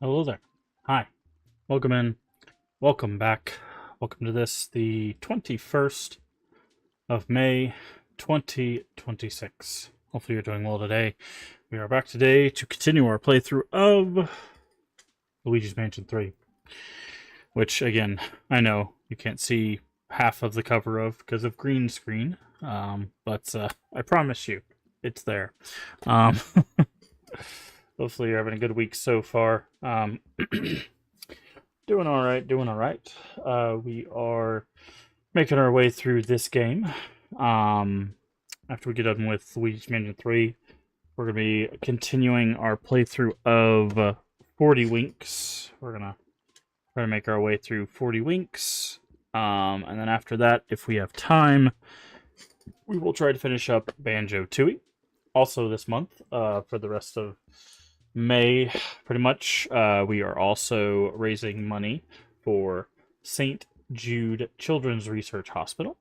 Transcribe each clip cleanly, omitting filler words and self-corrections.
Hello there. Hi. Welcome in. Welcome back. Welcome to this, the 21st of May, 2026. Hopefully you're doing well today. We are back today to continue our playthrough of Luigi's Mansion 3, which, again, I know you can't see half of the cover of because of green screen, but I promise you, it's there. Um, Hopefully you're having a good week so far. Doing all right, doing all right. We are making our way through this game. After we get done with Luigi's Mansion 3, we're going to be continuing our playthrough of 40 Winks. We're going to try to make our way through 40 Winks. And then after that, if we have time, we will try to finish up Banjo-Tooie. Also this month, for the rest of May, pretty much, we are also raising money for St. Jude Children's Research Hospital.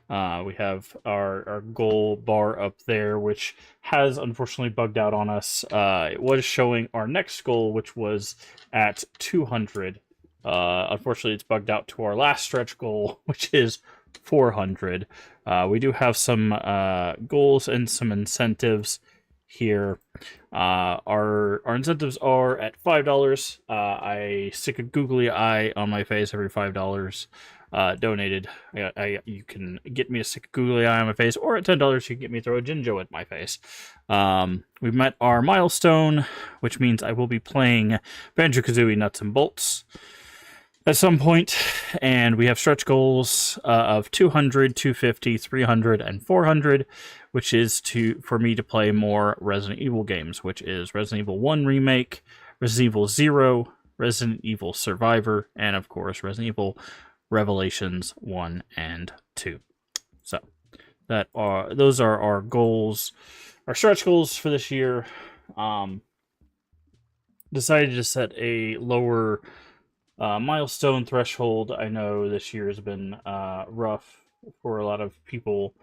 We have our goal bar up there, which has unfortunately bugged out on us. It was showing our next goal, which was at 200. Unfortunately, it's bugged out to our last stretch goal, which is 400. We do have some goals and some incentives here. Our incentives are at $5. I stick a googly eye on my face every $5 donated. You can get me to stick a googly eye on my face, or at $10 you can get me to throw a Jinjo at my face. We've met our milestone, which means I will be playing Banjo-Kazooie Nuts and Bolts at some point, and we have stretch goals of 200, 250, 300, and 400, which is for me to play more Resident Evil games, which is Resident Evil 1 Remake, Resident Evil 0, Resident Evil Survivor, and of course Resident Evil Revelations 1 and 2. So those are our goals, our stretch goals for this year. Decided to set a lower milestone threshold. I know this year has been rough for a lot of people,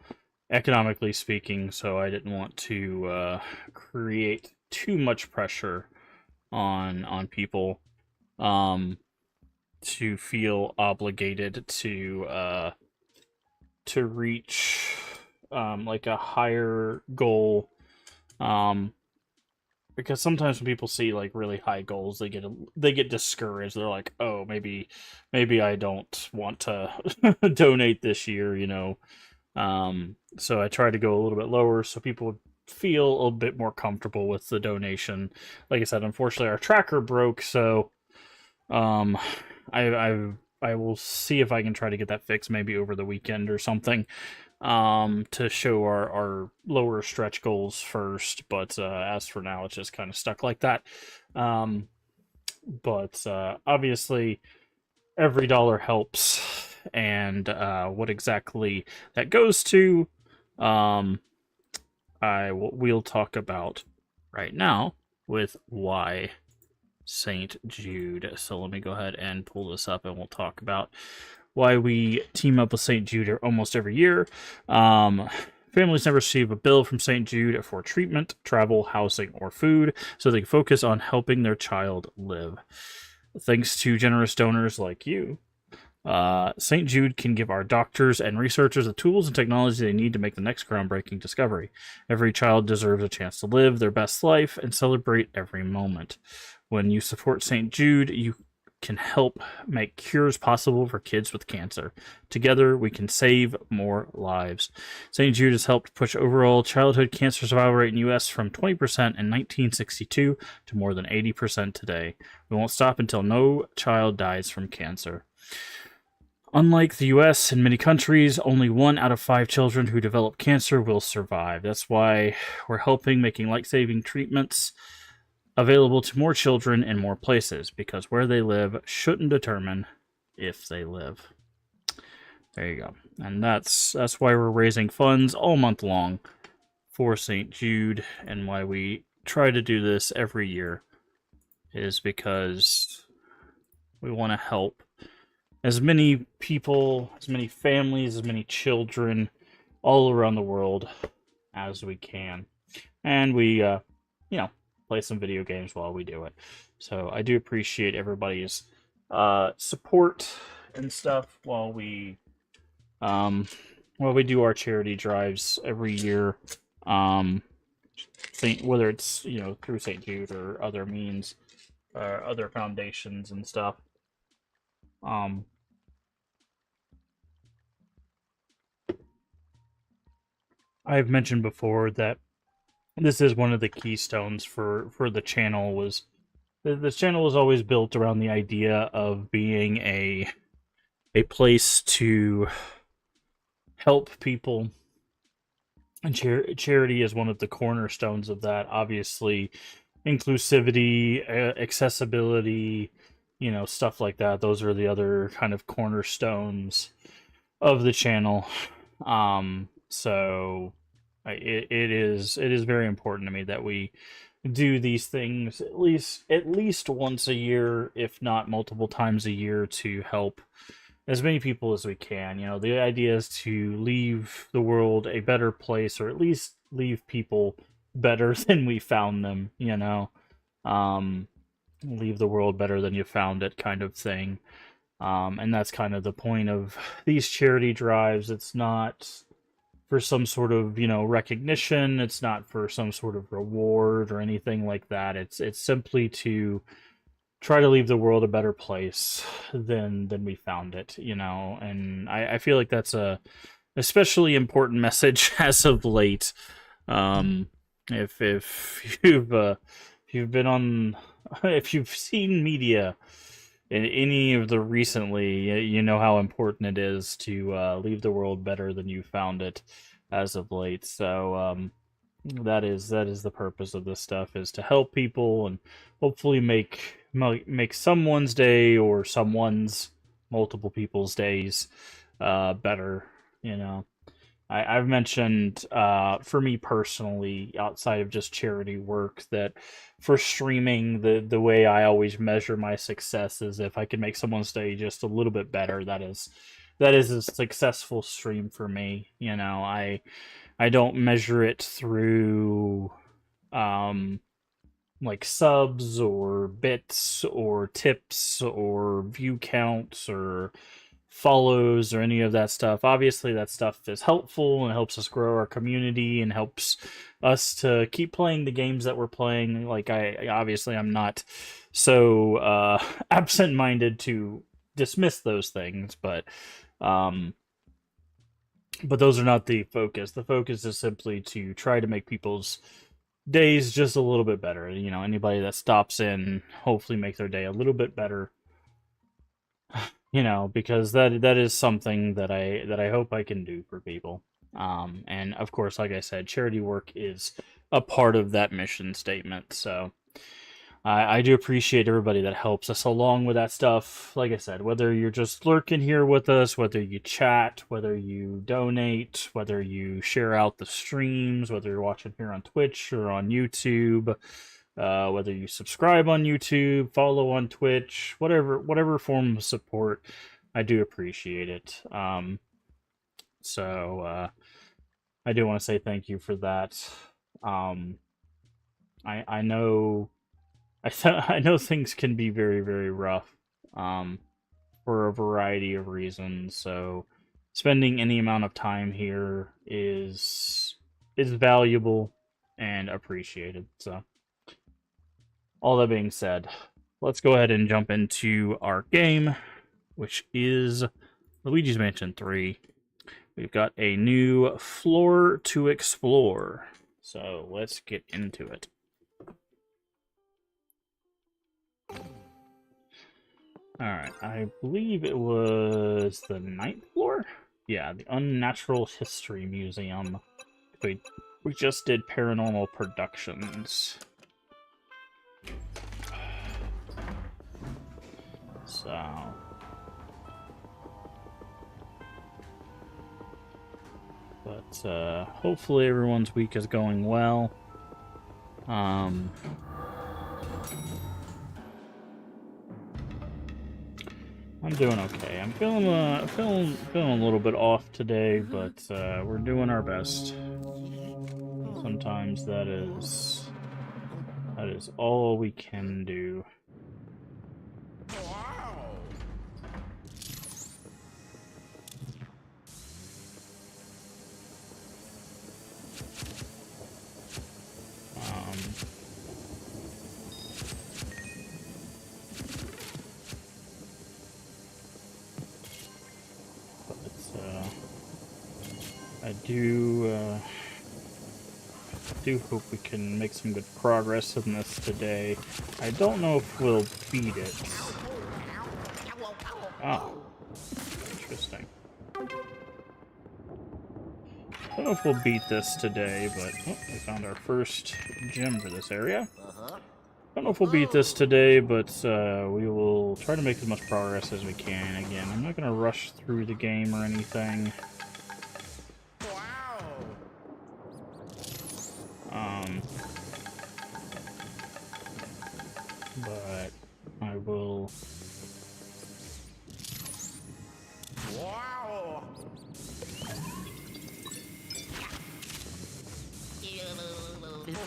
economically speaking, so I didn't want to create too much pressure on people to feel obligated to reach like a higher goal. Because sometimes when people see like really high goals, they get discouraged. They're like, "Oh, maybe I don't want to donate this year," you know. So I try to go a little bit lower so people would feel a little bit more comfortable with the donation. Like I said, unfortunately, our tracker broke, so um, I will see if I can try to get that fixed maybe over the weekend or something, to show our lower stretch goals first, but as for now it's just kind of stuck like that. But Obviously every dollar helps, and what exactly that goes to, we'll talk about right now with why St. Jude. So let me go ahead and pull this up and we'll talk about why we team up with St. Jude almost every year. Families never receive a bill from St. Jude for treatment, travel, housing, or food, so they can focus on helping their child live. Thanks to generous donors like you, St. Jude can give our doctors and researchers the tools and technology they need to make the next groundbreaking discovery. Every child deserves a chance to live their best life and celebrate every moment. When you support St. Jude, you can help make cures possible for kids with cancer. Together, we can save more lives. St. Jude has helped push overall childhood cancer survival rate in the U.S. from 20% in 1962 to more than 80% today. We won't stop until no child dies from cancer. Unlike the US and many countries, only 1 out of 5 children who develop cancer will survive. That's why we're helping making life-saving treatments available to more children in more places, because where they live shouldn't determine if they live. There you go. And that's why we're raising funds all month long for St. Jude, and why we try to do this every year is because we want to help as many people, as many families, as many children all around the world as we can. And we, play some video games while we do it. So I do appreciate everybody's support and stuff while we do our charity drives every year. Whether it's through St. Jude or other means, or other foundations and stuff. Um, I've mentioned before that this is one of the keystones for the channel. Was this channel was always built around the idea of being a place to help people, and charity is one of the cornerstones of that. Obviously, inclusivity, accessibility, stuff like that. Those are the other kind of cornerstones of the channel. So it is very important to me that we do these things at least once a year, if not multiple times a year, to help as many people as we can. The idea is to leave the world a better place, or at least leave people better than we found them. Leave the world better than you found it, kind of thing. And that's kind of the point of these charity drives. It's not for some sort of recognition. It's not for some sort of reward or anything like that. It's simply to try to leave the world a better place than we found it. And I feel like that's a especially important message as of late. If you've been on, if you've seen media in any of the recently, you know how important it is to leave the world better than you found it as of late. So that is the purpose of this stuff, is to help people and hopefully make someone's day, or someone's multiple people's days better. I've mentioned, for me personally, outside of just charity work, that for streaming, the way I always measure my success is if I can make someone's day just a little bit better. That is a successful stream for me. I don't measure it through like subs or bits or tips or view counts or follows or any of that stuff. Obviously that stuff is helpful and helps us grow our community and helps us to keep playing the games that we're playing. Like I'm not so absent-minded to dismiss those things, but those are not the focus. The focus is simply to try to make people's days just a little bit better. Anybody that stops in, hopefully make their day a little bit better. Because that is something that I hope I can do for people. And of course, like I said, charity work is a part of that mission statement. So I do appreciate everybody that helps us along with that stuff. Like I said, whether you're just lurking here with us, whether you chat, whether you donate, whether you share out the streams, whether you're watching here on Twitch or on YouTube, whether you subscribe on YouTube, follow on Twitch, whatever form of support, I do appreciate it. So I do want to say thank you for that. I know I know things can be very, very rough, for a variety of reasons. So spending any amount of time here is valuable and appreciated. So all that being said, let's go ahead and jump into our game, which is Luigi's Mansion 3. We've got a new floor to explore, so let's get into it. Alright, I believe it was the 9th floor? Yeah, the Unnatural History Museum. We just did Paranormal Productions. So but hopefully everyone's week is going well. I'm doing okay. I'm feeling a little bit off today, but we're doing our best. Sometimes that is That is all we can do. I do hope we can make some good progress in this today. I don't know if we'll beat it. Oh, interesting. I don't know if we'll beat this today, but we found our first gem for this area. I don't know if we'll beat this today, but we will try to make as much progress as we can. Again, I'm not going to rush through the game or anything. But I will. Wow!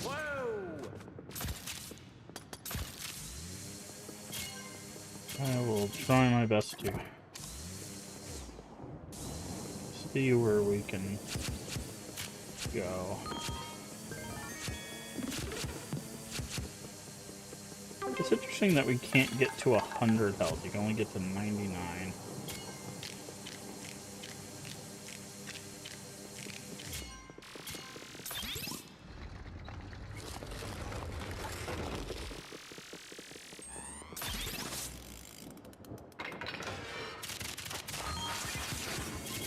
Whoa! I will try my best to see where we can go. It's interesting that we can't get to 100 health. You can only get to 99.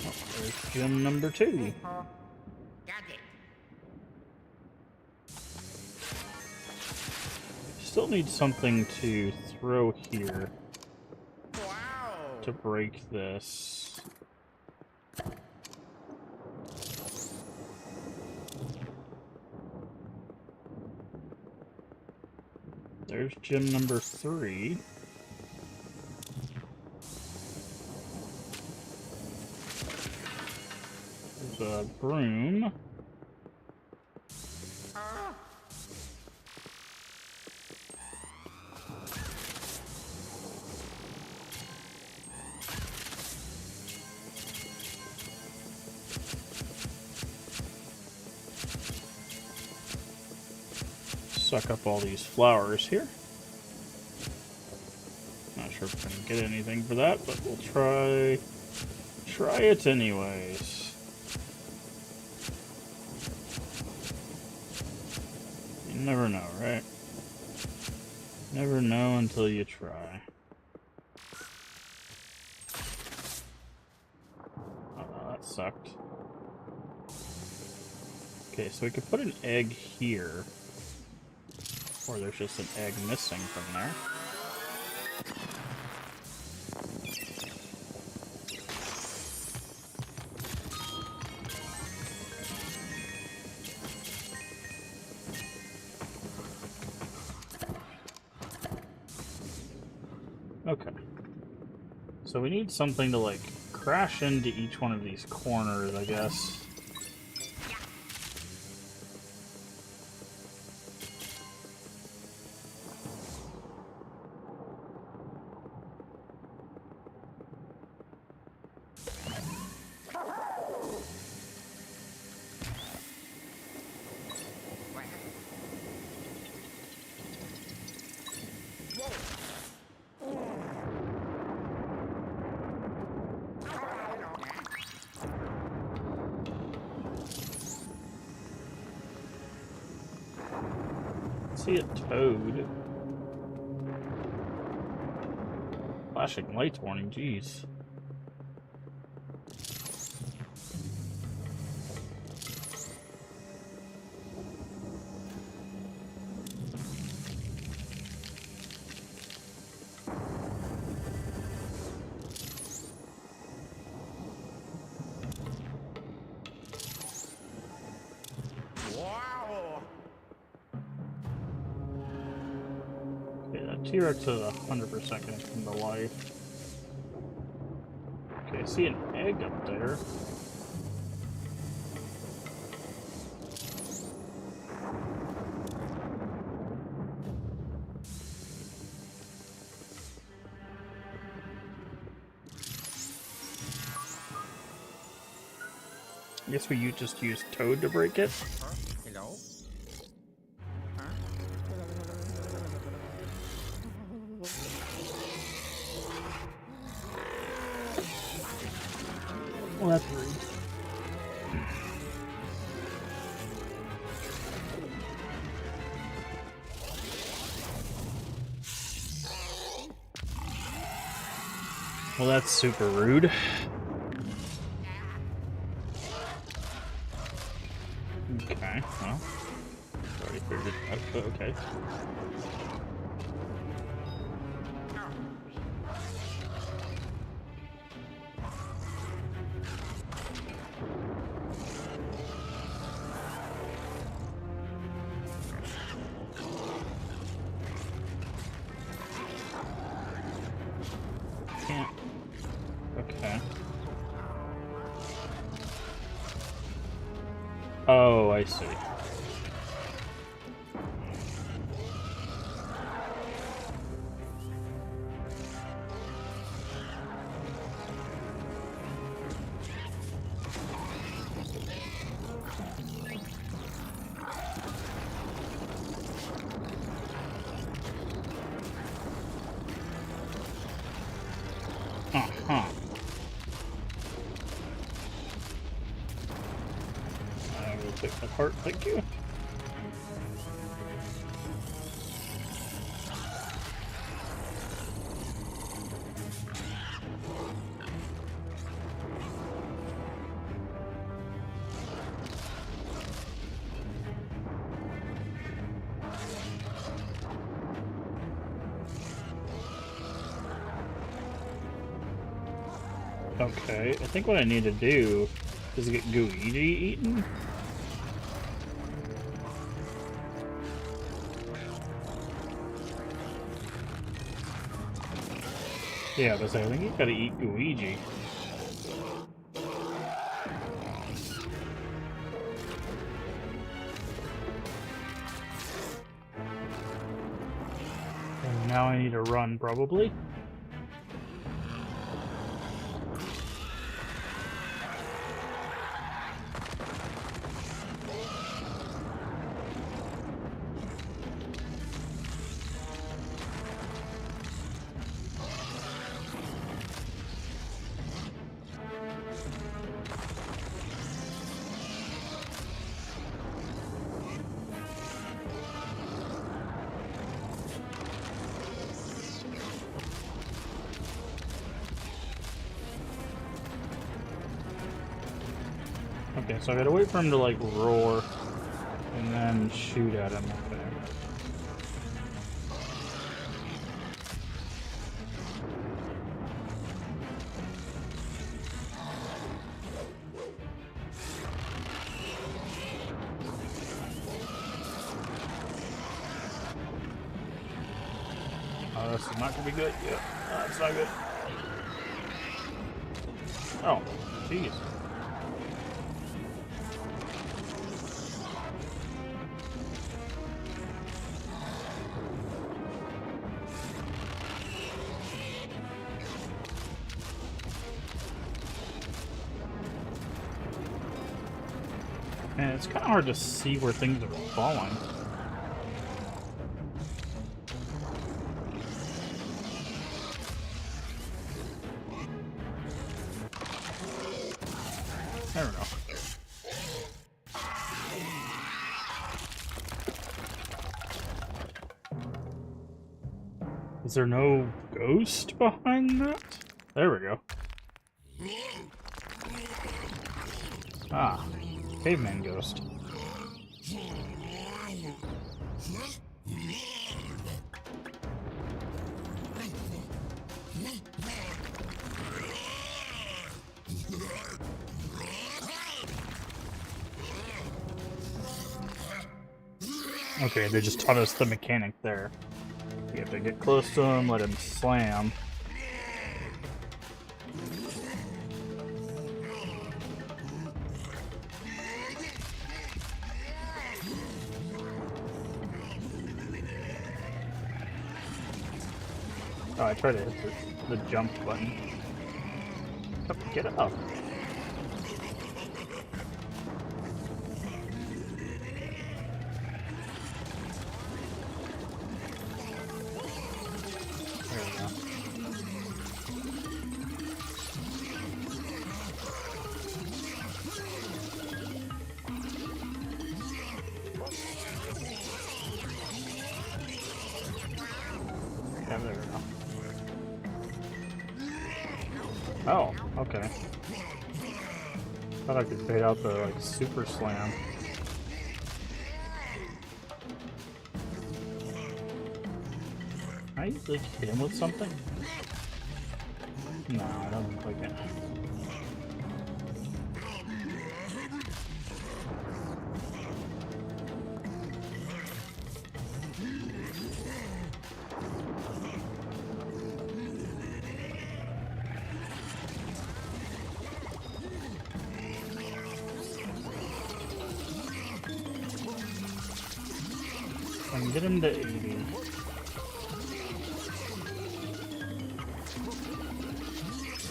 Oh, there's gem number 2. Got it. Still need something to throw here Wow! to break this. There's gem number 3. The broom. Suck up all these flowers here. Not sure if we're gonna get anything for that, but we'll try it anyways. You never know, right? Never know until you try. Oh, that sucked. Okay, so we could put an egg here. Or there's just an egg missing from there. Okay. So we need something to, like, crash into each one of these corners, I guess. See a toad. Flashing lights warning, jeez. Wow! Okay, that T-Rex is 100% gonna come to life. Okay, I see an egg up there. guess we just use Toad to break it. Hello? Well, that's rude. Well, that's super rude. Okay, well, already figured it out, but okay. Can't. Okay. Oh, I see. Uh-huh. I will take that heart, thank you. Okay, I think what I need to do is get Luigi eaten. Yeah, but I think you gotta eat Luigi. And now I need to run, probably. Okay, so I gotta wait for him to, like, roar, and then shoot at him. Okay. Oh, this is not gonna be good. Yeah, that's not good. Oh, jeez. Man, it's kind of hard to see where things are falling. I don't know. Is there no ghost behind that? There we go. Ah, caveman ghost. Okay, they just taught us the mechanic there. You have to get close to him, let him slam. Oh, I tried to hit the jump button. Get up. Okay, there we go. Oh, okay. Thought I could bait out the like super slam. Can I like hit him with something? No, I don't look like it. I can get him to 80.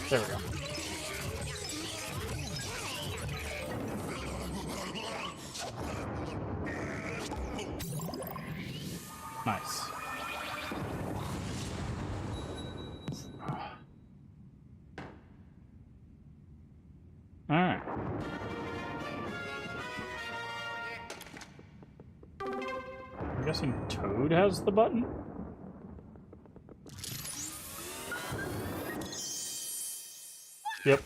There we go. Nice. Alright. I'm guessing Toad has the button? Yep.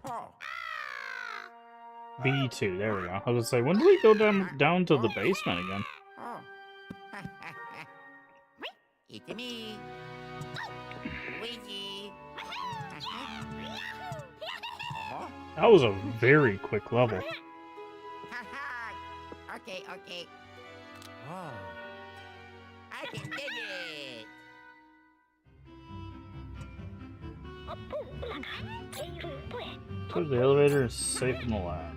Oh. B2, there we go. I was gonna say, when do we go down to the basement again? Oh. It's me. Luigi. That was a very quick level. Okay, okay. Oh. I can dig it. So the elevator is safe in the lab.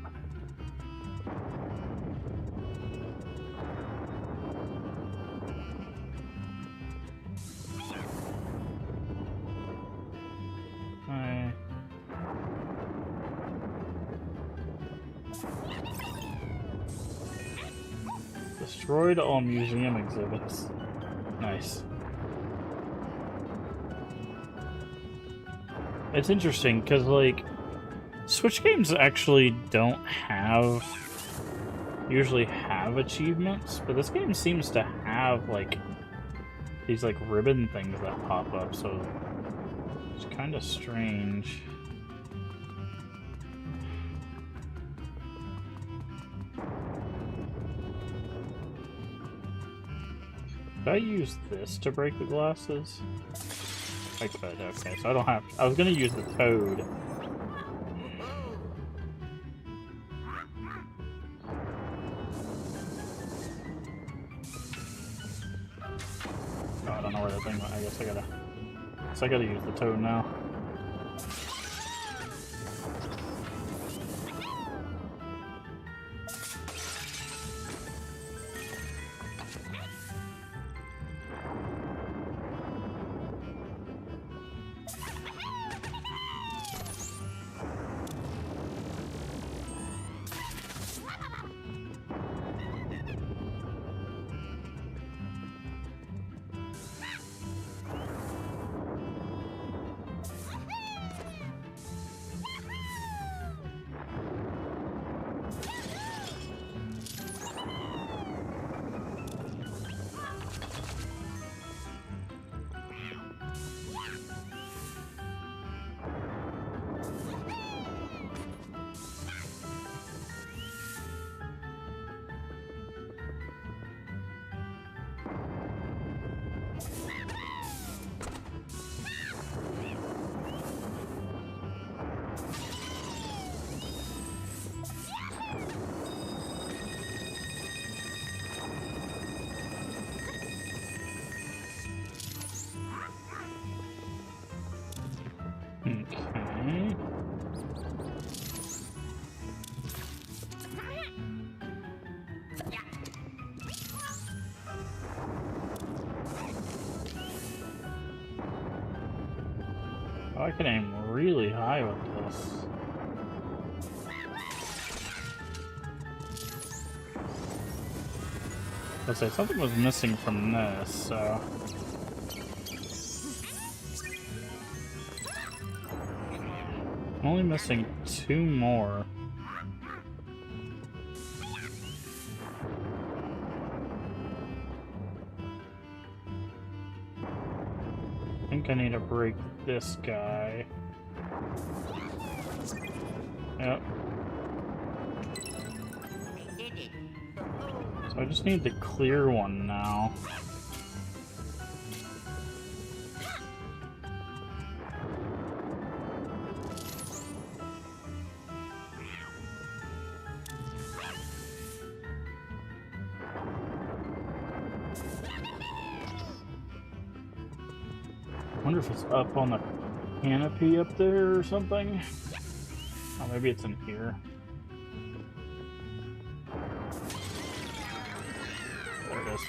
Hi. Destroyed all museum exhibits. Nice. It's interesting because, like, Switch games actually don't usually have achievements, but this game seems to have, like, these, like, ribbon things that pop up, so it's kind of strange. Did I use this to break the glasses? I could, okay, so I don't have... I was gonna use the Toad. Oh, I don't know where that thing went. I guess I gotta use the Toad now. Okay. Oh, I can aim really high with this. Let's say something was missing from this, so... I'm only missing 2 more. think I need to break this guy. Yep. I did it. So I just need the clear one now. I wonder if it's up on the canopy up there or something. Oh, maybe it's in here. There it is.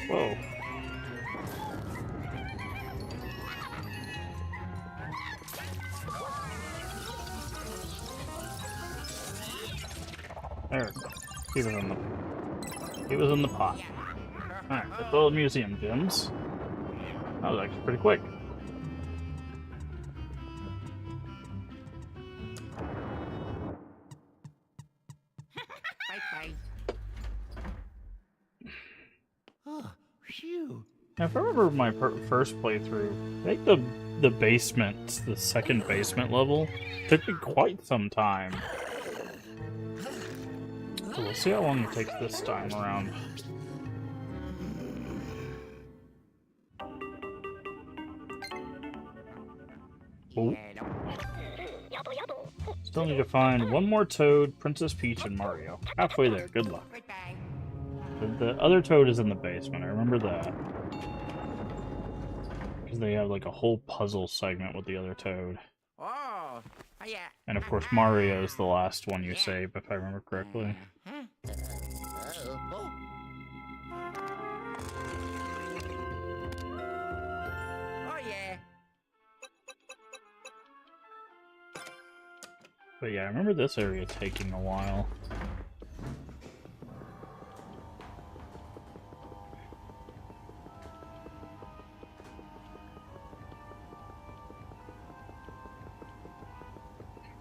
Whoa. There. He was in the pot. Alright, that's all the museum gems. That was actually pretty quick. Bye-bye. Oh, phew. Now, if I remember my first playthrough, I think the basement, the second basement level, took me quite some time. So we'll see how long it takes this time around. Oh. Still need to find one more Toad, Princess Peach, and Mario. Halfway there. Good luck. Goodbye. The other Toad is in the basement. I remember that. Because they have like a whole puzzle segment with the other Toad. Oh, yeah. And of course Mario is the last one you save, if I remember correctly. Oh. Oh, yeah. But yeah, I remember this area taking a while.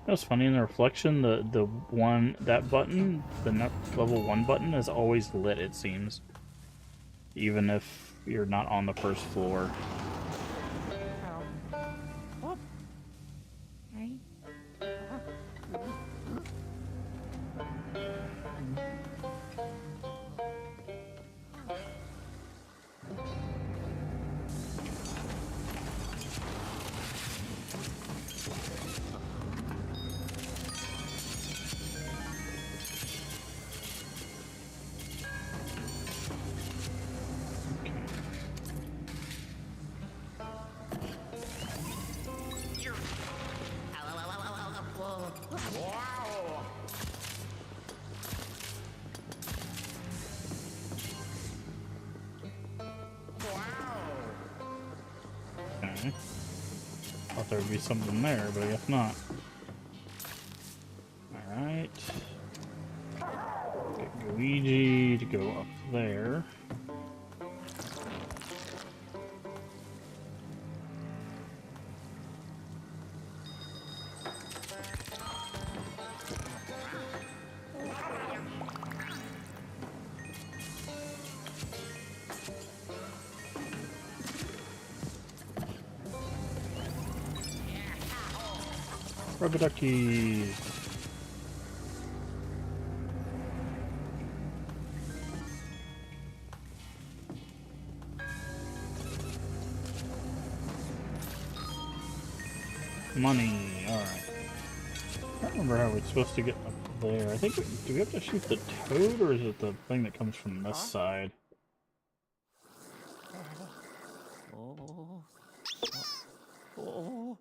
That's funny, in the reflection, that button, the level 1 button, is always lit, it seems. Even if you're not on the first floor. Oh. Hey. Okay. Thought there would be something there, but I guess not. Alright. Get Luigi to go up there. Rubber duckies. Money. Alright. I don't remember how we're supposed to get up there. I think, do we have to shoot the toad, or is it the thing that comes from this side? Oh. Oh.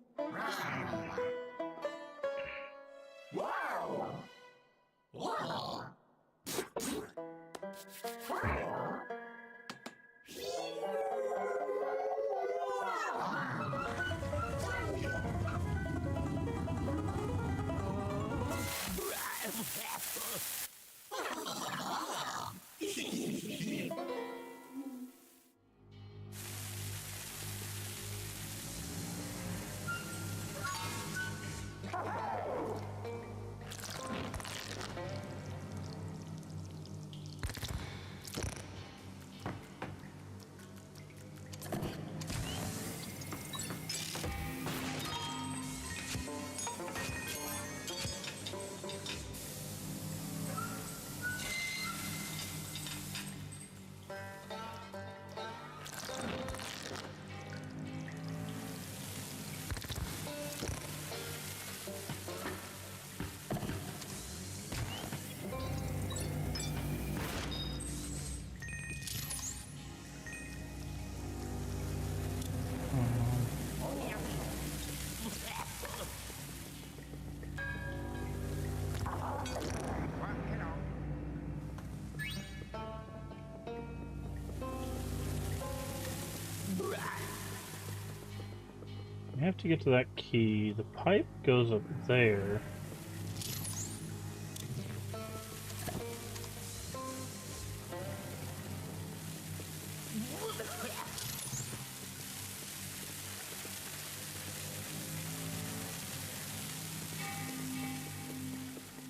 We have to get to that key. The pipe goes up there.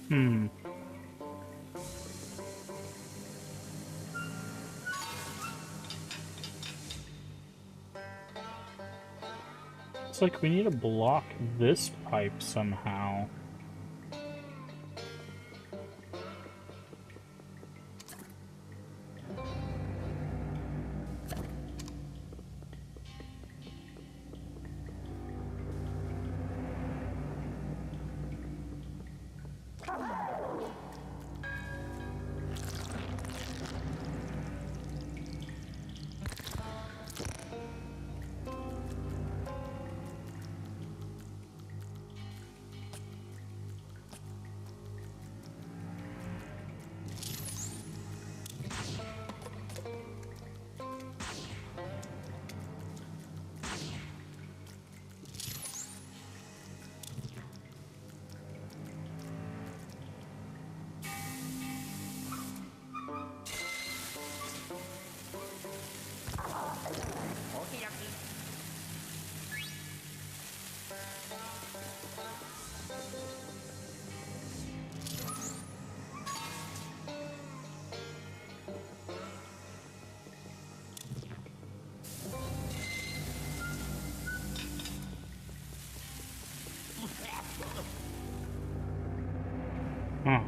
Hmm. It's like we need to block this pipe somehow. Okie dokie. Huh.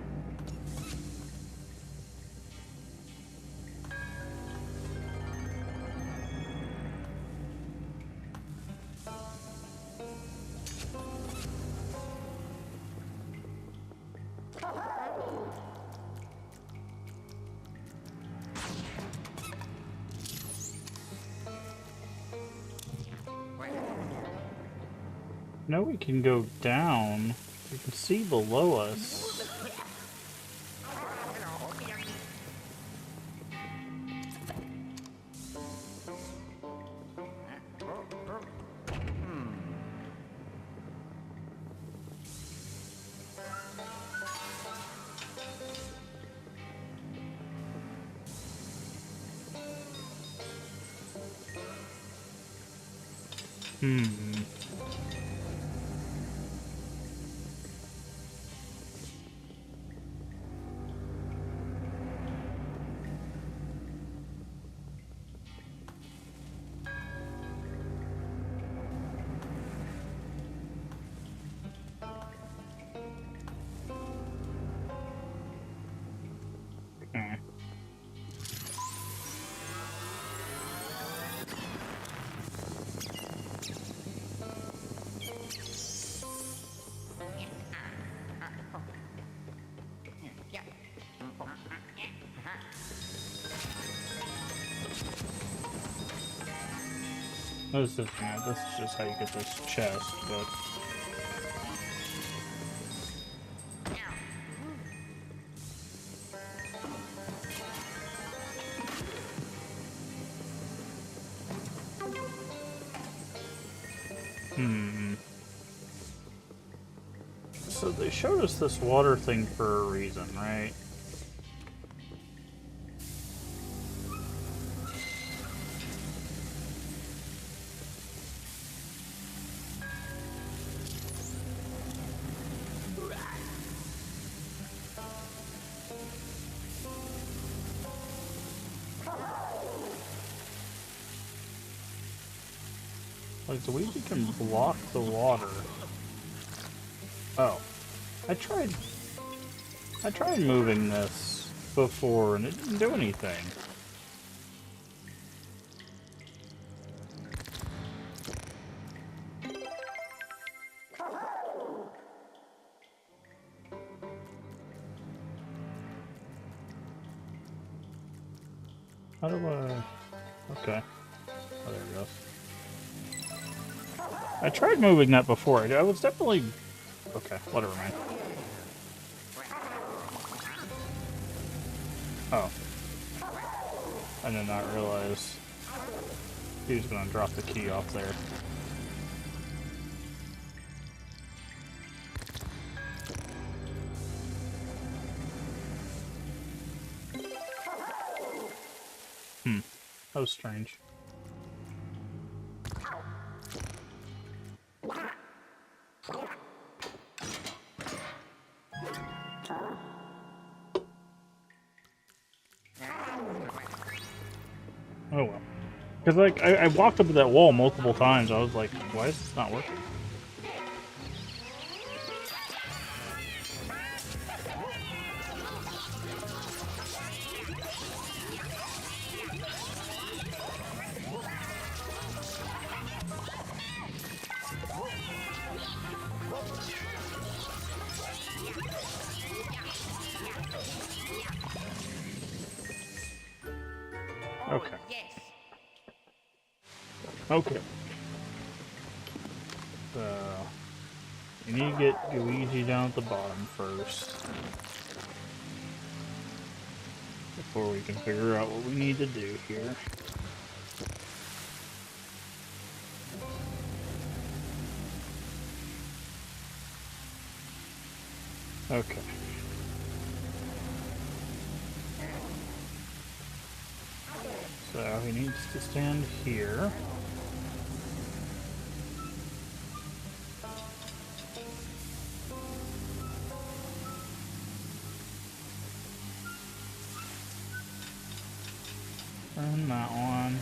Now we can go down. We can see below us. Okie dokie. Hmm. Eh. Yeah. This is just how you get this chest, but hmm. So they showed us this water thing for a reason, right? Like Luigi can block the water. Oh. I tried moving this before and it didn't do anything. How do I... Okay. Oh, there it goes. I tried moving that before. I was definitely... Okay, whatever, man. Oh. I did not realize he was going to drop the key off there. was strange. Oh well. Because, like, I walked up to that wall multiple times. I was like, why is this not working? Okay. Yes. Okay. So, we need to get Luigi down at the bottom first. Before we can figure out what we need to do here. Okay. So he needs to stand here. Turn that one.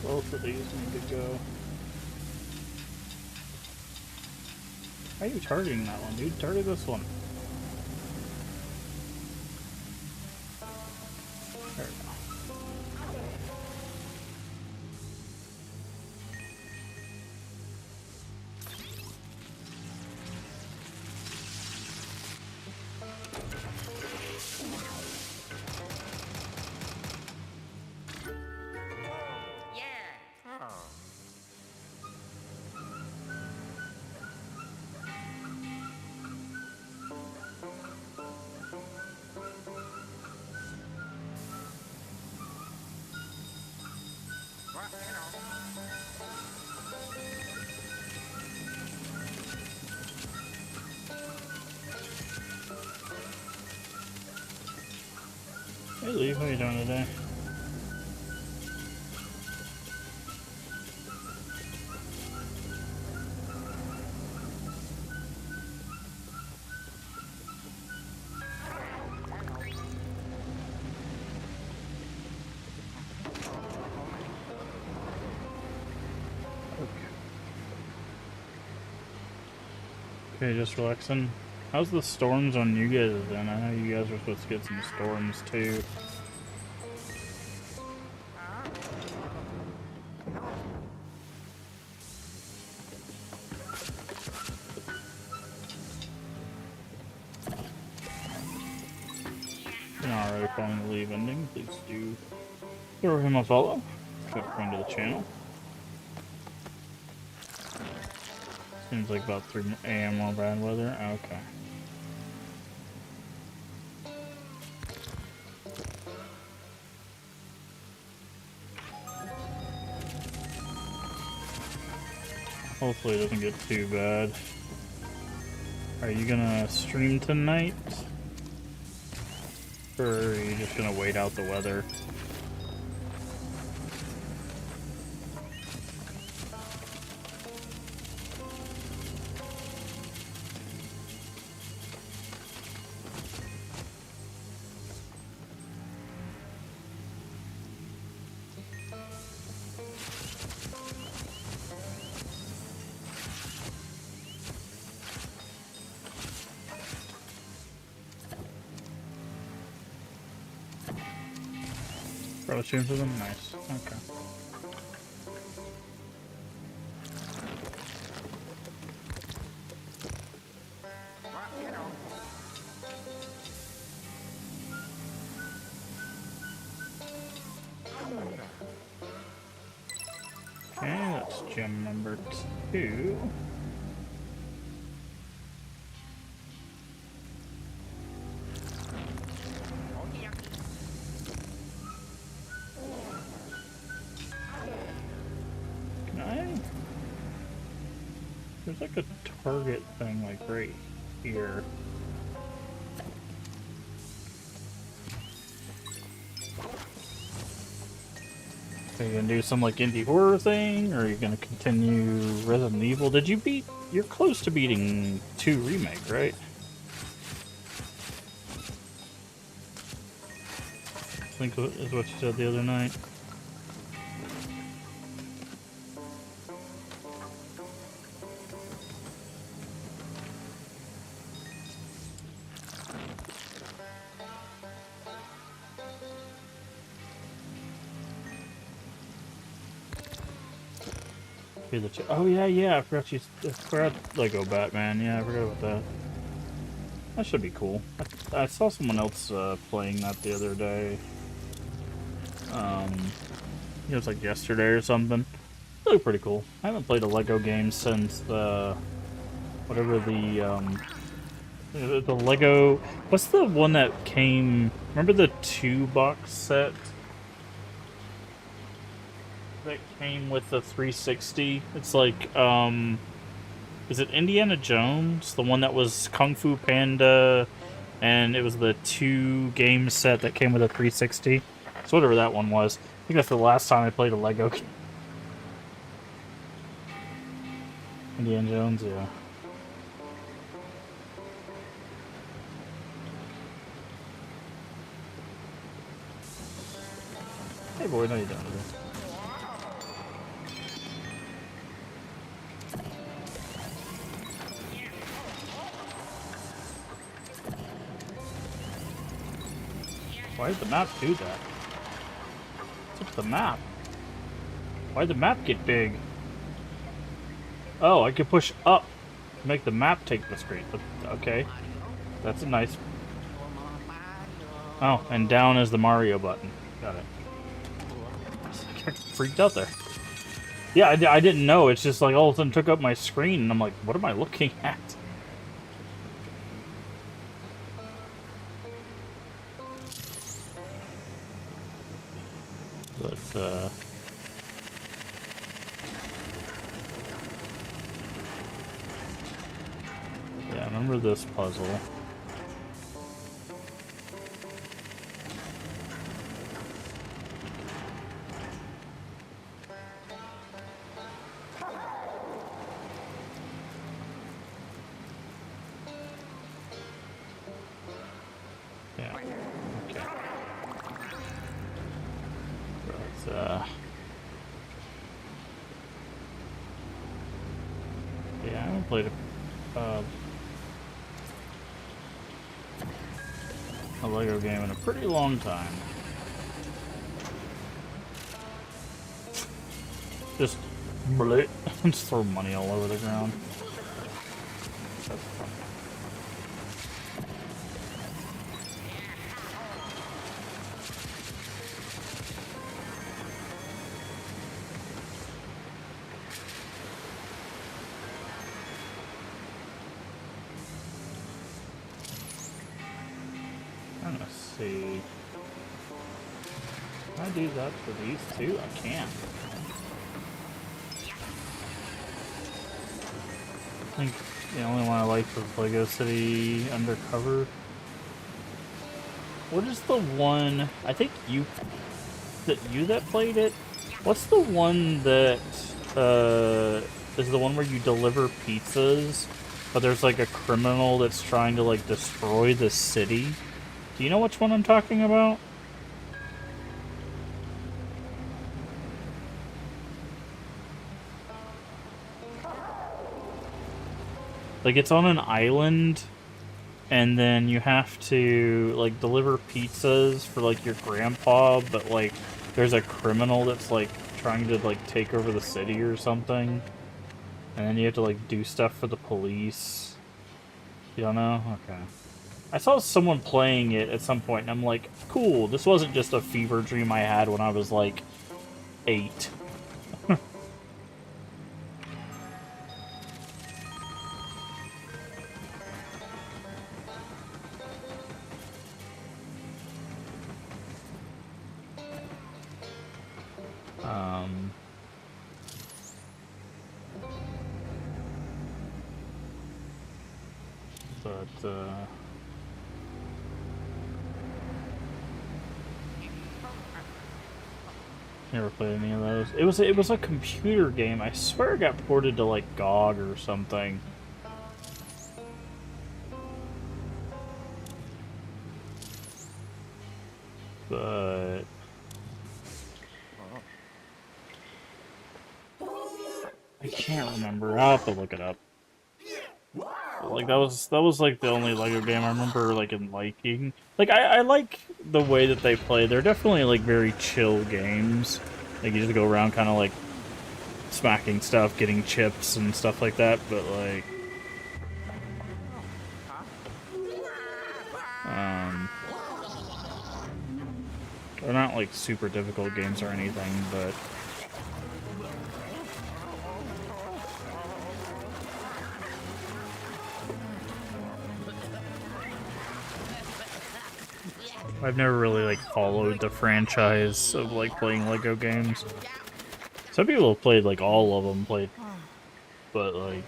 Both of these need to go. Why are you targeting that one, dude? Target this one. There we go. Yeah. Oh. Well, you know. Hey Lee, how you doing today? Okay, just relaxing. How's the storms on you guys then? I know you guys are supposed to get some storms too. If you're not already following the leave ending, please do throw him a follow. Go friend to the channel. Seems like about 3 a.m. on bad weather. Okay. Hopefully it doesn't get too bad. Are you gonna stream tonight? Or are you just gonna wait out the weather? Probably stream for them? Nice. Okay. number 2. Oh, yeah. Can I? There's like a target thing like right here. Are you gonna do some like indie horror thing, or are you gonna continue Resident Evil? Did you beat? You're close to beating 2 remake, right? I think is what you said the other night. Oh yeah, I forgot I forgot Lego Batman. Yeah, I forgot about that. That should be cool. I saw someone else playing that the other day. It was like yesterday or something. It looked pretty cool. I haven't played a Lego game since whatever the Lego. What's the one that came? Remember the 2-box set that came with the 360? It's like is it Indiana Jones? The one that was Kung Fu Panda, and it was the 2-game set that came with a 360. So whatever that one was. I think that's the last time I played a Lego game. Indiana Jones, yeah. Hey boy, no you don't. Why did the map do that? What's up with the map? Why did the map get big? Oh, I could push up to make the map take the screen. Okay, that's a nice... Oh, and down is the Mario button. Got it. I got freaked out there. Yeah, I didn't know. It's just like all of a sudden took up my screen, and I'm like, what am I looking at? But, yeah, I remember this puzzle. Yeah, okay. But, yeah, I haven't played a Lego game in a pretty long time. Just bleh, just throw money all over the ground. That's fun. I'm gonna see. Can I do that for these two? I can't. I think the only one I liked was Lego City Undercover. What is the one? I think you that played it. What's the one that is the one where you deliver pizzas, but there's like a criminal that's trying to like destroy the city? Do you know which one I'm talking about? Like, it's on an island, and then you have to, like, deliver pizzas for, like, your grandpa, but, like, there's a criminal that's, like, trying to, like, take over the city or something. And then you have to, like, do stuff for the police. You don't know? Okay. I saw someone playing it at some point, and I'm like, cool, this wasn't just a fever dream I had when I was, like, 8. But never played any of those. It was a computer game. I swear it got ported to like GOG or something. But I can't remember. I'll have to look it up. Like that was like the only Lego game I remember like in liking. Like I like the way that they play. They're definitely like very chill games. Like you just go around kind of like smacking stuff, getting chips and stuff like that. But like, um, they're not like super difficult games or anything. But I've never really like followed the franchise of like playing Lego games. Some people have played like all of them, but like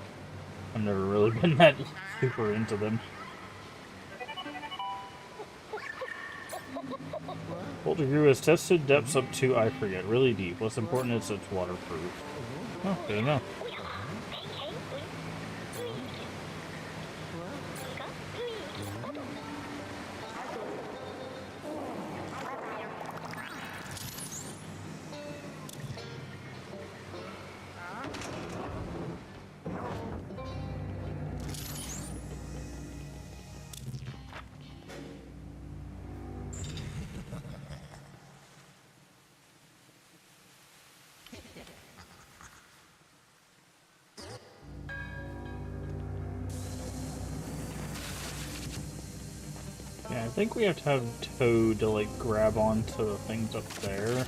I've never really been that super into them. Boulder Goo has tested depths up to, I forget, really deep. What's important is it's waterproof. Oh, good enough. Yeah, I think we have to have Toad to like grab onto the things up there.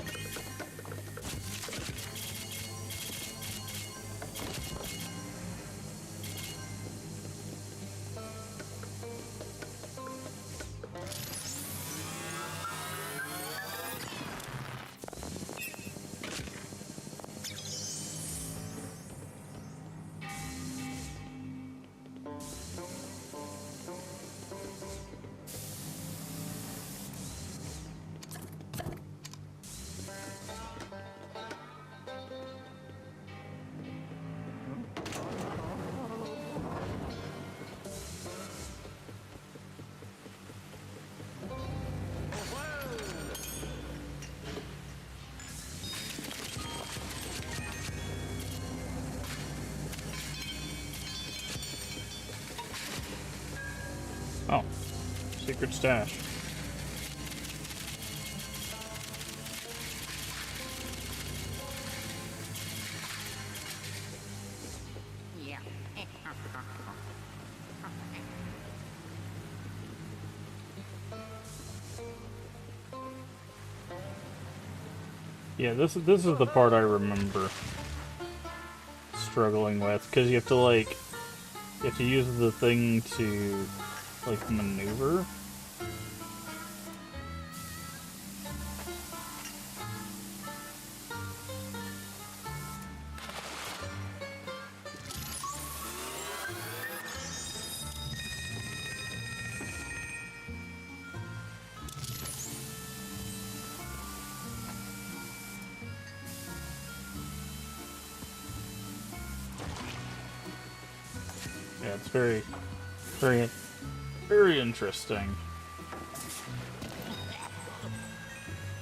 Oh, secret stash. Yeah. Yeah, this is the part I remember struggling with, because you have to use the thing to like maneuver. Yeah, it's very, very interesting.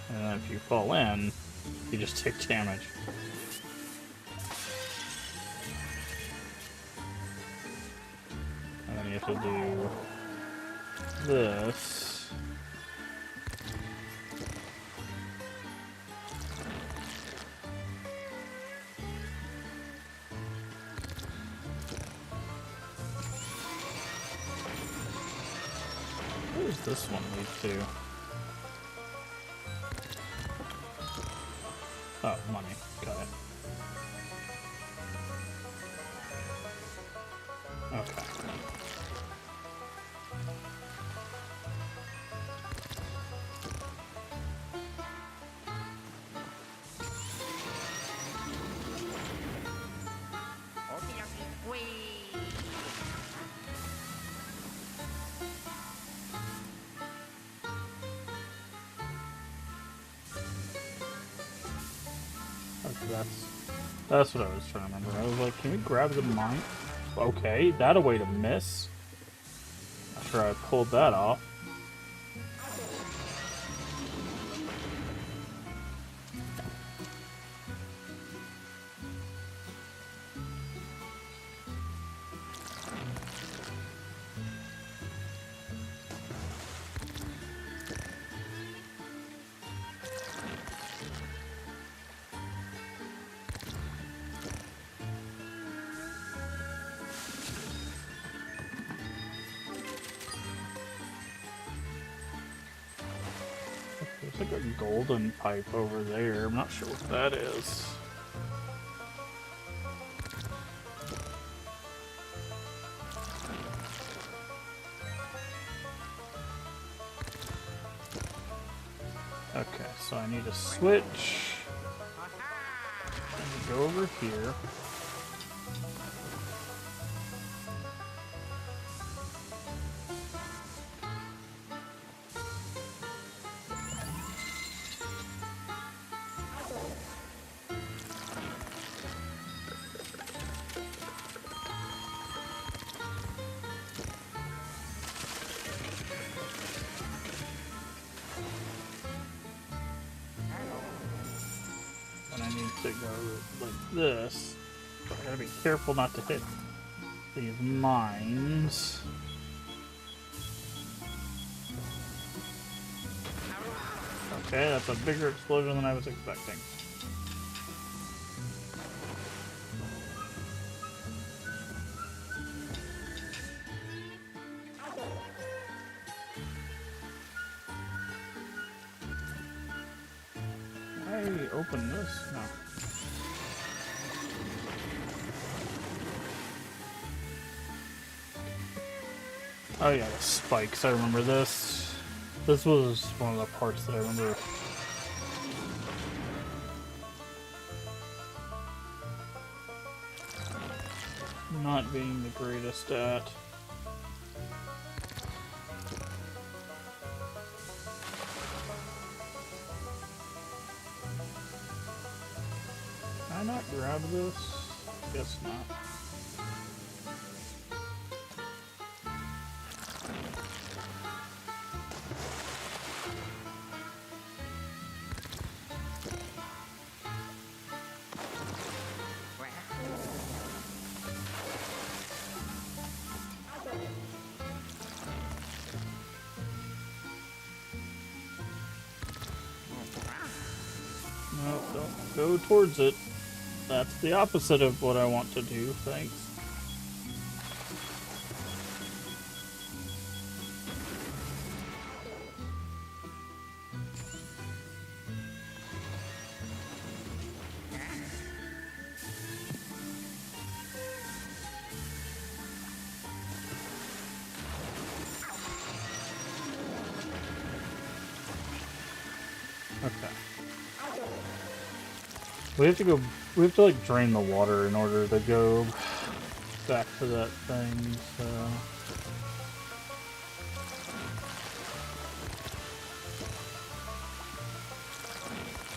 And then if you fall in, you just take damage. And then you have to do this. Where does this one lead to? Oh, money. Got it. Okay. Okay, okay. Whee! That's what I was trying to remember. I was like, can we grab the mine? Okay, that a way to miss. Not sure I pulled that off. There's like a golden pipe over there. I'm not sure what that is. Okay, so I need to switch. And go over here. And I need to go like this. But I gotta be careful not to hit these mines. Okay, that's a bigger explosion than I was expecting. Can I open this? No. Oh yeah, the spikes. I remember this. This was one of the parts that I remember. Not being the greatest at. Can I not grab this? Guess not. No, don't go towards it. That's the opposite of what I want to do, thanks. Okay. We have to go. We have to like drain the water in order to go back to that thing. So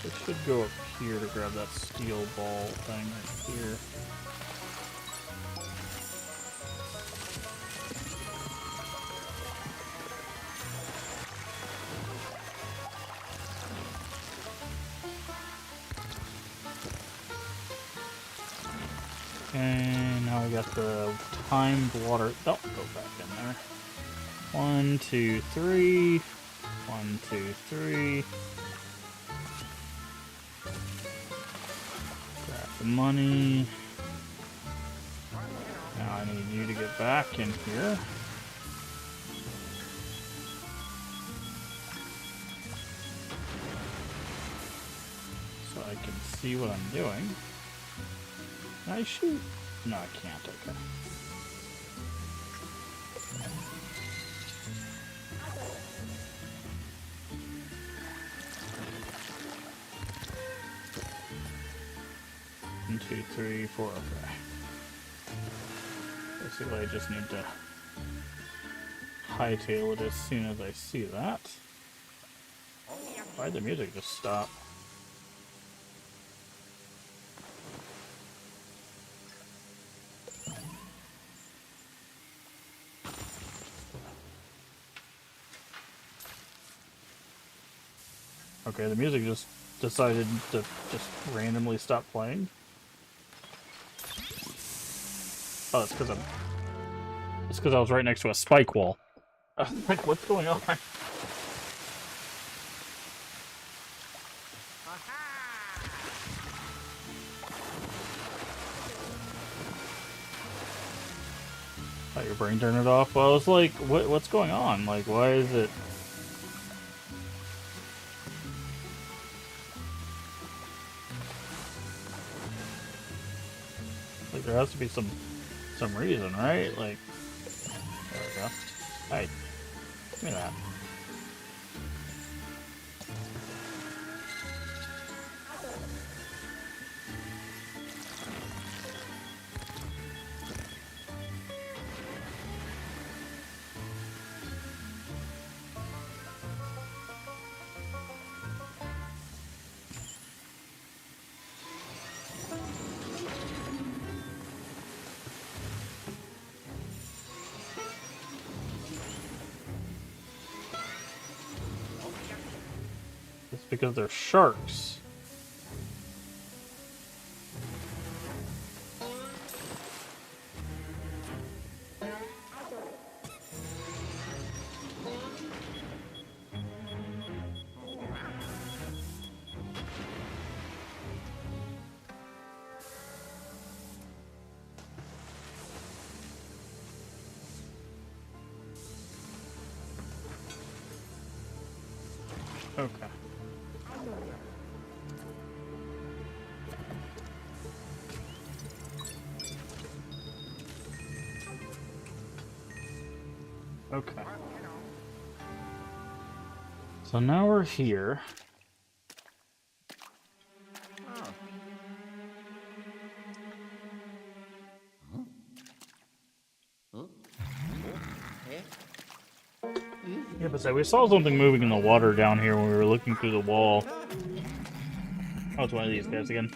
I should go up here to grab that steel ball thing right here. And now we got the timed water. Don't go back in there. 1, 2, 3. 1, 2, 3. Grab the money. Now I need you to get back in here. So I can see what I'm doing. Can I shoot? No, I can't. Okay. One, 2, 3, 4. Okay. Basically, I just need to hightail it as soon as I see that. Why'd the music just stop? Okay, the music just decided to just randomly stop playing. Oh, it's because I was right next to a spike wall. Like, what's going on? Oh, your brain turned it off? Well, I was like, what's going on? Like, why is it... Like, there has to be some reason, right? Like, there we go. Hey, give me that. It's because they're sharks. Okay. Okay. So now we're here. Yeah, but say we saw something moving in the water down here when we were looking through the wall. Oh, it's one of these guys again.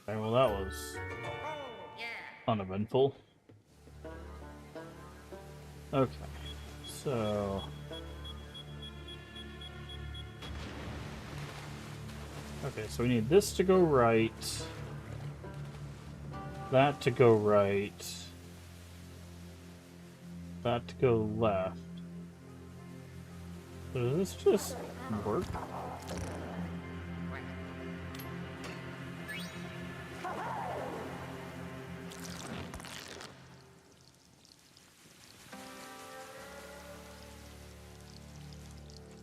Okay, well that was uneventful. Okay, so... Okay, so we need this to go right, that to go right, that to go left. So does this just work?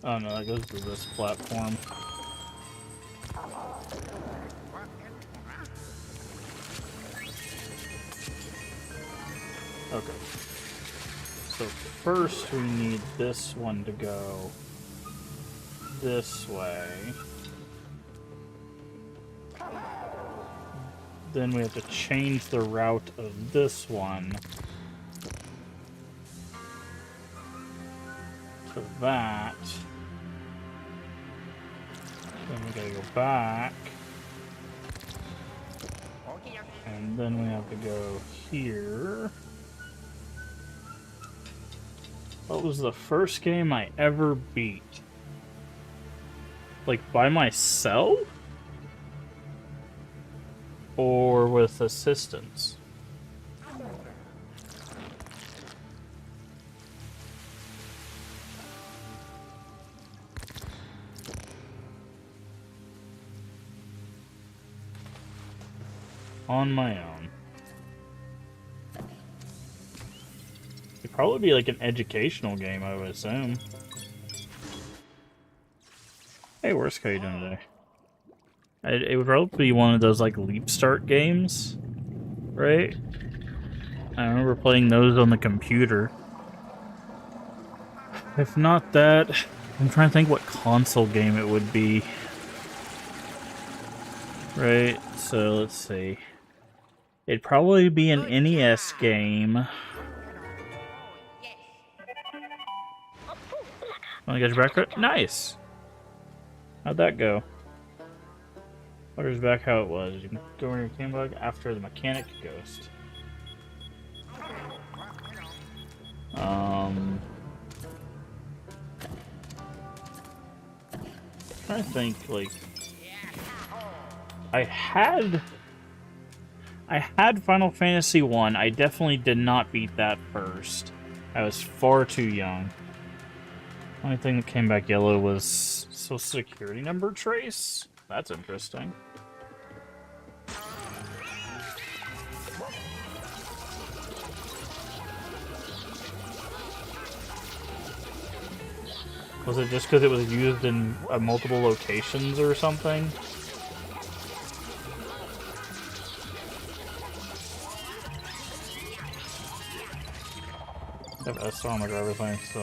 Oh no, that goes to this platform. Okay. So first we need this one to go this way. Then we have to change the route of this one to that. Then we gotta go back. And then we have to go here. What was the first game I ever beat? Like, by myself? Or with assistance? On my own. It'd probably be like an educational game, I would assume. Hey, worst, how you doing today? It would probably be one of those like leap start games, right? I remember playing those on the computer. If not that, I'm trying to think what console game it would be. Right, so let's see. It'd probably be an Good NES job. game. Oh, yes. Wanna get your back right? Nice! How'd that go? Where's back how it was? You can go in your game bug after the mechanic ghost. Trying to think, like, I had Final Fantasy 1. I definitely did not beat that first. I was far too young. Only thing that came back yellow was Social Security number trace. That's interesting. Was it just because it was used in multiple locations or something? I have SR on my driver's license, so...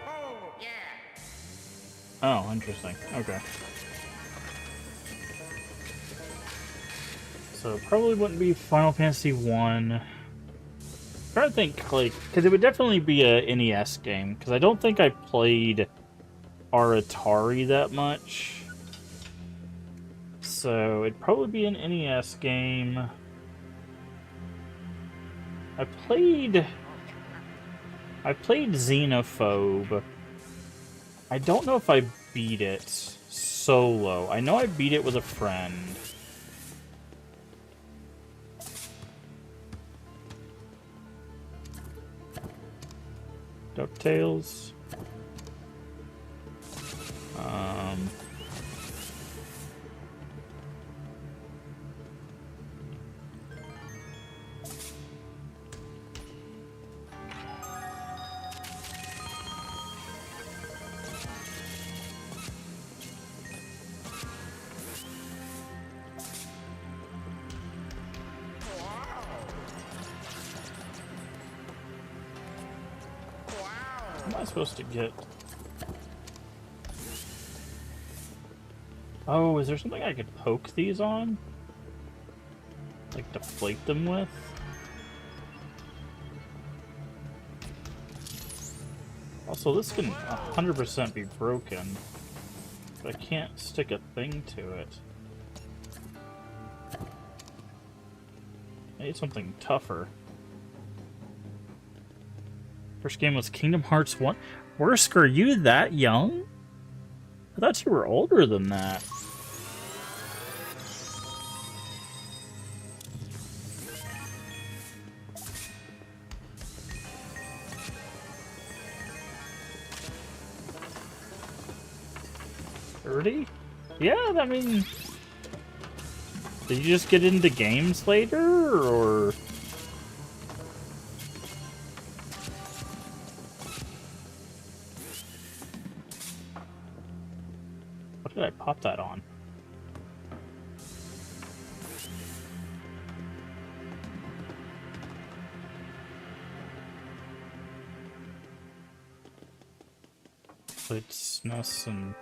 Oh, yeah. Oh, interesting. Okay. So it probably wouldn't be Final Fantasy 1. I'm trying to think, like, because it would definitely be a NES game, because I don't think I played our Atari that much. So it'd probably be an NES game. I played Xenophobe. I don't know if I beat it solo. I know I beat it with a friend. DuckTales. What am I supposed to get? Oh, is there something I could poke these on? Like deflate them with? Also, this can 100% be broken, but I can't stick a thing to it. I need something tougher. First game was Kingdom Hearts 1. Worsk, are you that young? I thought you were older than that. $30? Yeah, I mean... Did you just get into games later, or... What did I pop that on? Played SNES and...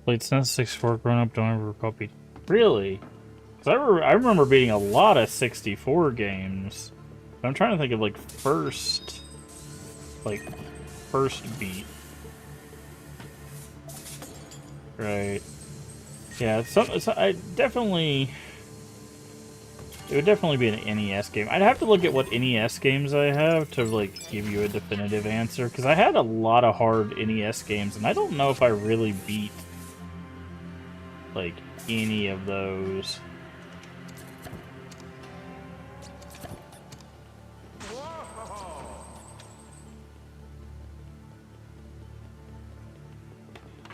Played SNES 64 grown up, don't ever copy. Really? Because I remember beating a lot of 64 games. I'm trying to think of, like, first beat. Right. Yeah, I definitely... It would definitely be an NES game. I'd have to look at what NES games I have to, like, give you a definitive answer. Because I had a lot of hard NES games, and I don't know if I really beat, like, any of those.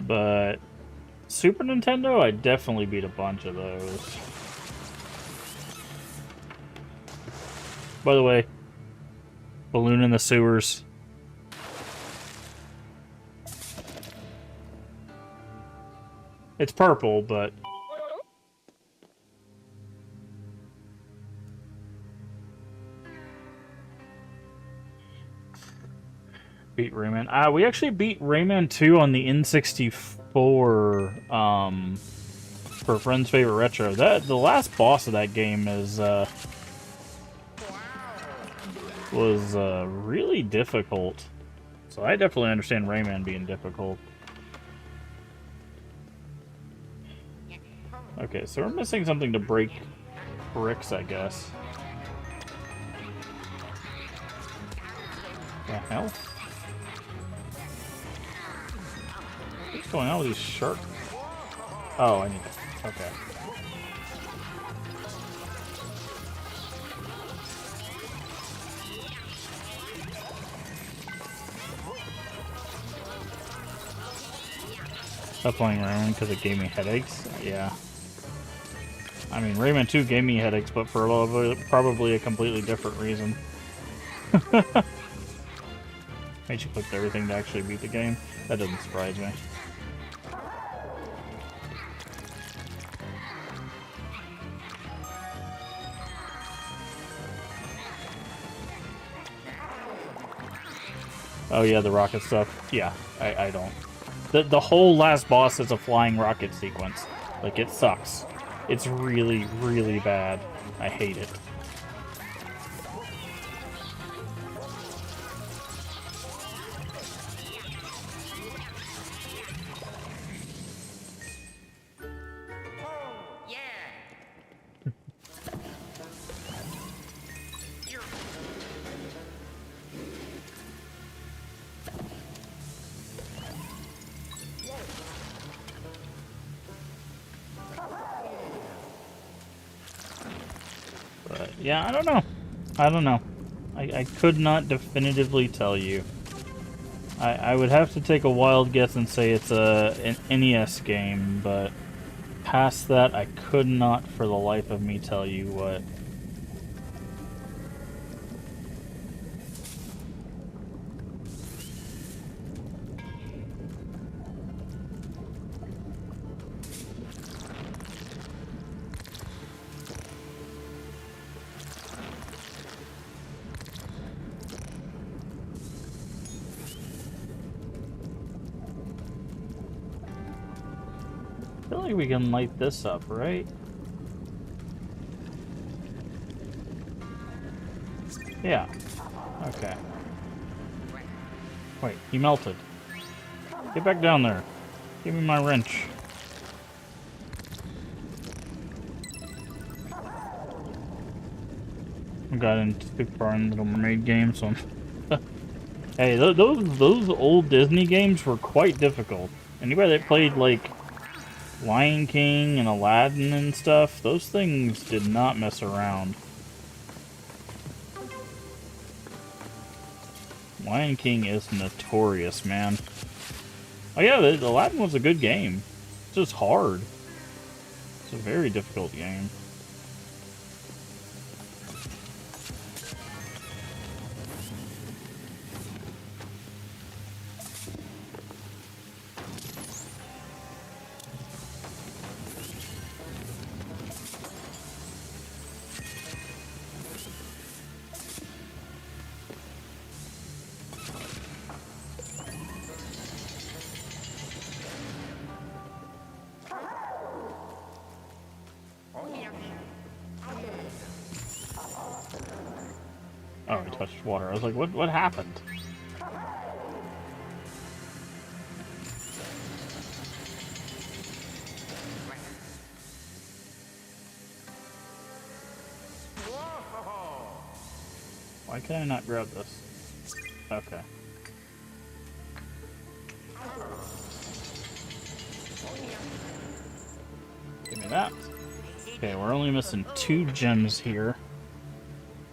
But Super Nintendo, I definitely beat a bunch of those. By the way, balloon in the sewers. It's purple, but... beat Rayman. We actually beat Rayman 2 on the N64 for Friends Favorite Retro. The last boss of that game was really difficult. So I definitely understand Rayman being difficult. Okay, so we're missing something to break bricks, I guess. The hell? What's going on with these sharks? Oh, I need it. Okay. Stop playing Rayman because it gave me headaches. Yeah. I mean, Rayman 2 gave me headaches, but for probably a completely different reason. Made you click everything to actually beat the game. That doesn't surprise me. Oh yeah, the rocket stuff. Yeah, I don't. The whole last boss is a flying rocket sequence. Like, it sucks. It's really, really bad. I hate it. But yeah, I don't know. I don't know. I could not definitively tell you. I would have to take a wild guess and say it's an NES game, but past that, I could not for the life of me tell you what. I feel like we can light this up, right? Yeah. Okay. Wait, he melted. Get back down there. Give me my wrench. I got into Super far in Little Mermaid game, so hey, those old Disney games were quite difficult. Anybody that played like Lion King and Aladdin and stuff, those things did not mess around. Lion King is notorious, man. Oh yeah, the Aladdin was a good game. It's just hard. It's a very difficult game. Oh, he touched water. I was like, what happened? Why can I not grab this? Okay. Give me that. Okay, we're only missing 2 gems here.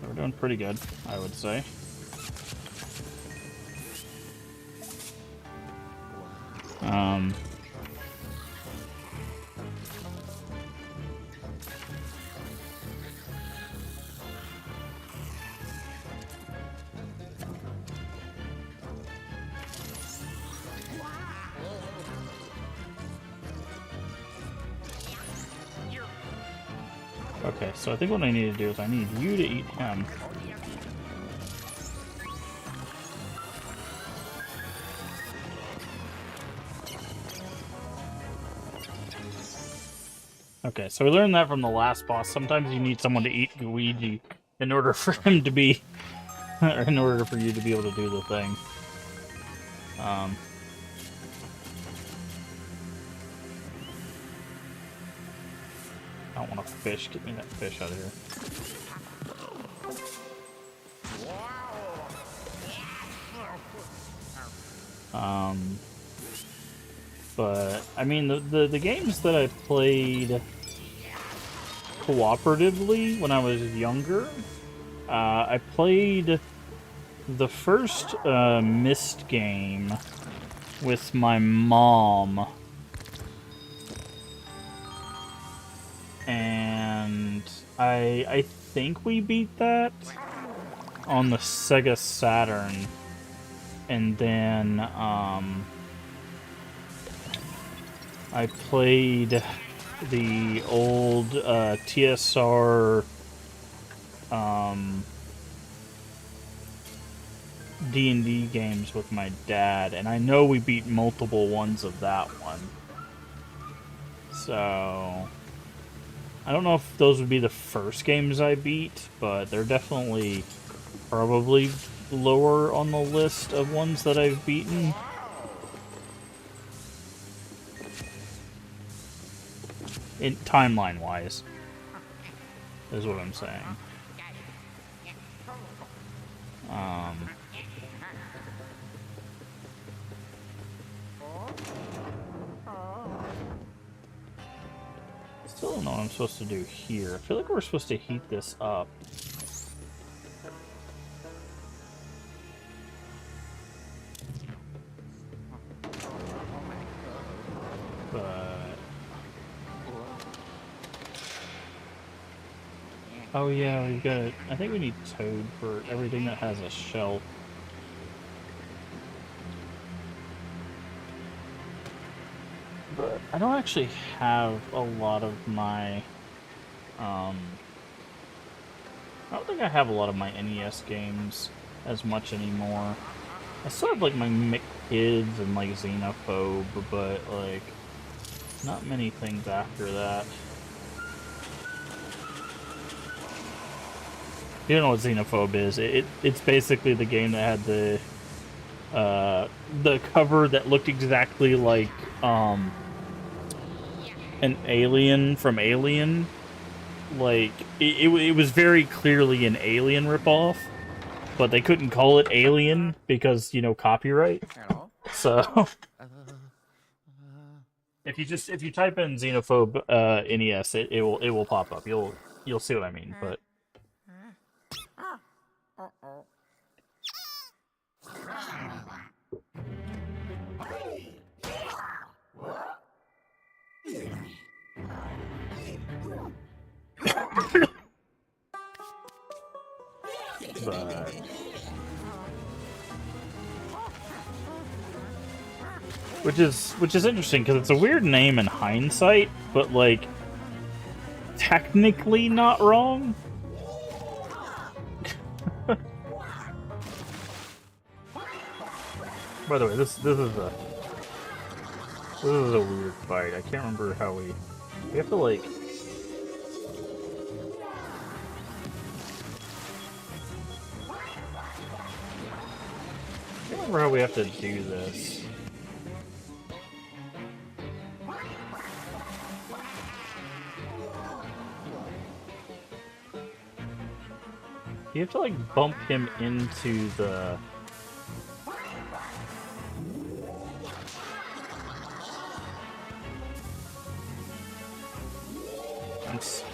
We're doing pretty good, I would say. Okay, so I think what I need to do is I need you to eat him. Okay, so we learned that from the last boss. Sometimes you need someone to eat Luigi in order for him to be, in order for you to be able to do the thing. I don't want a fish. Get me that fish out of here. But I mean, the games that I played cooperatively when I was younger, I played the first Myst game with my mom, and I think we beat that on the Sega Saturn, and then I played the old TSR D&D games with my dad, and I know we beat multiple ones of that one. So I don't know if those would be the first games I beat, but they're definitely probably lower on the list of ones that I've beaten. In timeline-wise, is what I'm saying. Still don't know what I'm supposed to do here. I feel like we're supposed to heat this up. But... oh yeah, we've got... I think we need Toad for everything that has a shell. But I don't actually have a lot of my... I don't think I have a lot of my NES games as much anymore. I still have, like, my Kids and, like, Xenophobe, but, like, not many things after that. You don't know what Xenophobe is. It's basically the game that had the cover that looked exactly like, an alien from Alien. Like, it was very clearly an Alien ripoff, but they couldn't call it Alien because, you know, copyright. Hello. So if you type in Xenophobe NES, it will pop up. You'll see what I mean. But but which is interesting because it's a weird name in hindsight, but like technically not wrong. By the way, this is a weird fight. I can't remember how we have to like. I can't remember how we have to do this. You have to like bump him into the.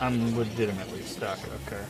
I'm legitimately stuck. Okay.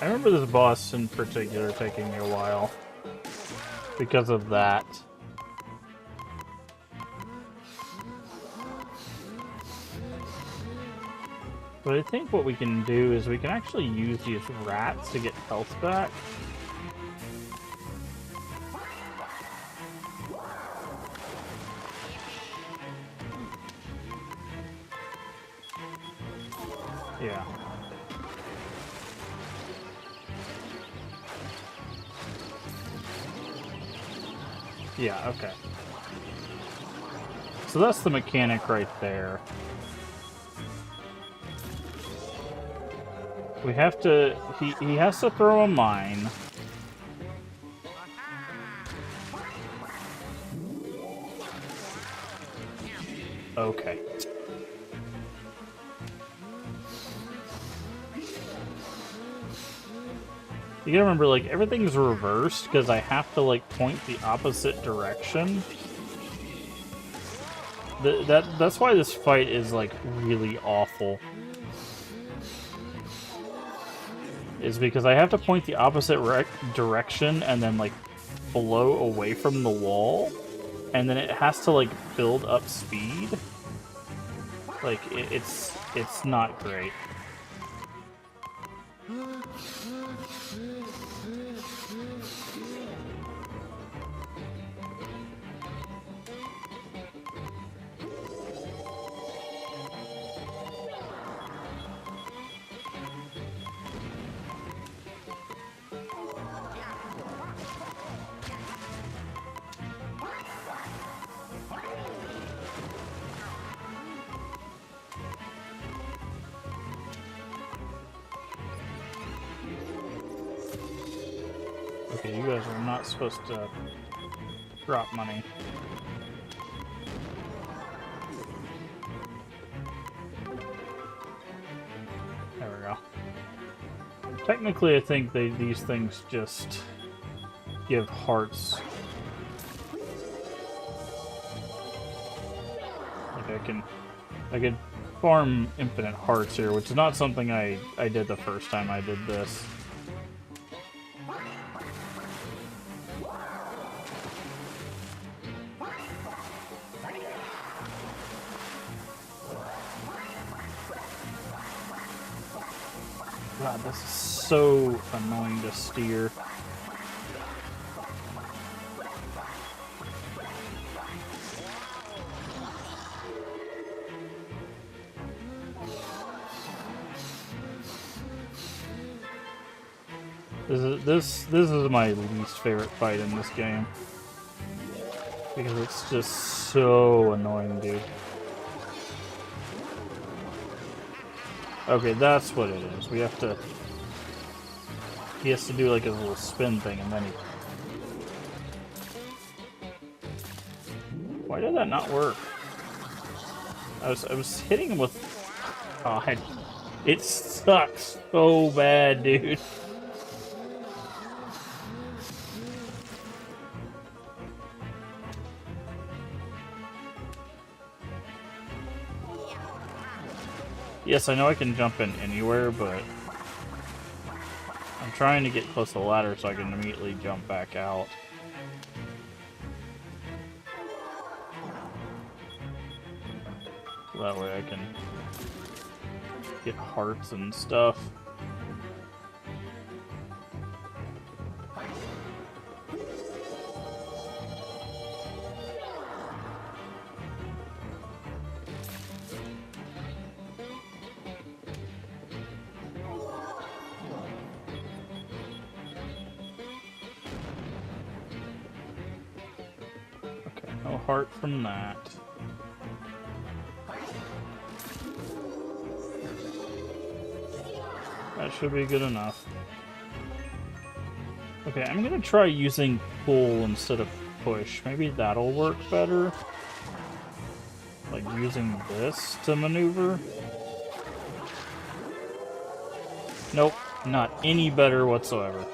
I remember this boss in particular taking me a while because of that. But I think what we can do is we can actually use these rats to get health back. Yeah. Yeah, okay. So that's the mechanic right there. We have to... He has to throw a mine. Okay. You gotta remember, like, everything's reversed because I have to, like, point the opposite direction. That's why this fight is, like, really awful. Is because I have to point the opposite direction and then, like, blow away from the wall. And then it has to, like, build up speed. Like, it's not great. Okay, you guys are not supposed to drop money. There we go. Technically, I think these things just give hearts. Like I could farm infinite hearts here, which is not something I did the first time I did this. God, this is so annoying to steer. This is my least favorite fight in this game. Because it's just so annoying, dude. Okay, that's what it is. We have to... He has to do like a little spin thing and then he... Why did that not work? I was hitting him with... God. It sucks so bad, dude. Yes, I know I can jump in anywhere, but I'm trying to get close to the ladder so I can immediately jump back out. So that way I can get hearts and stuff. No heart from that. That should be good enough. Okay, I'm gonna try using pull instead of push. Maybe that'll work better. Like using this to maneuver. Nope, not any better whatsoever.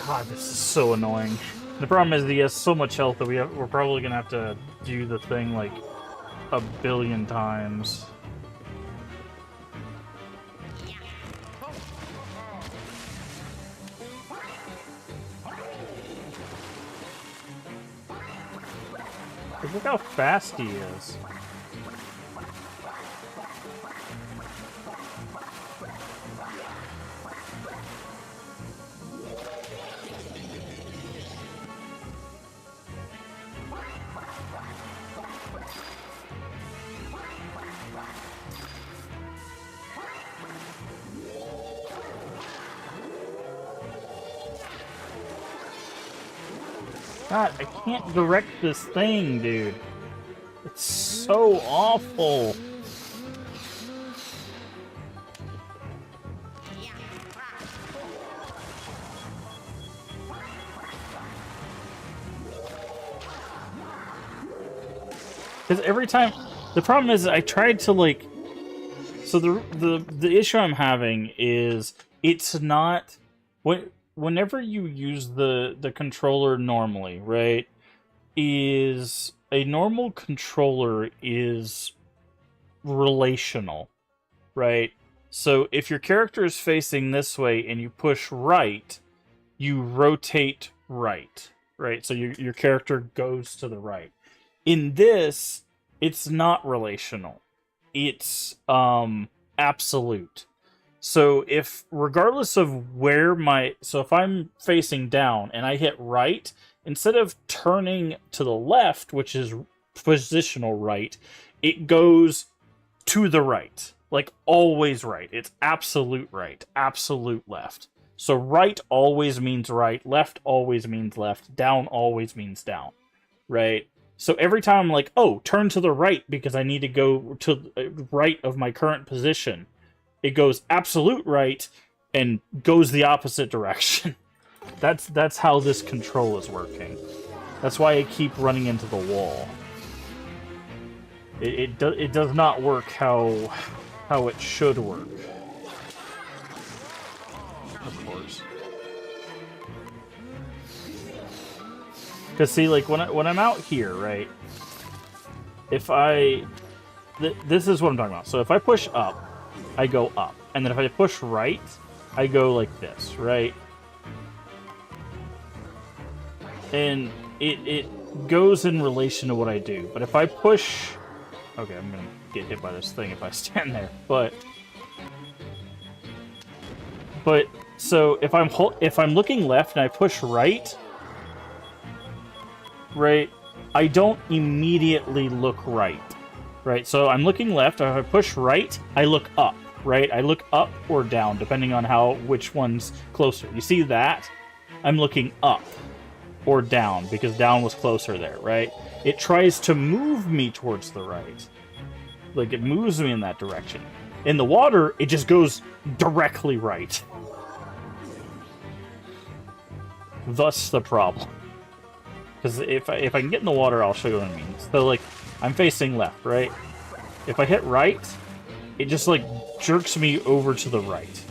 God, this is so annoying. The problem is he has so much health that we're probably gonna have to do the thing like a billion times. Look how fast he is. God, I can't direct this thing, dude. It's so awful. Because every time, the problem is I tried to like. So the issue I'm having is it's not whenever you use the controller normally, right? Is a normal controller is relational, right? So if your character is facing this way and you push right, you rotate right, right? So your character goes to the right. In this, it's not relational. It's absolute. So if regardless of where so if I'm facing down and I hit right, instead of turning to the left, which is positional right, it goes to the right. Like always right. It's absolute right, absolute left. So right always means right, left always means left, down always means down, right? So every time I'm like, oh, turn to the right because I need to go to the right of my current position, it goes absolute right and goes the opposite direction. That's how this control is working. That's why I keep running into the wall. It does not work how it should work. Of course. Because see, like when I'm out here, right? If this is what I'm talking about. So if I push up, I go up, and then if I push right, I go like this, right? And it goes in relation to what I do. But if I push, okay, I'm gonna get hit by this thing if I stand there. But so if I'm looking left and I push right. Right, I don't immediately look right. Right, so I'm looking left. If I push right, I look up. Right, I look up or down depending on which one's closer. You see that? I'm looking up or down because down was closer there. Right, it tries to move me towards the right, like it moves me in that direction. In the water, it just goes directly right. Thus the problem. Because if I can get in the water, I'll show you what I mean. So, like, I'm facing left, right? If I hit right, it just, like, jerks me over to the right.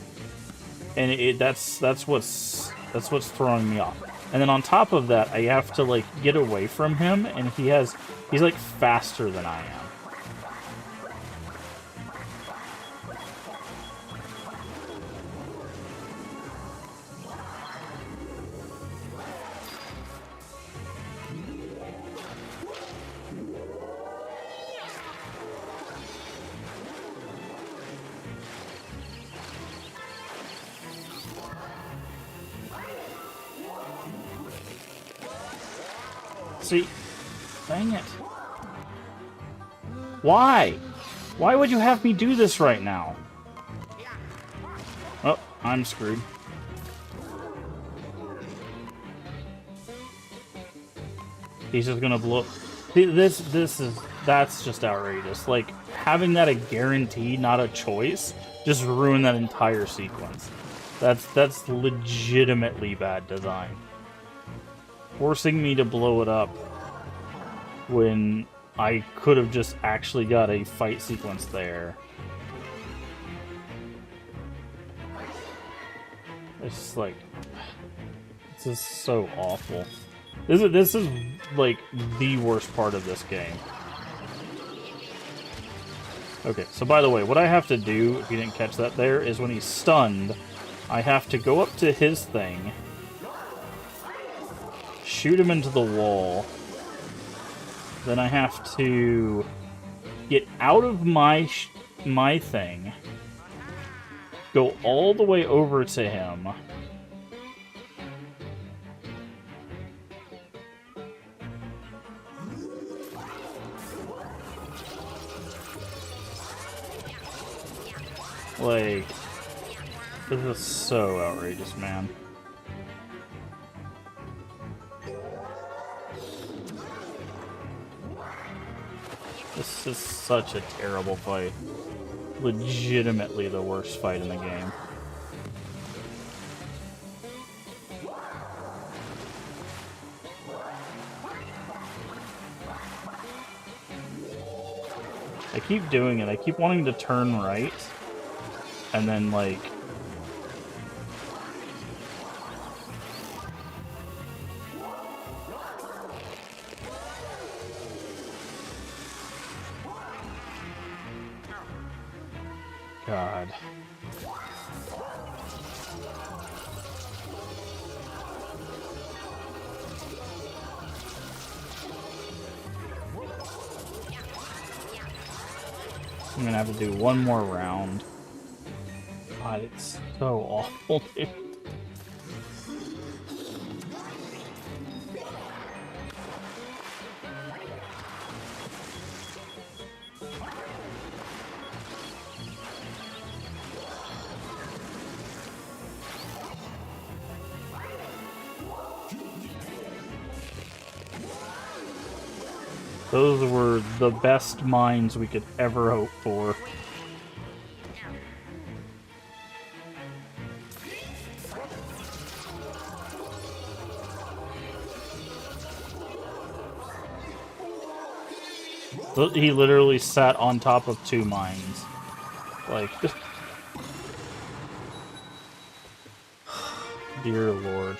And that's what's throwing me off. And then on top of that, I have to, like, get away from him, and he's, like, faster than I am. See? Dang it. Why? Why would you have me do this right now? Oh, I'm screwed. He's just gonna blow... That's just outrageous. Like, having that a guarantee, not a choice, just ruined that entire sequence. That's legitimately bad design. Forcing me to blow it up when I could have just actually got a fight sequence there. It's just like, this is so awful. This is like the worst part of this game. Okay, so by the way, what I have to do, if you didn't catch that there, is when he's stunned, I have to go up to his thing, shoot him into the wall, then I have to get out of my thing, go all the way over to him, like, this is so outrageous, man. This is such a terrible fight. Legitimately the worst fight in the game. I keep doing it. I keep wanting to turn right. And then, like... God. I'm gonna have to do one more round. God, it's so awful, dude. Those were the best mines we could ever hope for. He literally sat on top of 2 mines. Like... Dear Lord.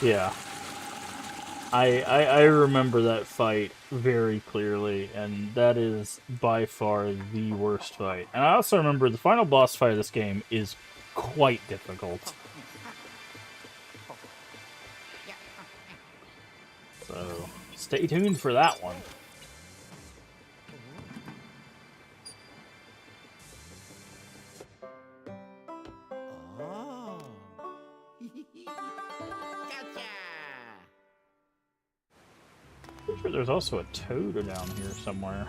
Yeah. I remember that fight very clearly, and that is by far the worst fight. And I also remember the final boss fight of this game is quite difficult. So, stay tuned for that one. Oh. Gotcha. Pretty sure there's also a toad down here somewhere.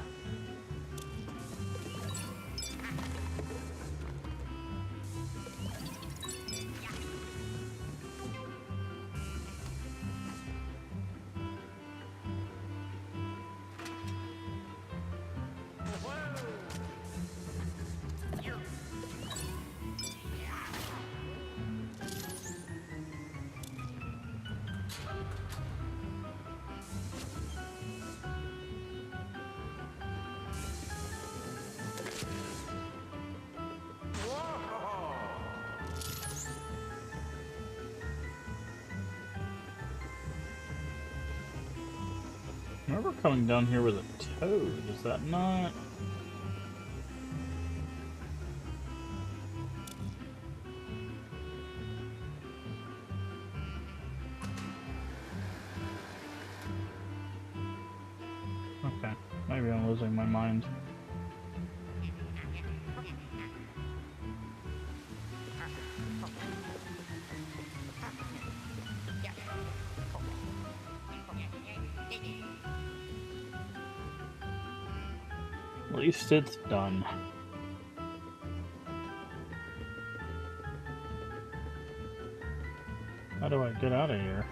I remember coming down here with a toad, is that not? Okay, maybe I'm losing my mind. At least it's done. How do I get out of here?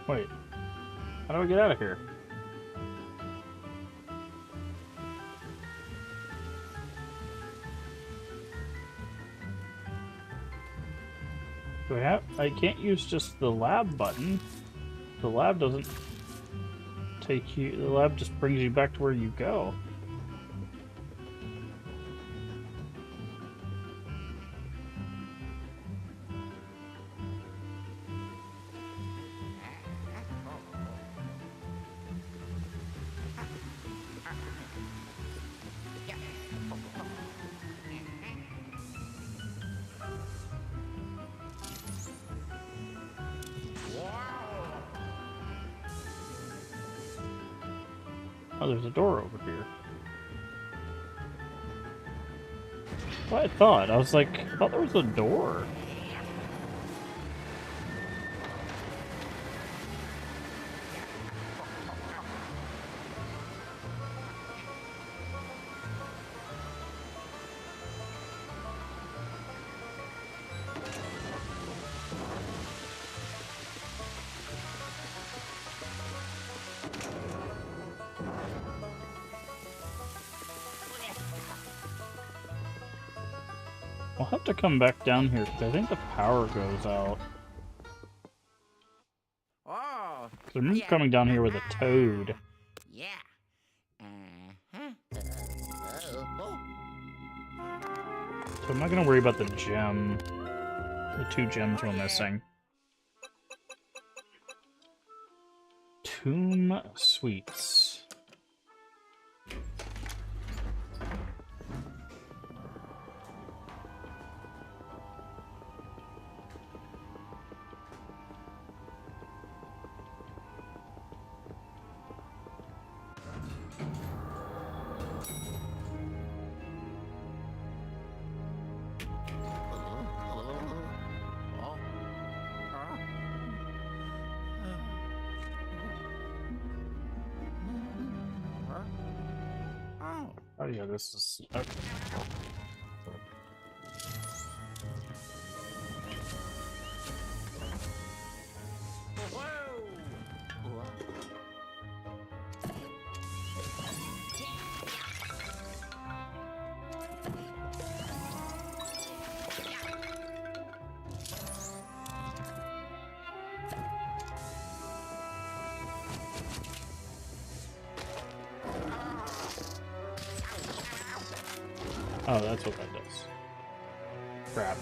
Wait, how do I get out of here? Do I have? I can't use just the lab button. The lab doesn't take you. The lab just brings you back to where you go. Oh, there's a door over here. What I thought. I was like, I thought there was a door. We'll have to come back down here because I think the power goes out. Oh, 'Cause I remember coming down here with a toad. yeah. Uh-huh. Oh. So I'm not gonna worry about the gem. The 2 gems we're missing. Tomb Sweets. Oh yeah, this is okay. Oh, that's what that does. Crap.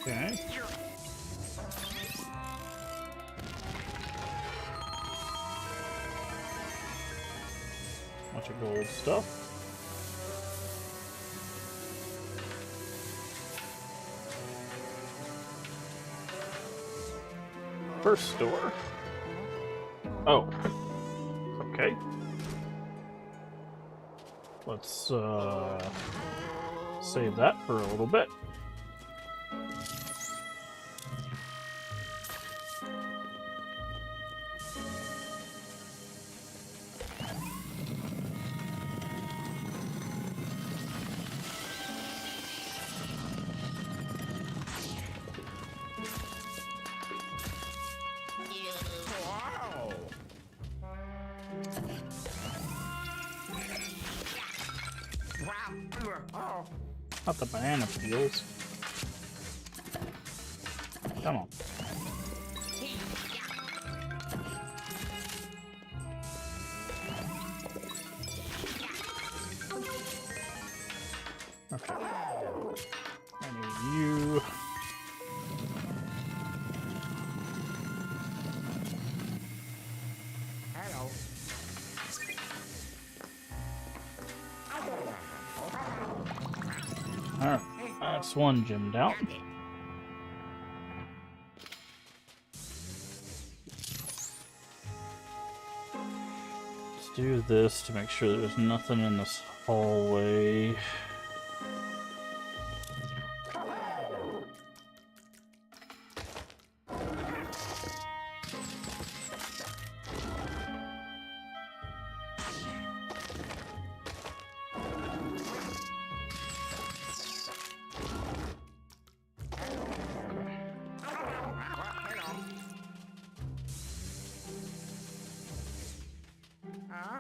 Okay. Bunch of gold stuff. First store. Oh. Okay. Let's save that for a little bit. Not the banana peels. Come on. Okay. I need you. Hello. Alright, that's one gemmed out. Let's do this to make sure there's nothing in this hallway. Hello?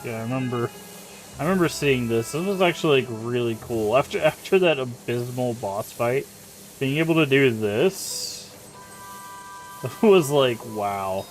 Yeah, I remember seeing this. This was actually like really cool. After that abysmal boss fight, being able to do this was like wow.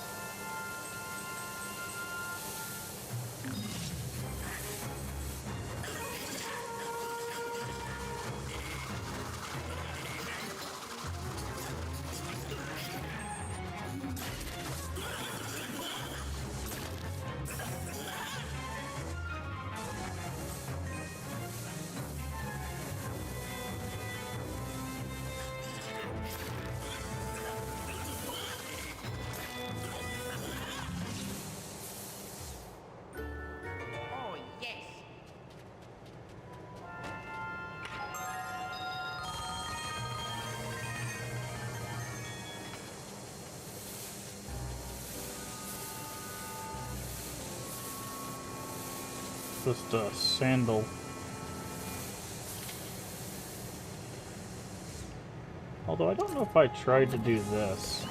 Oh, yes. Just a sandal. Although I don't know if I tried to do this.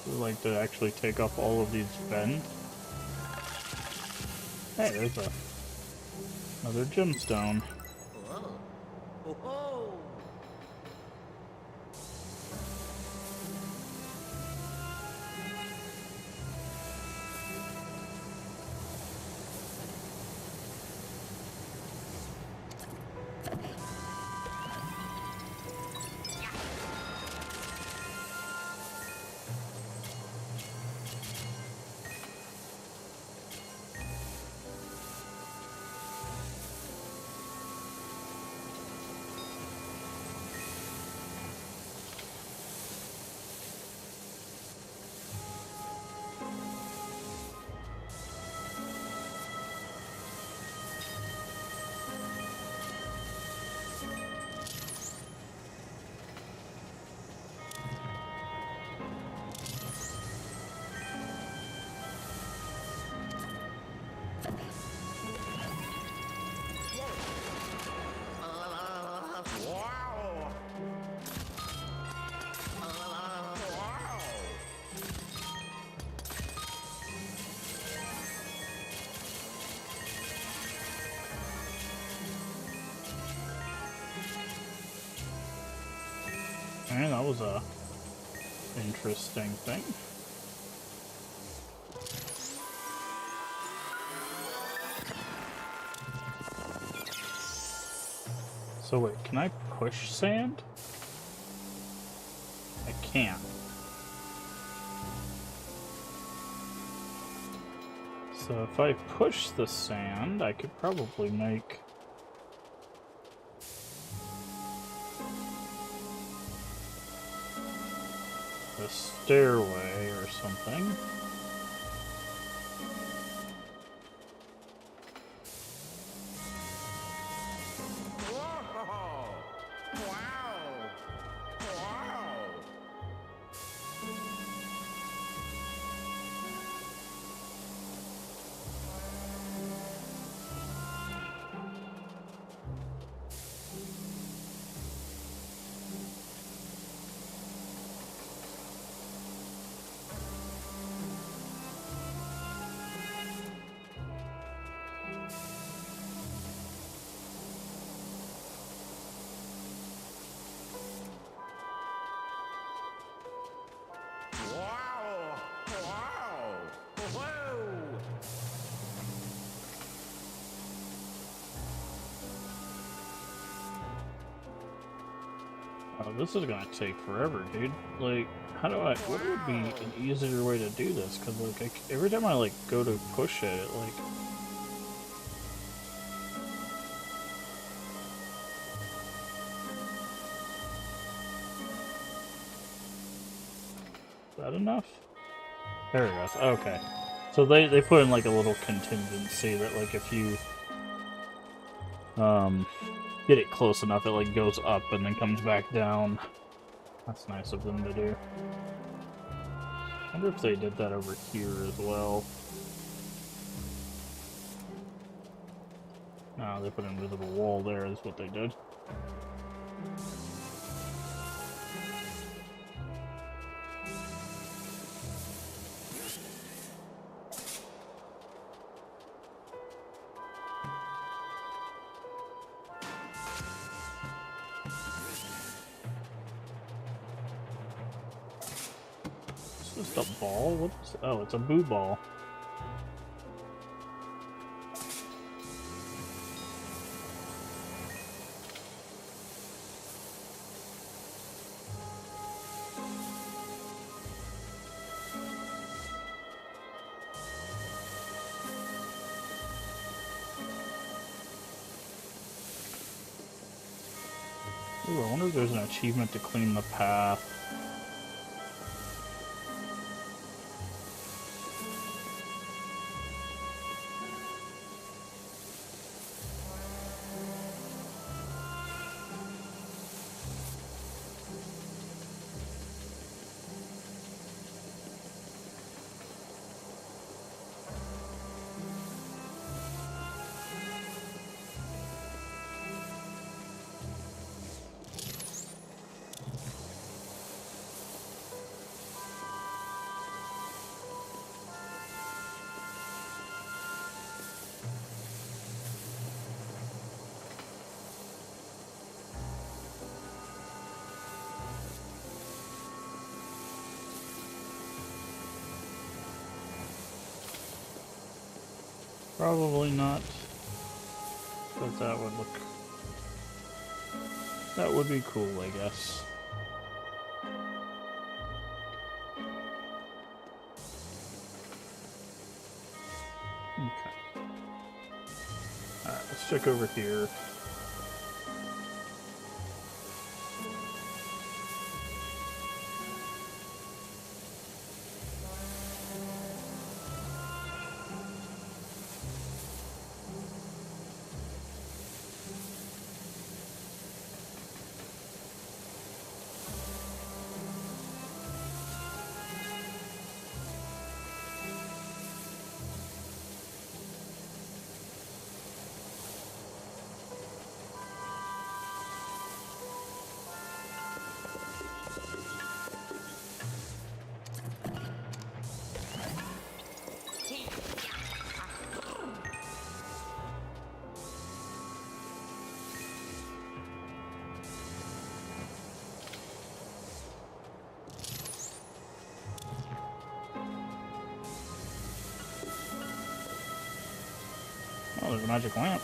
I'd like to actually take off all of these vents. Hey, there's another gemstone. Whoa. Whoa. Wow. Wow. Man, that was a interesting thing. So wait, can I push sand? I can't. So if I push the sand, I could probably make a stairway or something. Whoa. Wow. Wow. Wow. Wow. Whoa. Oh, this is gonna take forever, dude. Like, how do I? What would be an easier way to do this? Because like, every time I like go to push it, it like. Is that enough? There it goes. Okay. So they put in like a little contingency that like if you Um, get it close enough, it like goes up and then comes back down. That's nice of them to do. I wonder if they did that over here as well. No, they put an invisible wall there, is what they did. Is this a ball? What is, oh, it's a boo ball. Ooh, I wonder if there's an achievement to clean the path. Probably not. But that would look... that would be cool, I guess. Okay. Alright, let's check over here. Oh, there's a magic lamp.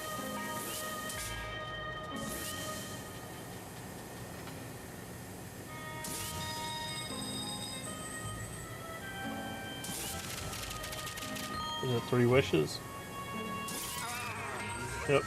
Is it 3 wishes? Yep.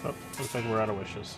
Oh, looks like we're out of wishes.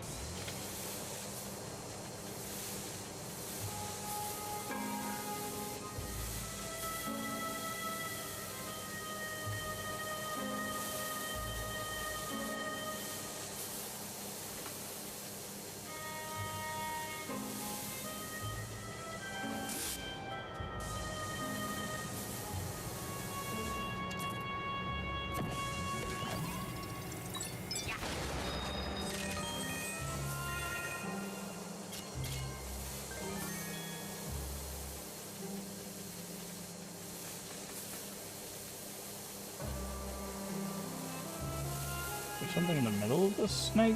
There's something in the middle of this snake?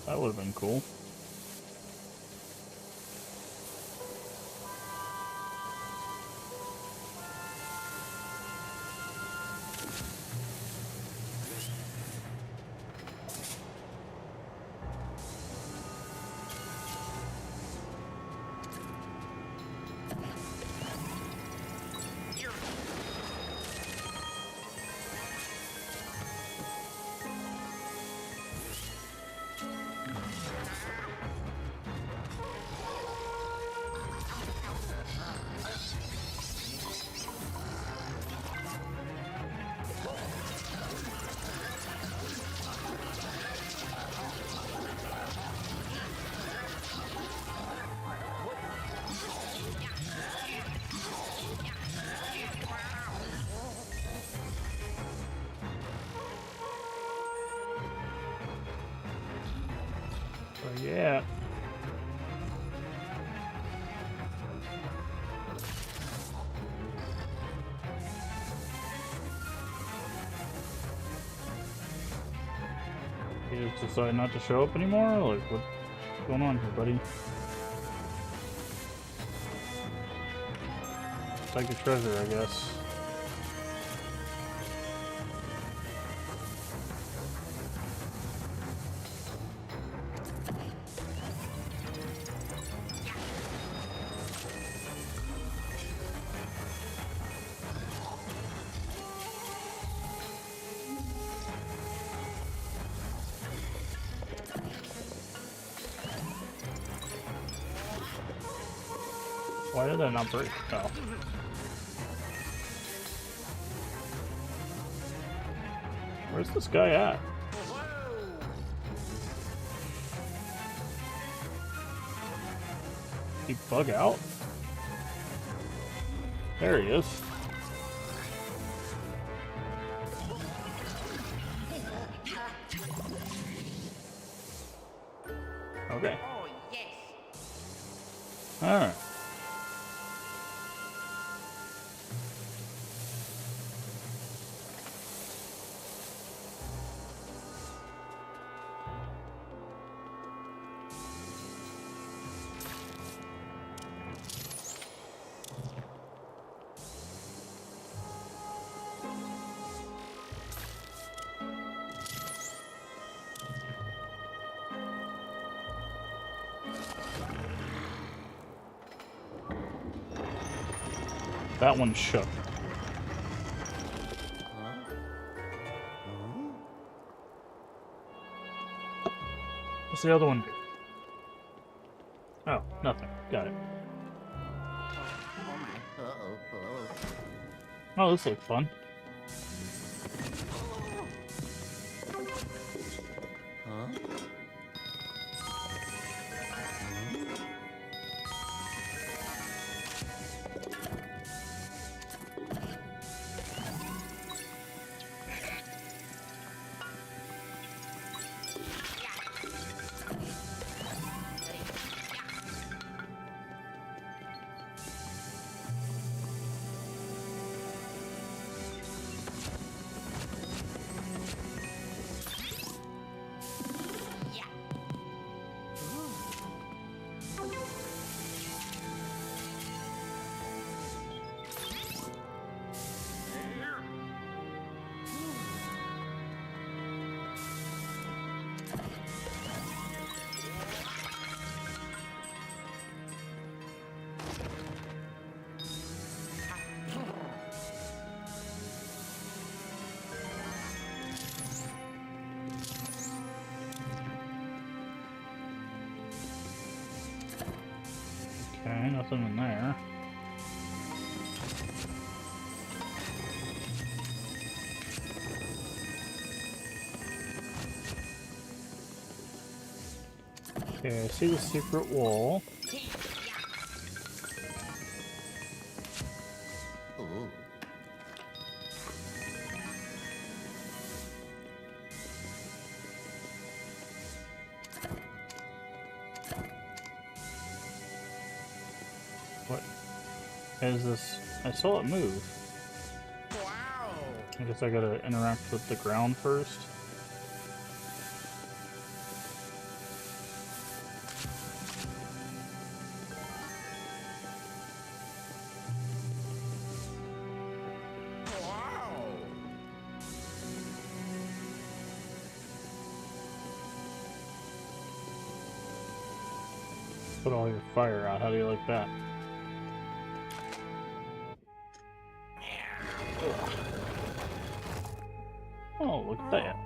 That would have been cool. Yeah. You just decide not to show up anymore? Like, what's going on here, buddy? Take the treasure, I guess. Why did that not break? Oh. Where's this guy at? Did he bug out? There he is. Okay. Oh, yes. Alright. That one shook. What's the other one do? Oh, nothing. Got it. Oh, my. Uh-oh. Oh, this looks fun. Okay, nothing in there. Okay, I see the secret wall. Ooh. What is this? I saw it move. Wow. I guess I gotta interact with the ground first. Wow. Put all your fire out. How do you like that? Oh, look at that.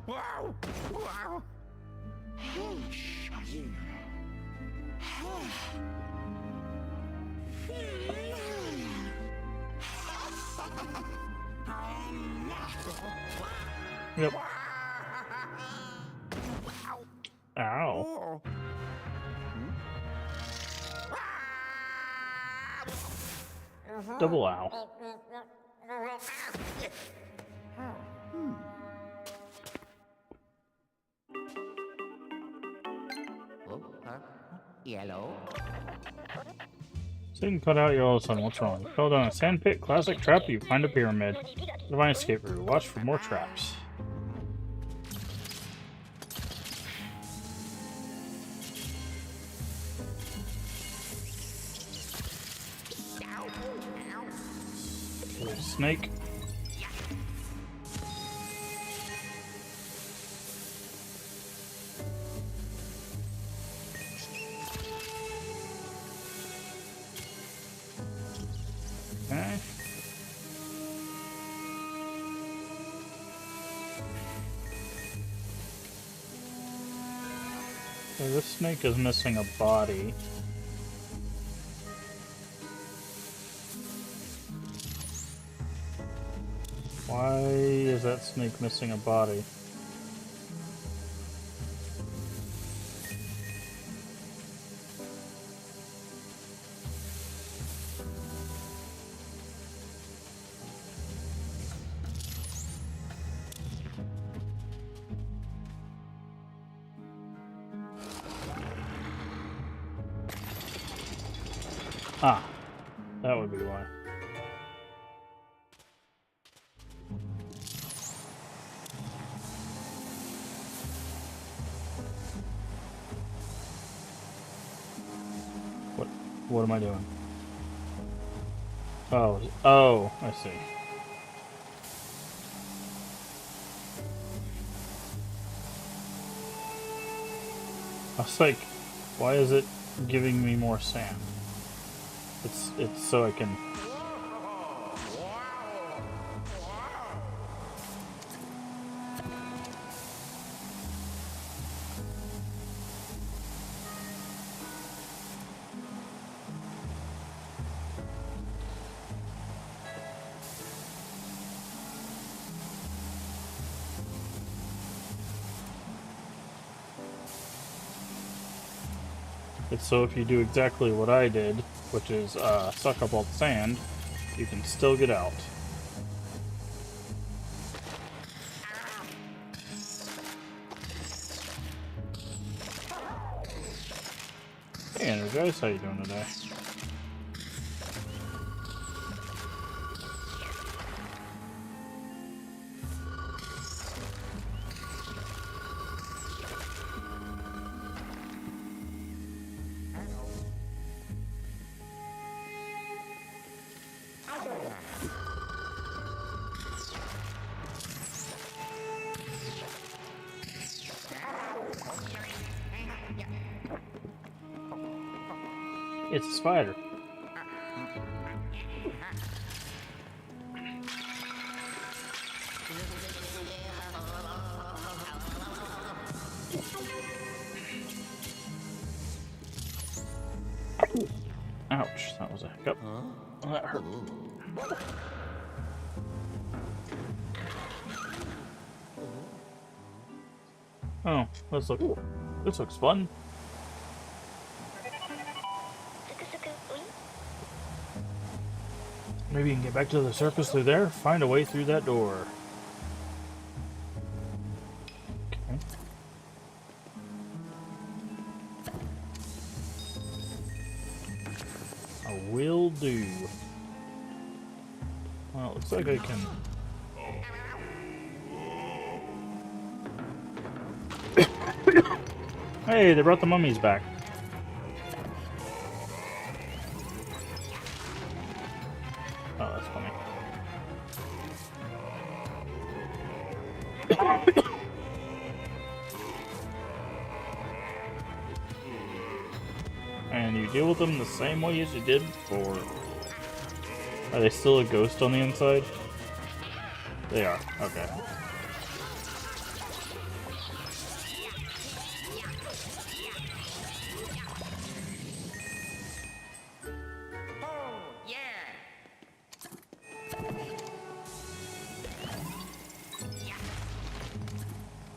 Wow. Wow. Yep. Ow. Oh. Double ow. Yellow. So you can cut out your old son. What's wrong? You fell down a sandpit, classic trap, you find a pyramid. Divine escape route. Watch for more traps. There's a snake. Okay. So this snake is missing a body. Why is that snake missing a body? Ah, that would be why. What am I doing? Oh, I see. I was like, why is it giving me more sand? It's so I can. It's so if you do exactly what I did, which is suck up all the sand, you can still get out. Hey Energize, how you doing today? It's a spider. Ouch, that was a hiccup. Oh, that hurt. Oh, this looks fun. Maybe you can get back to the surface through there, find a way through that door. Okay. I will do. Well, it looks like I can. Hey, they brought the mummies back. Oh, that's funny. And you deal with them the same way as you did before. Are they still a ghost on the inside? They are. Okay.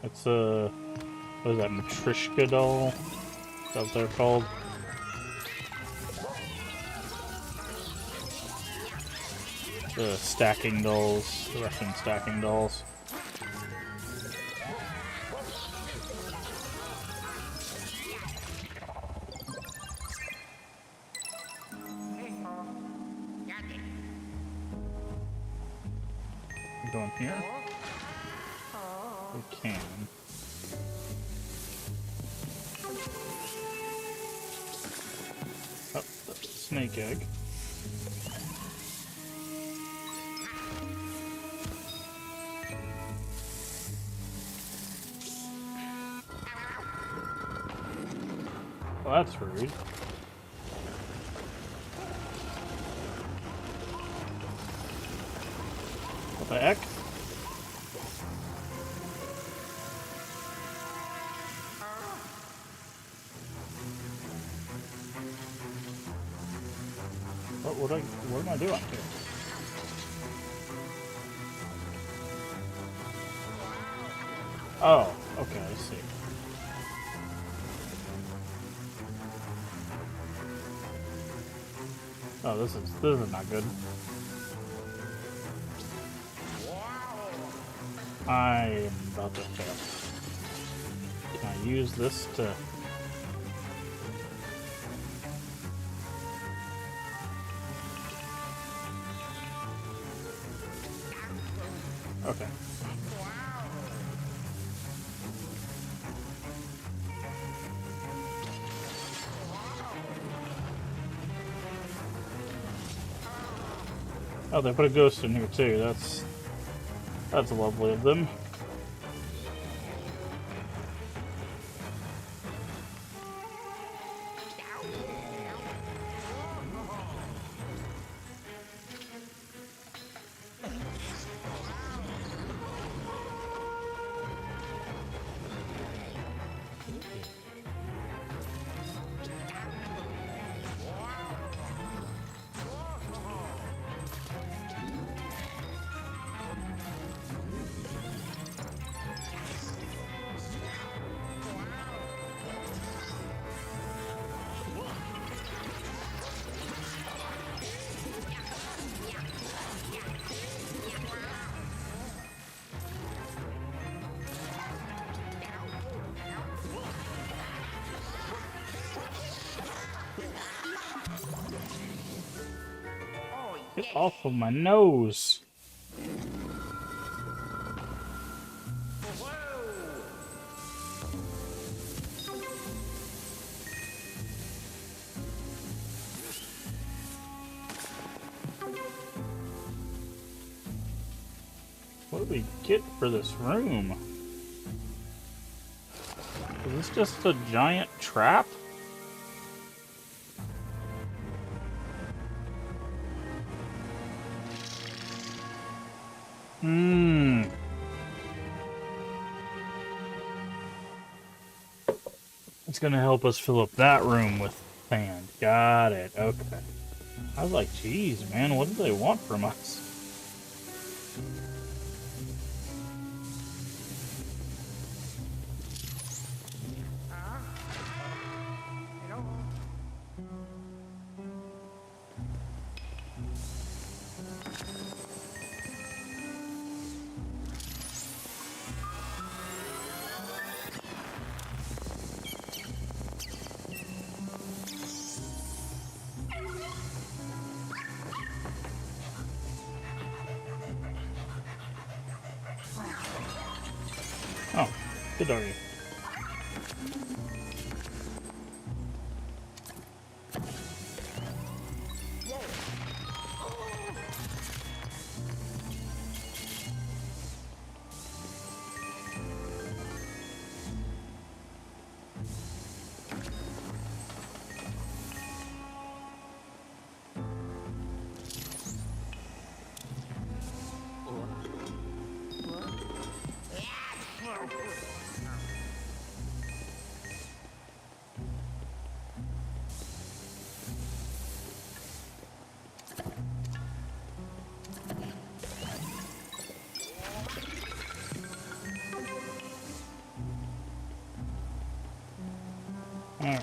It's what is that, Matryoshka doll? Is that what they're called? The stacking dolls, the Russian stacking dolls. Go in here. We can. Oh, snake egg. Well, that's rude. What the heck? What am I doing here? Oh, okay, I see. Oh, this is not good. I am about to fail. Can I use this to... Okay. Oh, they put a ghost in here too. That's lovely of them. Get off of my nose. What do we get for this room? Is this just a giant trap? It's gonna help us fill up that room with sand. Got it. Okay. I was like, geez, man, what do they want from us? Oh, good doggy. Alright.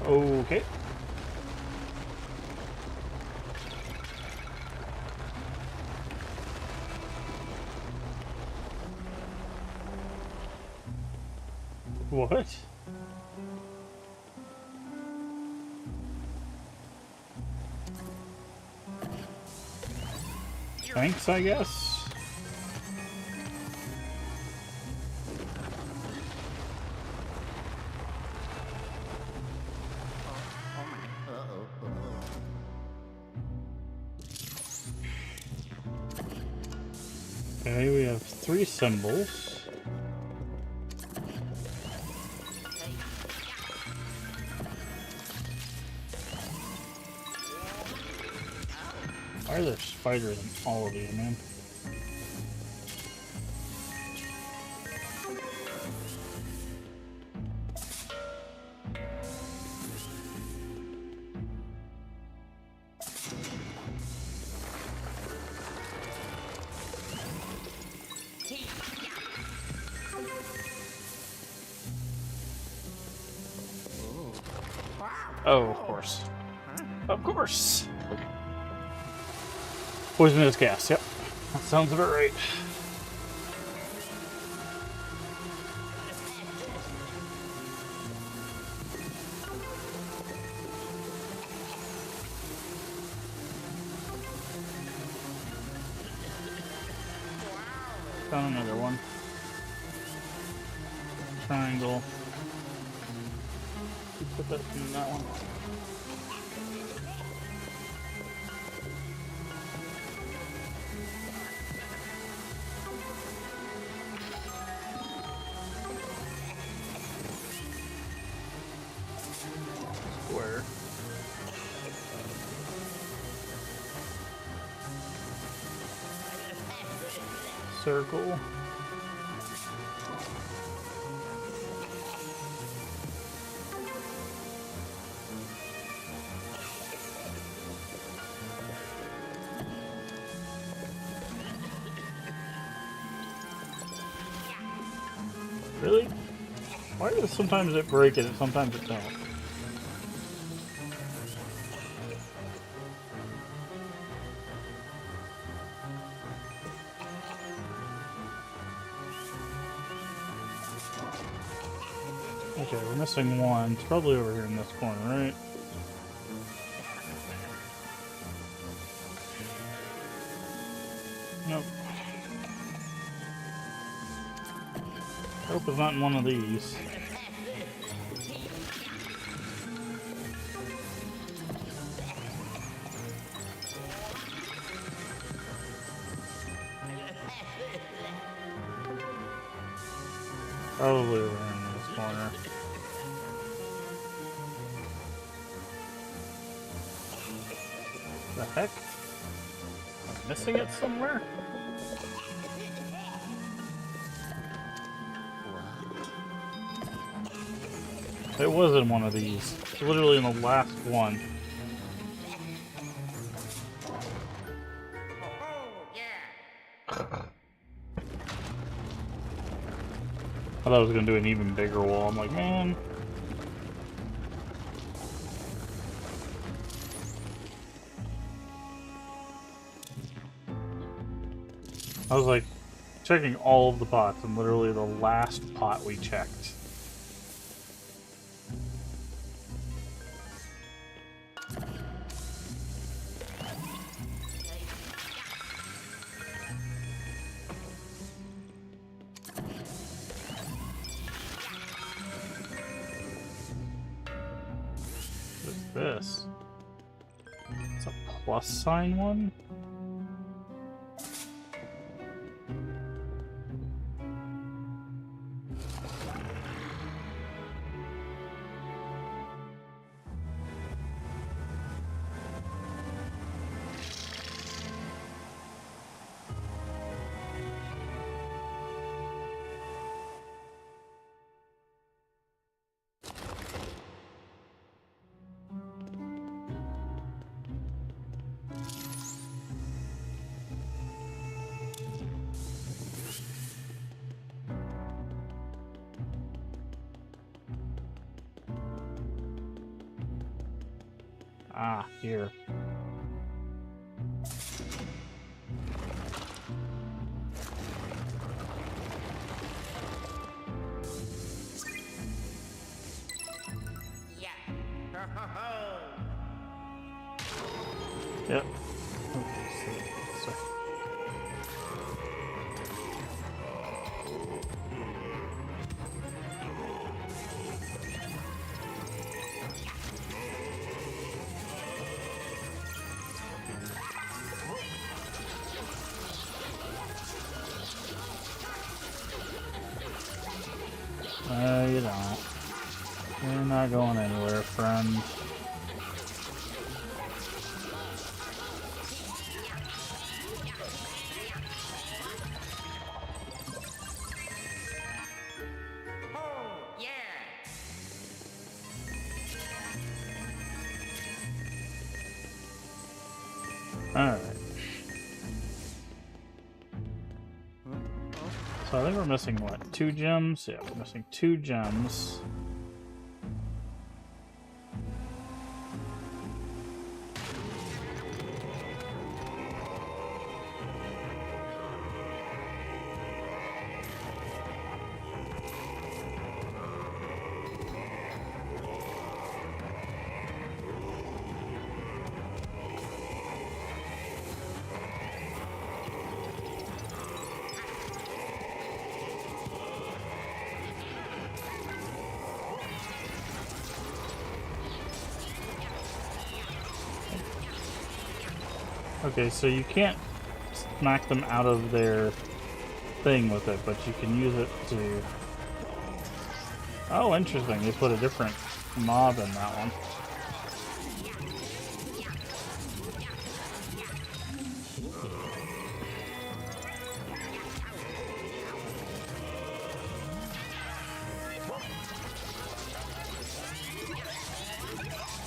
Okay. What? Thanks, I guess. Uh-oh. Okay, we have 3 symbols. Why are there spiders in all of these, man? Oh, of course. Of course! Poisonous gas, yep. That sounds about right. Found another one. Triangle. You put that in that one. Square. Circle. Really? Why does sometimes it break it and sometimes it don't? Okay, we're missing one. It's probably over here in this corner, right? Nope. Hope it's not in one of these. Probably over here in this corner. The heck? Am I missing it somewhere? It was in one of these. Literally in the last one. I thought I was gonna do an even bigger wall. I'm like, man. I was like checking all of the pots, and literally the last pot we checked. What's this? It's a plus sign one? Ah, here. Yep. Okay, so- you don't. You're not going anywhere, friend. Alright. So I think we're missing, what, 2 gems? Yeah, we're missing 2 gems. Okay, so you can't smack them out of their thing with it, but you can use it to... Oh, interesting. They put a different mob in that one.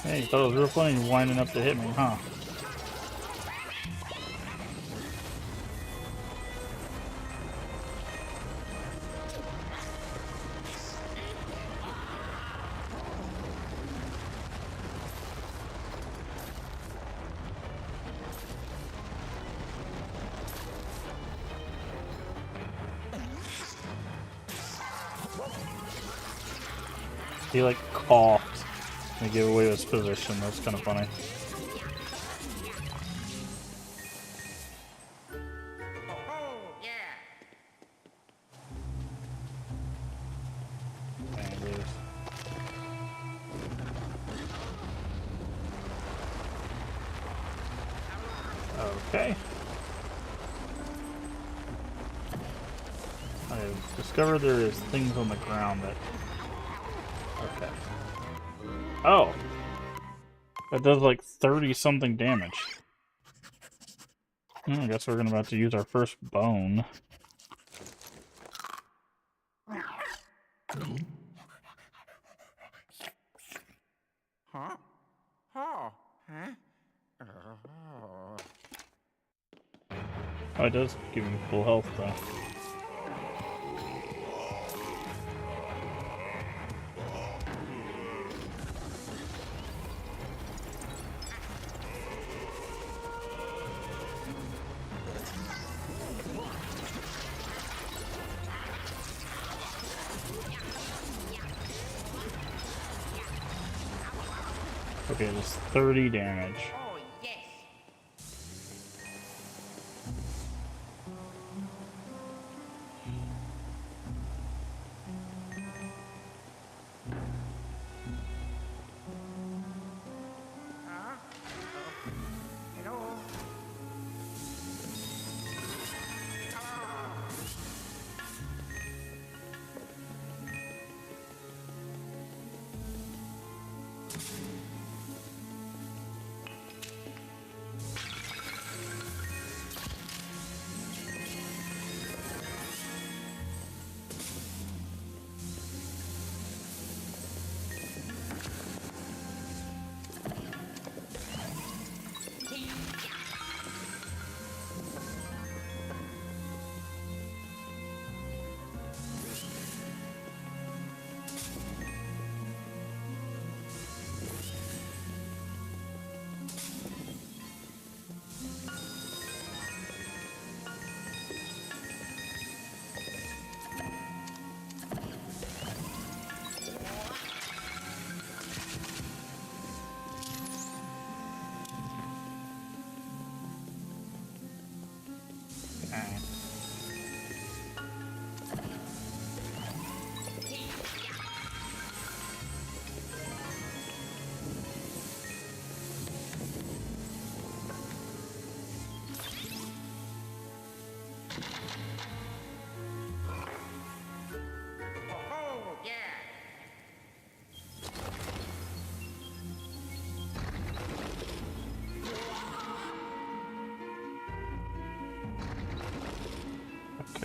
Hey, you thought it was real funny winding up to hit me, huh? He like coughed and gave away his position. That's kind of funny. Okay. I've discovered there is things on the ground that... Okay. Oh! That does like 30-something damage. I guess we're about to use our first bone. Huh? Oh. Huh? Oh. Oh, it does give me full health though. Okay, that's 30 damage. Oh, yes. Huh? Hello?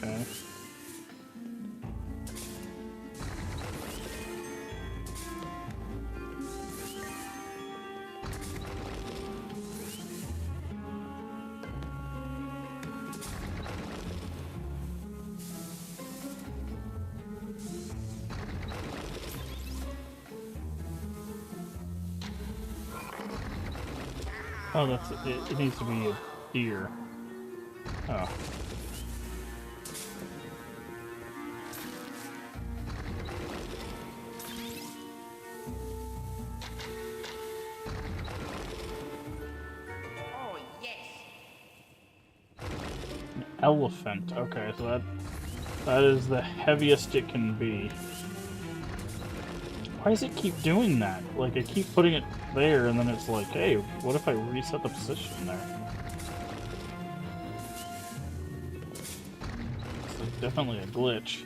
Okay. Oh, that's it. It needs to be a deer. Oh. Oh, yes. Elephant. Okay, so that is the heaviest it can be. Why does it keep doing that? Like, I keep putting it there, and then it's like, hey, what if I reset the position there? It's like definitely a glitch.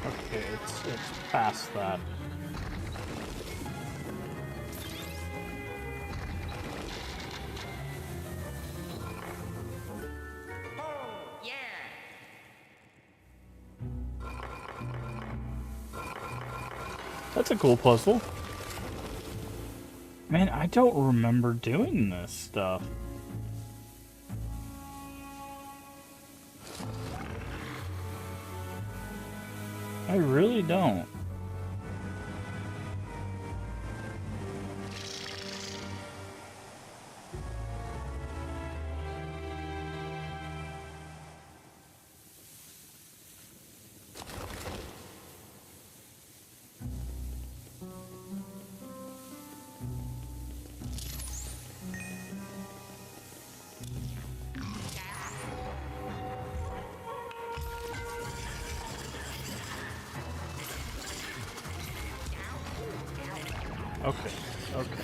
Okay, it's past that. Oh, yeah. That's a cool puzzle. Man, I don't remember doing this stuff. I really don't. Okay, okay.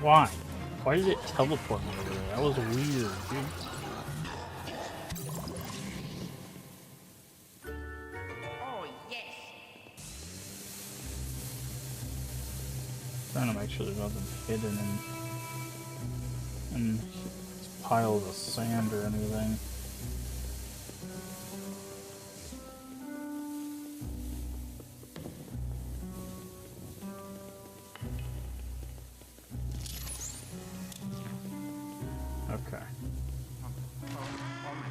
Why? Why did it teleport me over there? That was weird, dude. Oh, yes. Trying to make sure there's nothing hidden in piles of sand or anything. Okay. Oh, my.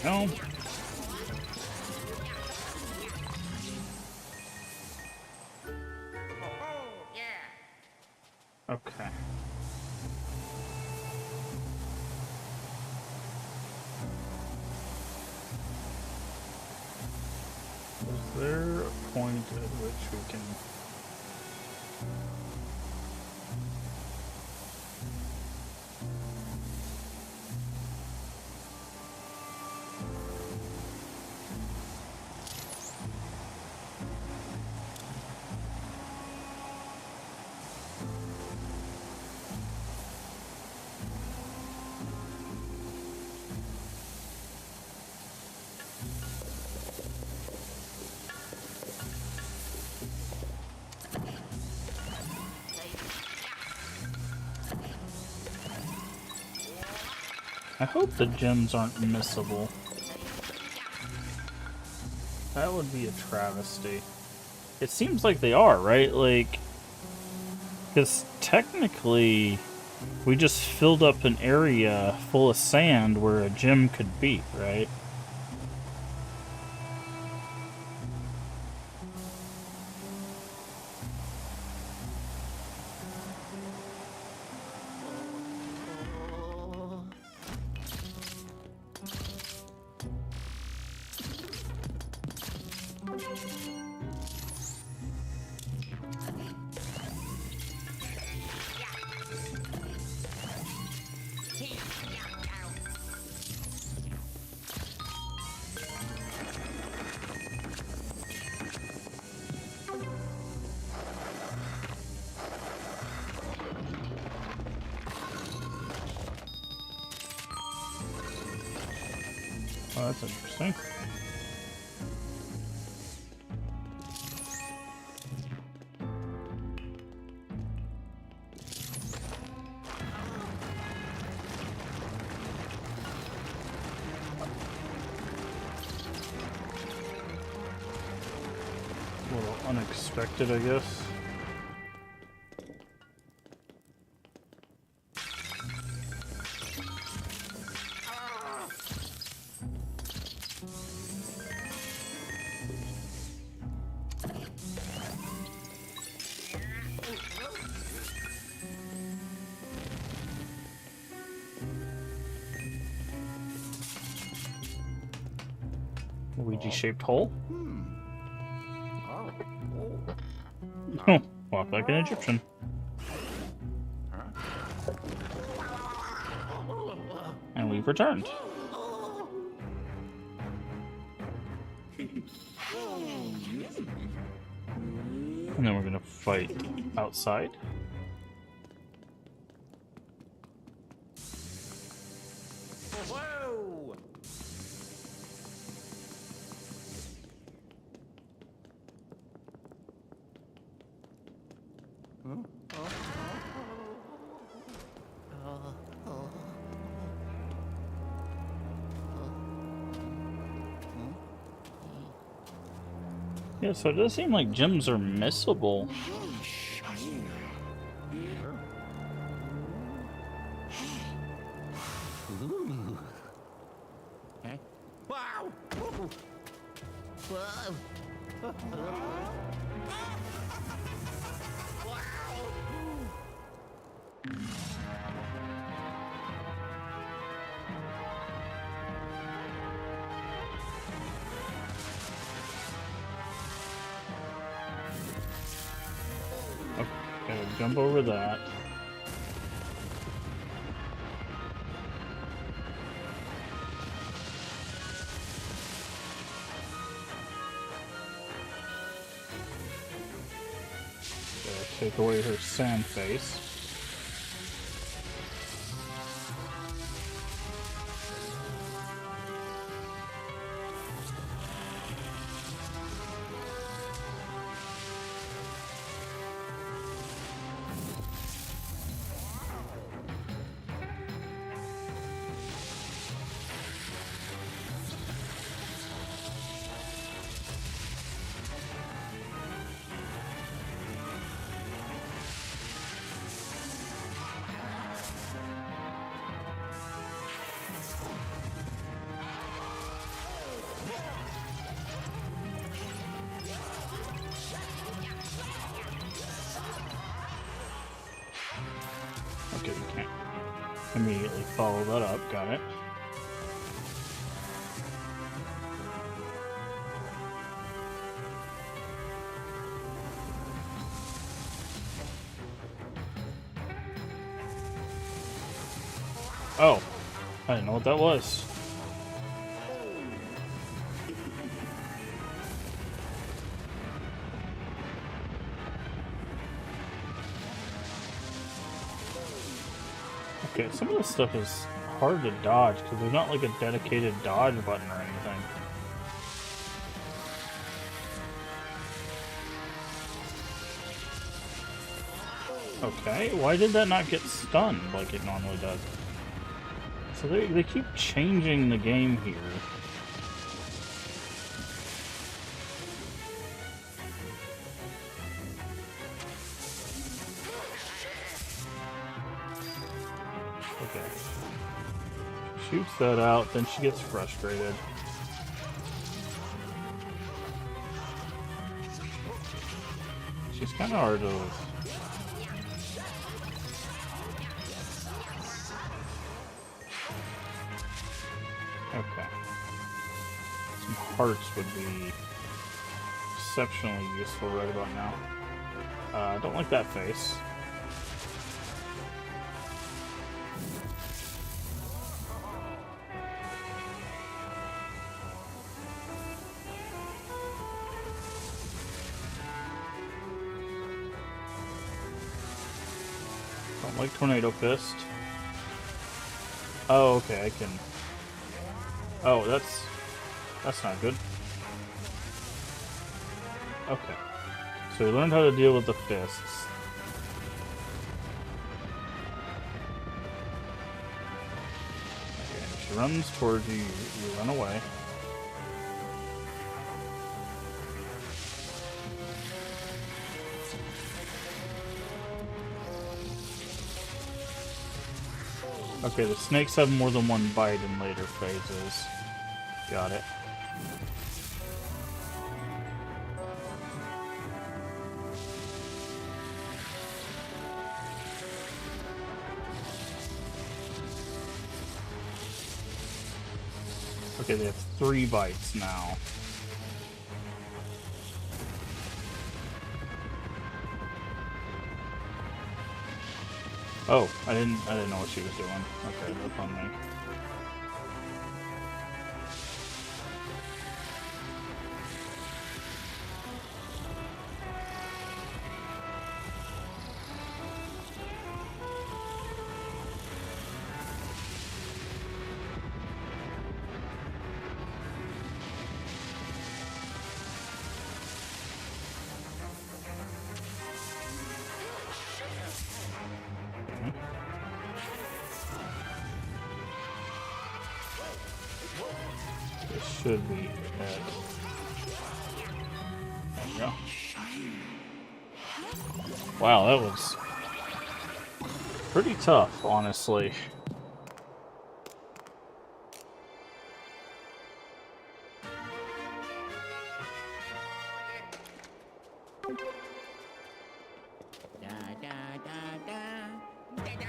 go. Oh, yeah. Okay. Is there a point at which we can... I hope the gems aren't missable. That would be a travesty. It seems like they are, right? Like, because technically, we just filled up an area full of sand where a gem could be, right? Oh, that's interesting. A little unexpected, I guess. Luigi-shaped hole. Oh, walk like an Egyptian. And we've returned. And then we're gonna fight outside. Whoa! Yeah, so it does seem like gems are missable. Wow! Okay, jump over that. Take away her sand face. Immediately follow that up. Got it. Oh, I didn't know what that was. Okay, some of this stuff is hard to dodge because there's not like a dedicated dodge button or anything. Okay, why did that not get stunned like it normally does? So they keep changing the game here. Okay. Shoots that out, then she gets frustrated. She's kind of hard to lose. Okay. Some hearts would be exceptionally useful right about now. I don't like that face. Don't like Tornado Fist. Oh, okay, I can... Oh, that's not good. Okay. So we learned how to deal with the fists. Okay, if she runs towards you, you run away. Okay, the snakes have more than one bite in later phases. Got it. Okay, they have 3 bites now. Oh, I didn't know what she was doing. Okay, that's on me. This should be it. There we go. Wow, that was pretty tough, honestly. Da da da da da da.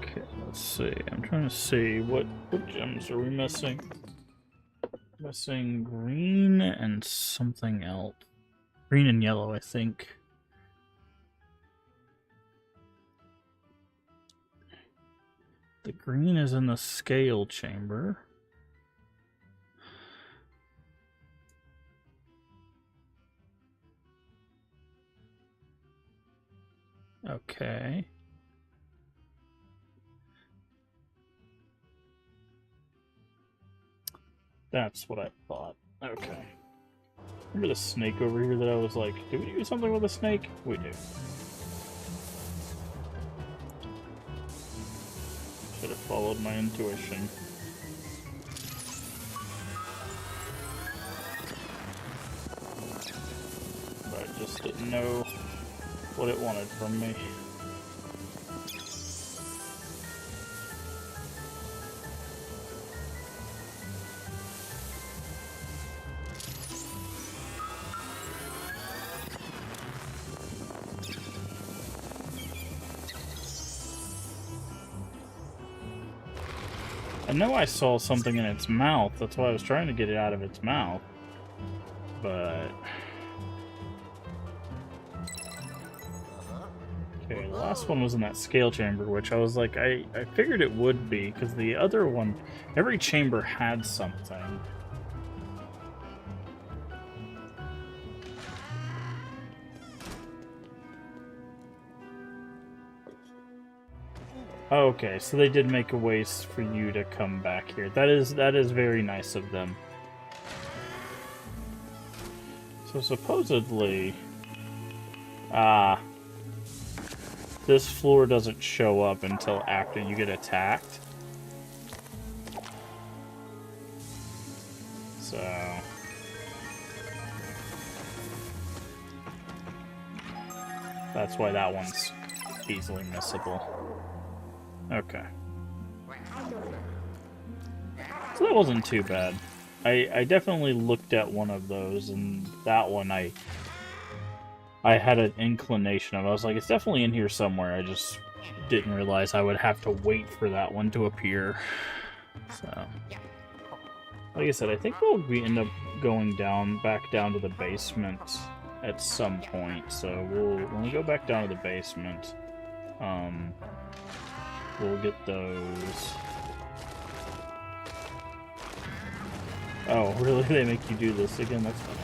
Okay, let's see. I'm trying to see what gems are we missing? Missing green and something else. Green and yellow, I think. The green is in the scale chamber. Okay. That's what I thought. Okay. Remember the snake over here that I was like, do we do something with a snake? We do. Should have followed my intuition. know what it wanted from me. I know I saw something in its mouth, that's why I was trying to get it out of its mouth. But... okay, the last one was in that scale chamber, which I was like, I figured it would be, because the other one, every chamber had something. Okay, so they did make a way for you to come back here. That is very nice of them. So supposedly, this floor doesn't show up until after you get attacked. So that's why that one's easily missable. Okay. So that wasn't too bad. I definitely looked at one of those, and that one I had an inclination of. I was like, it's definitely in here somewhere. I just didn't realize I would have to wait for that one to appear. So, like I said, I think we'll end up going back down to the basement at some point. So when we go back down to the basement, we'll get those. Oh, really? They make you do this again? That's funny.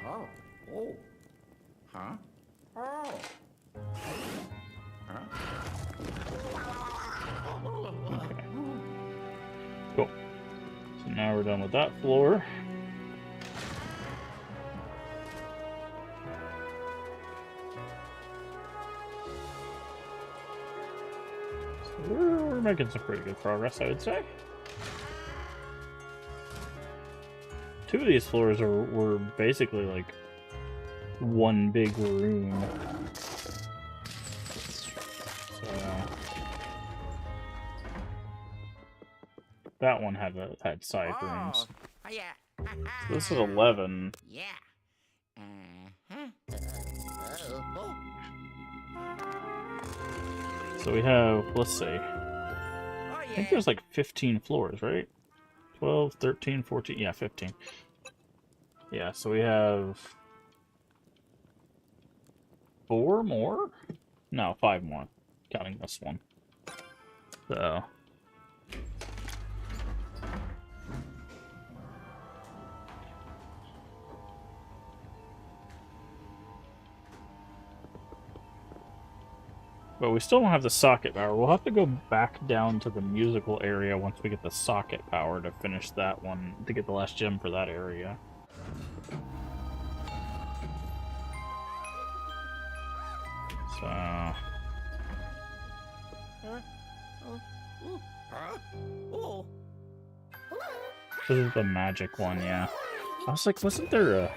Oh. Oh. Huh? Oh. Huh? Okay. Cool. So now we're done with that floor. We're making some pretty good progress, I would say. 2 of these floors were basically like one big room. So that one had side rooms. Oh, yeah. So this is 11. Yeah. Uh-huh. Oh. So we have, let's see. Oh, I yeah. think there's like 15 floors, right? 12, 13, 14, yeah, 15. Yeah, so we have 4 more? No, 5 more, counting this one. So... but we still don't have the socket power. We'll have to go back down to the musical area once we get the socket power to finish that one, to get the last gem for that area. So... Oh. this is the magic one, yeah. I was like, wasn't there a...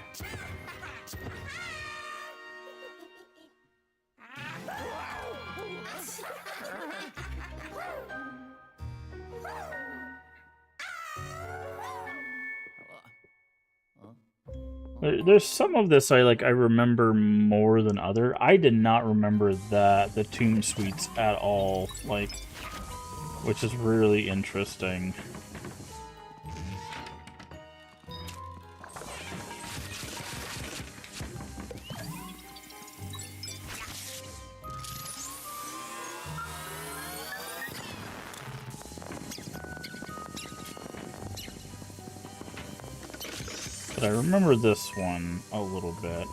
There's some of this I remember more than other. I did not remember the tomb suites at all, like, which is really interesting. But I remember this one a little bit.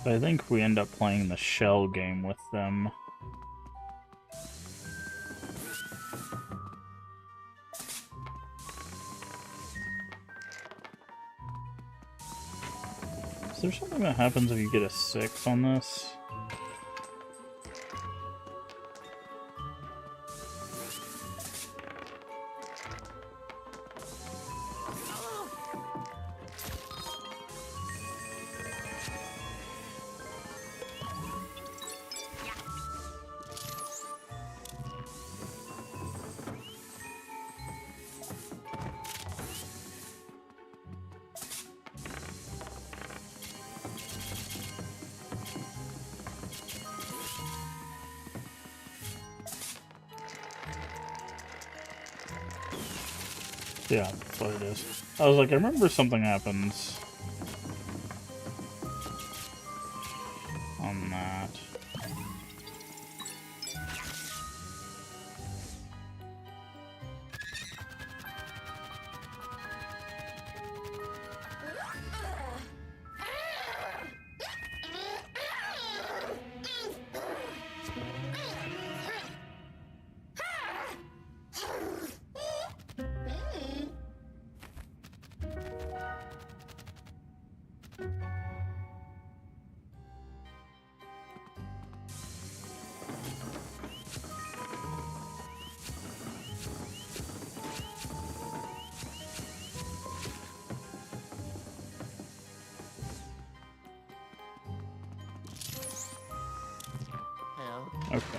But I think we end up playing the shell game with them. there something that happens if you get a 6 on this? Yeah, that's what it is. I was like, I remember something happens on that. Okay.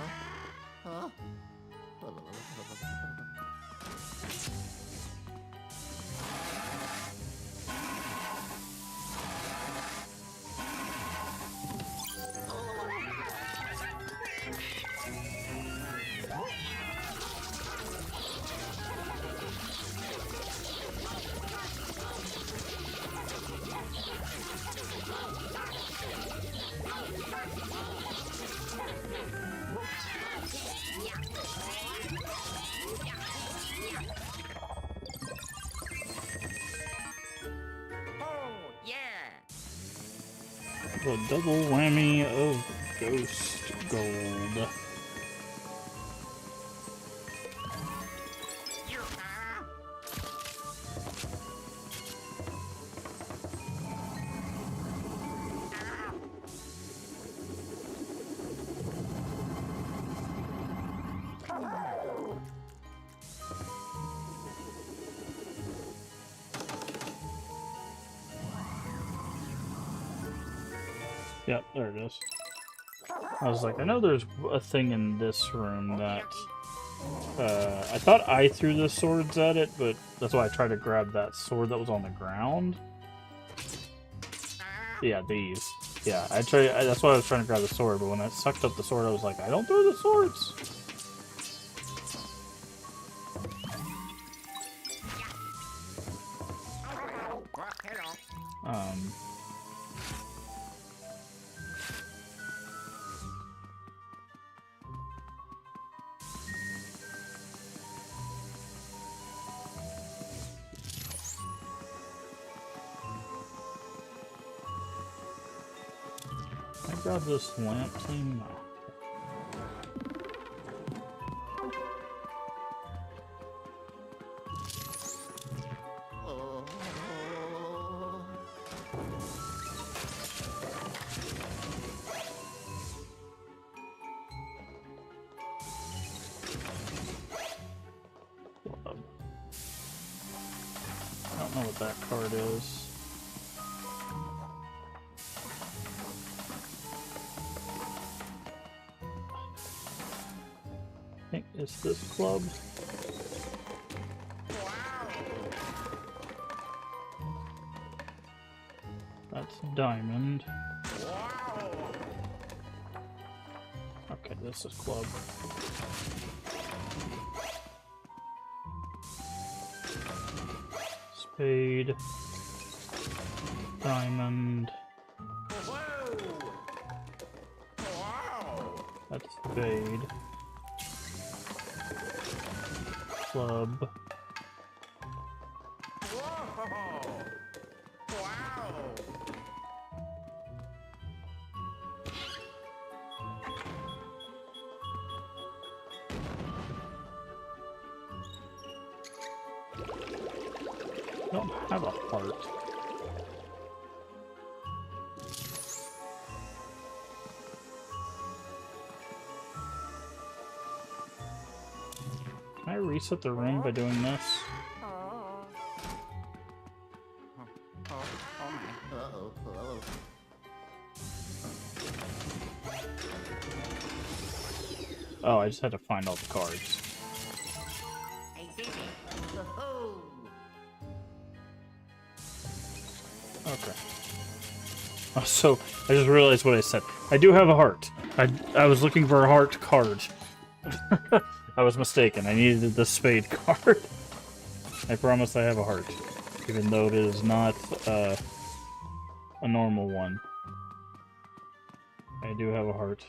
The double whammy of ghost gold. Yep, there it is. I was like, I know there's a thing in this room that... I thought I threw the swords at it, but that's why I tried to grab that sword that was on the ground. Yeah, these. Yeah, that's why I was trying to grab the sword, but when I sucked up the sword, I was like, I don't throw the swords! Can I grab this lamp thing? No. I don't know what that card is. I think it's this club. That's diamond. Okay, this is club. Spade. Diamond. That's spade. Club. I don't have a heart. reset the room by doing this? Oh. Oh my. Uh-oh. Oh, I just had to find all the cards. I did it. Oh. Okay. Oh, so, I just realized what I said. I do have a heart. I was looking for a heart card. I was mistaken. I needed the spade card. I promise I have a heart. Even though it is not a normal one. I do have a heart.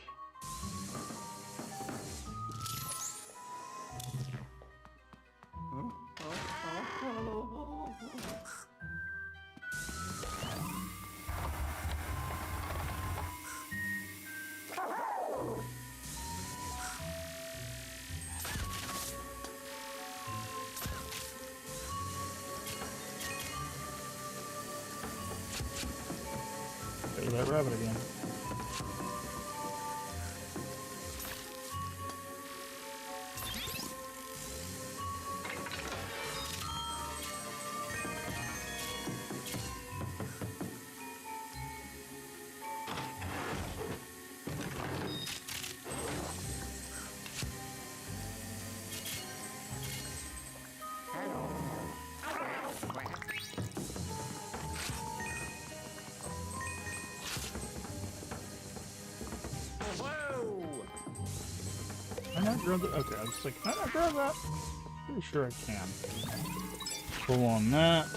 There's that rabbit again. Can I not grab that? Okay, I was like, can I not grab that? Pretty sure I can. Pull on that.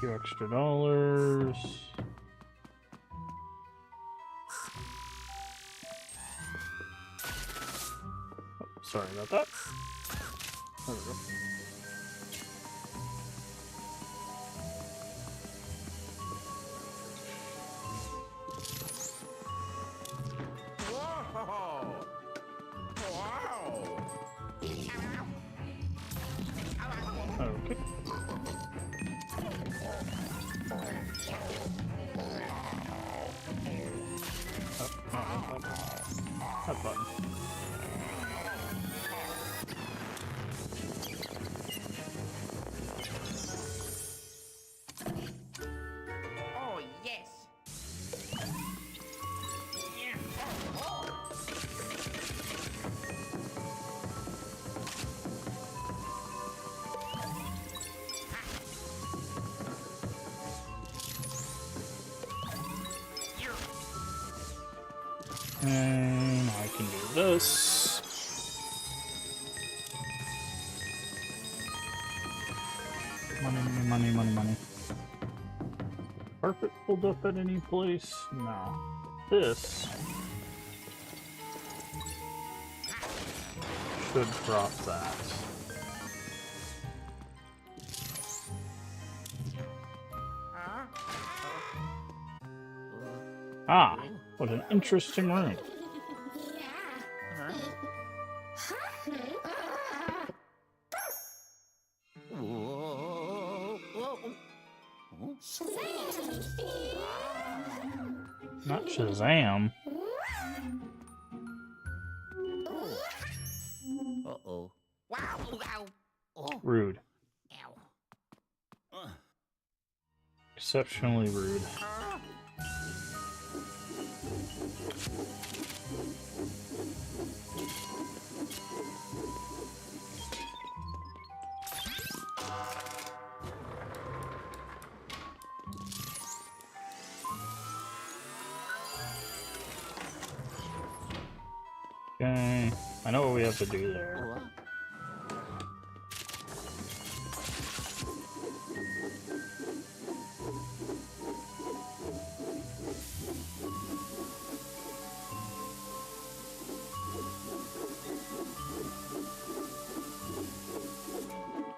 Few extra dollars. Oh, sorry about that. There we go. Okay. That button. Oh, yes. And I can do this. Money, money, money, money, money. Carpet pulled up at any place? No. This should drop that. Ah, what an interesting room. Not Shazam. Uh-oh. Wow. Ow. Oh. Rude. Ow. Exceptionally rude. Okay, I know what we have to do there.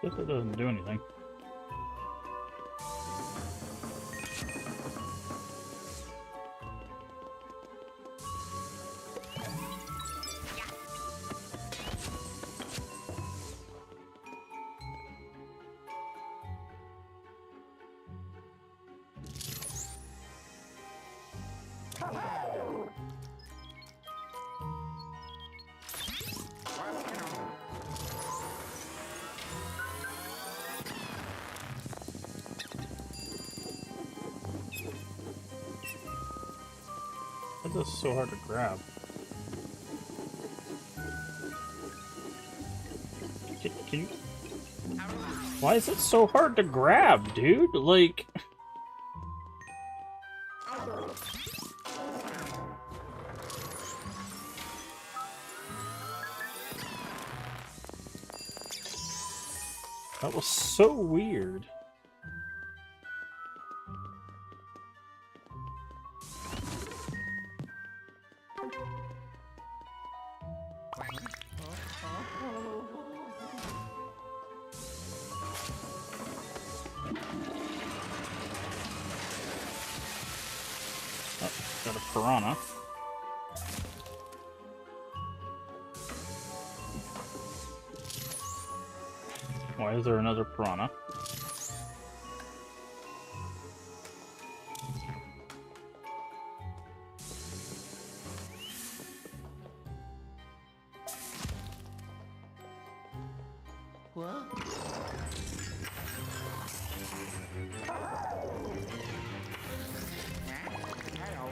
Guess it doesn't do anything. Why is this so hard to grab? Can you... Why is it so hard to grab, dude? Like... That was so weird. Oh, got a piranha. Why is there another piranha? What? Hello.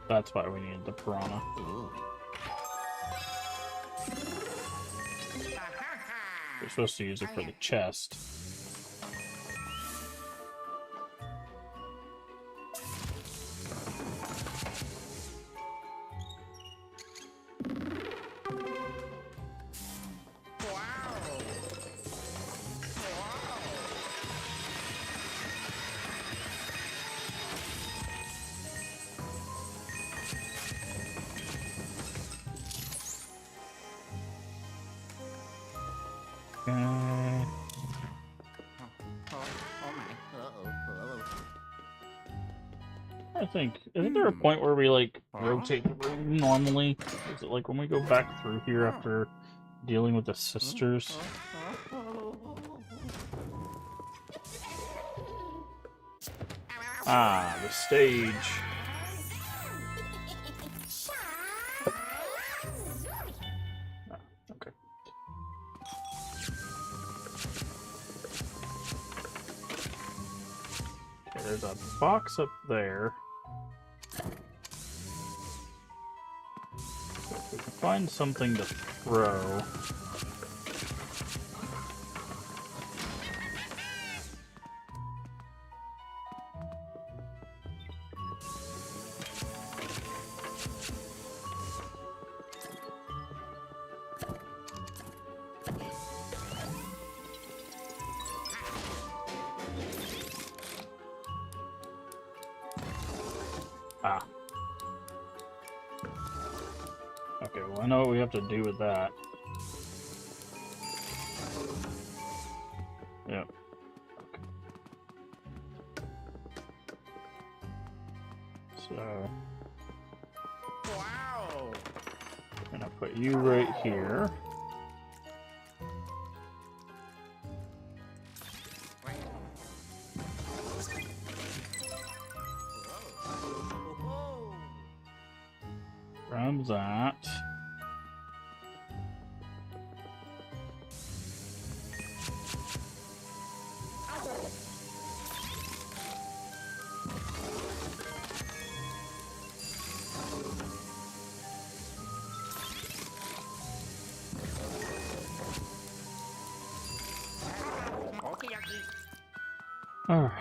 That's why we needed the piranha. Ooh. We're supposed to use it for the chest. I think, isn't there a point where we, like, rotate the room normally? Is it like when we go back through here after dealing with the sisters? Ah, the stage. Ah, okay. Okay, there's a box up there. If we can find something to throw. Ah. Okay, well, I know what we have to do with that. Yep. Okay. So... Wow. I'm gonna put you right here. Grab that. Alrighty.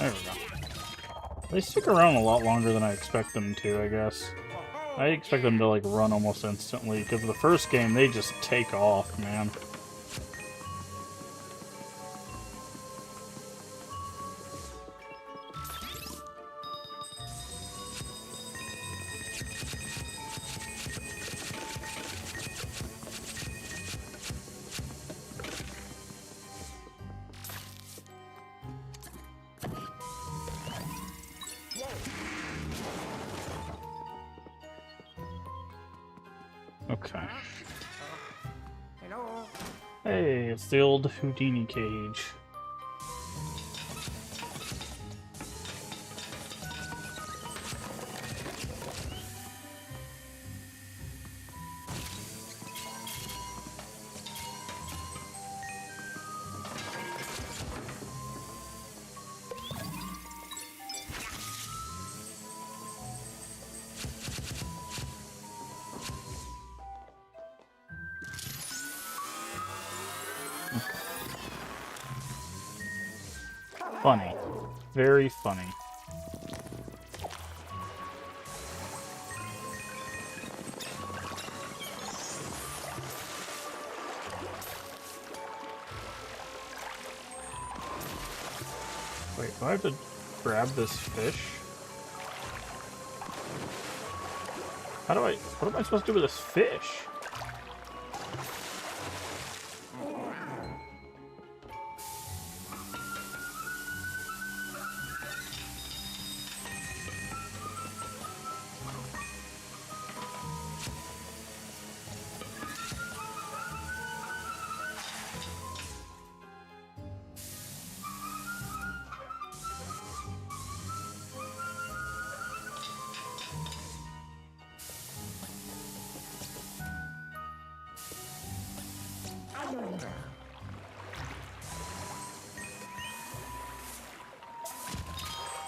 There we go. They stick around a lot longer than I expect them to, I guess. I expect them to, like, run almost instantly, because the first game, they just take off, man. Okay. Hello. Hey, it's the old Houdini cage. Funny. Very funny. Wait, do I have to grab this fish? What am I supposed to do with this fish?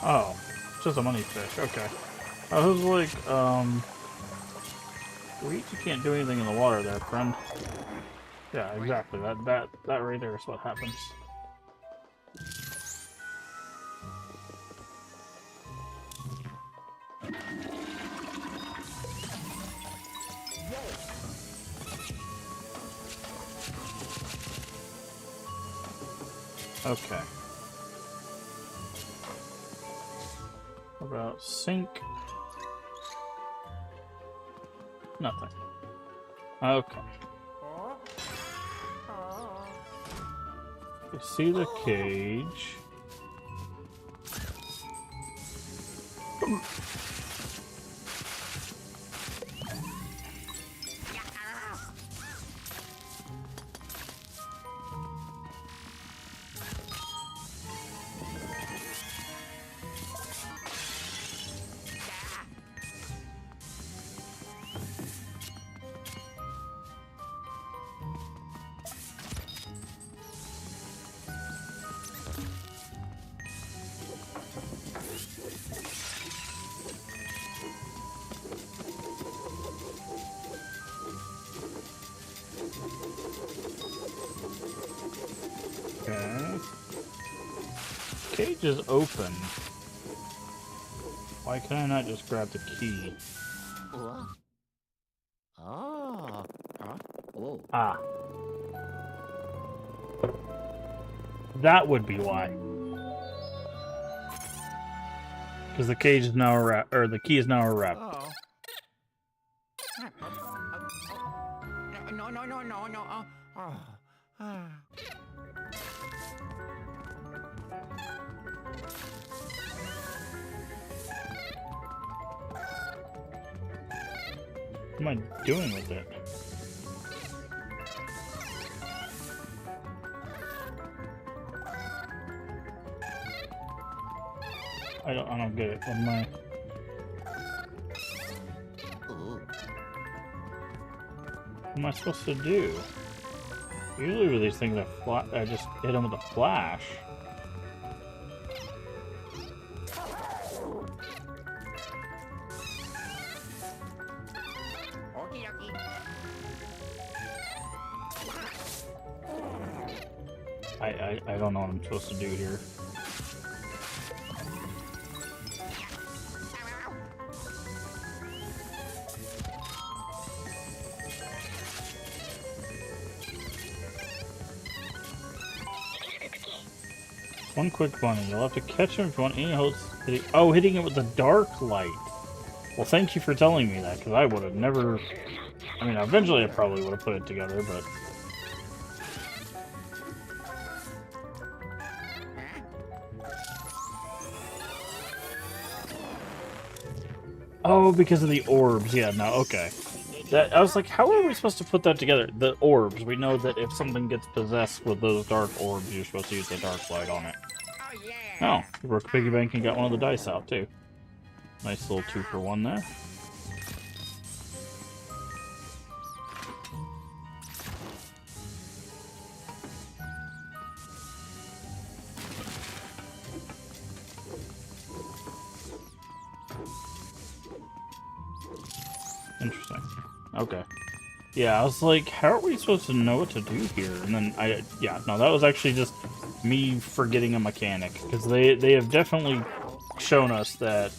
Oh, it's just a money fish. Okay. I was like, Luigi can't do anything in the water there, friend. Yeah, exactly. That right there is what happens. Okay. What about sink? Nothing. Okay. You see the cage. Okay. Cage is open. Why can I not just grab the key? Oh. Oh. Oh. Ah. That would be why. Because the cage is now wrapped, or the key is now wrapped. Oh. No. Oh. What am I doing with it? I don't get it. What am I? Ooh. What am I supposed to do? Usually with these things, I just hit them with a flash. I don't know what I'm supposed to do here. One quick bunny. You'll have to catch him if you want any host. Oh, hitting it with the dark light. Well, thank you for telling me that, because I would have never... I mean, eventually I probably would have put it together, but... Oh, because of the orbs. Yeah, no, okay. I was like, how are we supposed to put that together? The orbs. We know that if something gets possessed with those dark orbs, you're supposed to use the dark light on it. Oh, yeah. Oh, you broke a piggy bank and got one of the dice out, too. Nice little 2-for-1 there. Interesting. Okay. Yeah, I was like, how are we supposed to know what to do here? And then yeah, no, that was actually just me forgetting a mechanic. Because they have definitely shown us that,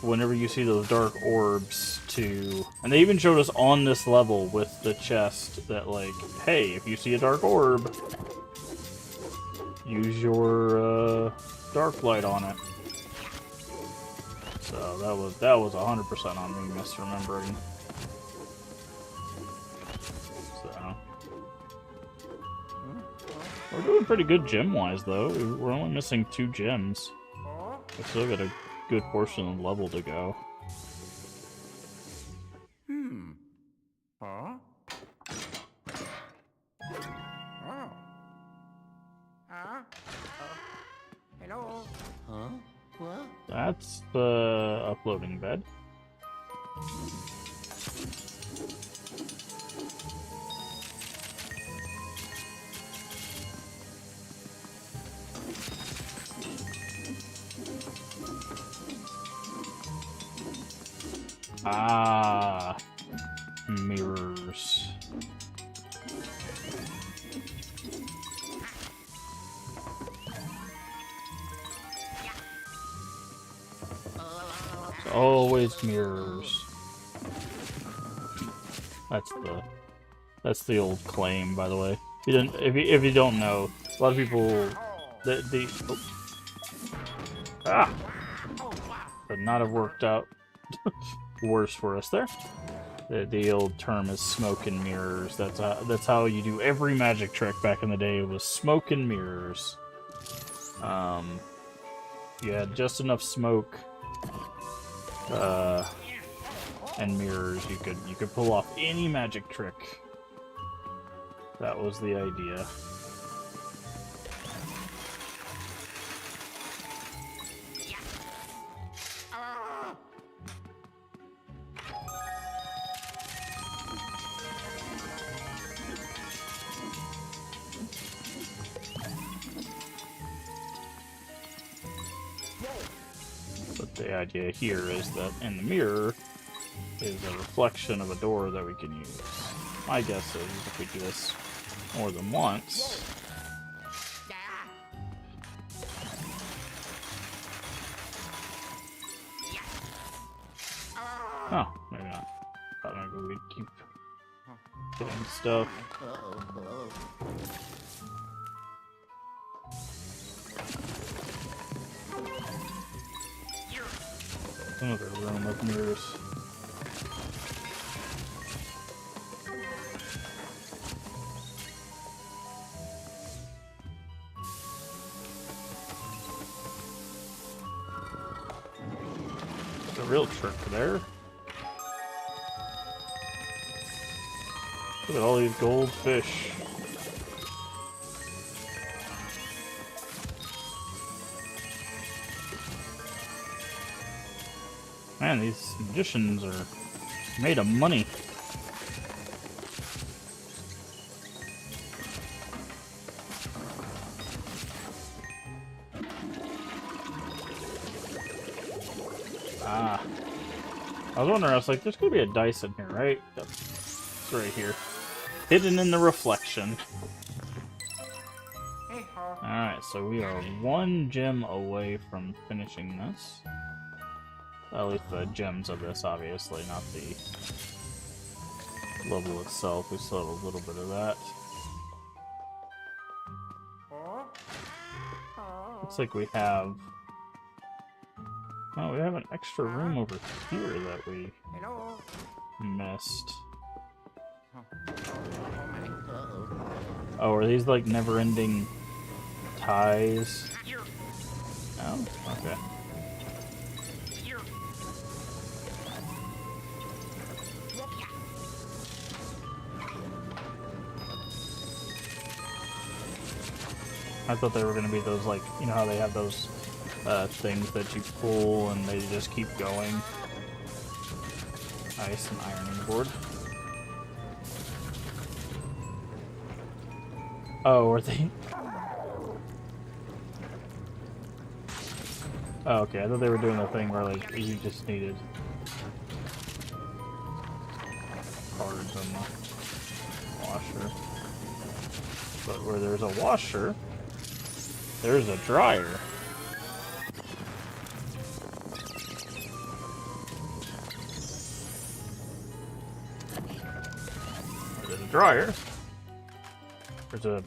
whenever you see those dark orbs and they even showed us on this level with the chest that, like, hey, if you see a dark orb, use your, dark light on it. So that was 100% on me misremembering. So we're doing pretty good gem-wise, though. We're only missing 2 gems. We still got a good portion of the level to go. Huh? Oh. Hello? Huh? What? That's the uploading bed. Ah, mirrors. It's always mirrors. That's the old claim, by the way. If you don't know, a lot of people could not have worked out worse for us there. The old term is smoke and mirrors. That's how you do every magic trick back in the day. It was smoke and mirrors. You had just enough smoke and mirrors. You could pull off any magic trick. That was the idea. But the idea here is that in the mirror is a reflection of a door that we can use. My guess is if we do this more than once... Oh, maybe not. Thought maybe we'd keep getting stuff. Another room of mirrors. The real trick there. Look at all these gold fish. Man, these magicians are made of money. Ah. I was wondering, I was like, there's gonna be a dice in here, right? Yep. It's right here. Hidden in the reflection. Alright, so we are 1 gem away from finishing this. At least the gems of this, obviously, not the level itself. We still have a little bit of that. Looks like we have... Oh, we have an extra room over here that we Hello. missed. Uh-oh. Oh, are these like never-ending ties? Oh, okay. I thought they were going to be those, like, you know how they have those things that you pull and they just keep going. Nice, an ironing board. Oh, are they... Oh, okay, I thought they were doing the thing where, like, you just needed cards on the washer. But where there's a washer, there's a dryer. There's a dryer. There's a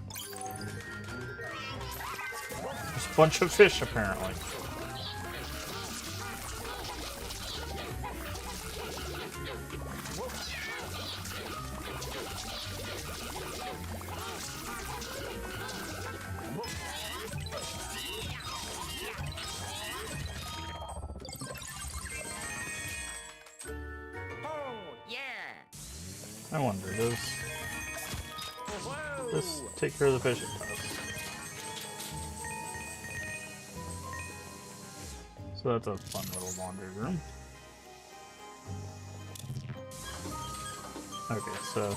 bunch of fish, apparently. I wonder, does this take care of the fish? It does. So that's a fun little laundry room. Okay, so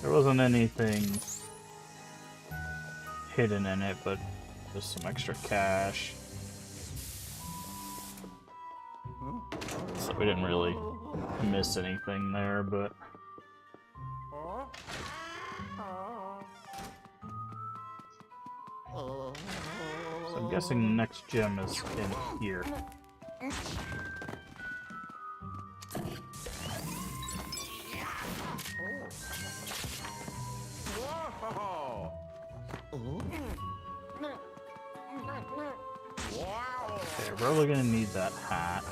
there wasn't anything hidden in it, but just some extra cash. So we didn't really miss anything there, but... So I'm guessing the next gem is in here. Okay, we're probably gonna need that hat.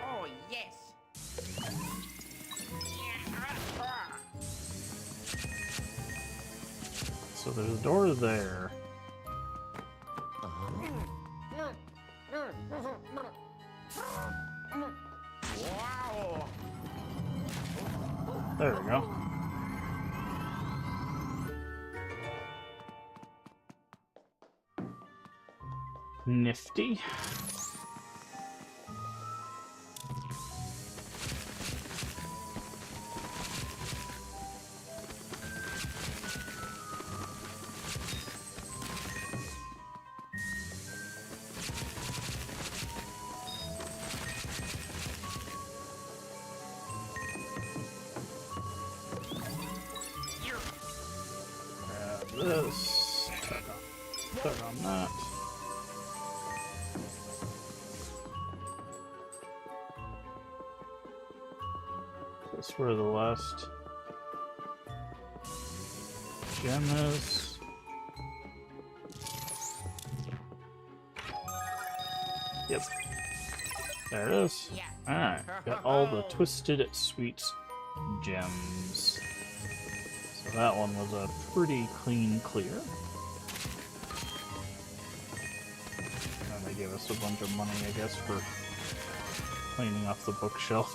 Oh, yes. So there's a door there. Wow. There we go. Nifty. Grab this. Tug on that. That's where the last gem is. Yep. There it is. Yeah. Alright, got all the Twisted Sweets gems. So that one was a pretty clean clear. And they gave us a bunch of money, I guess, for cleaning off the bookshelf.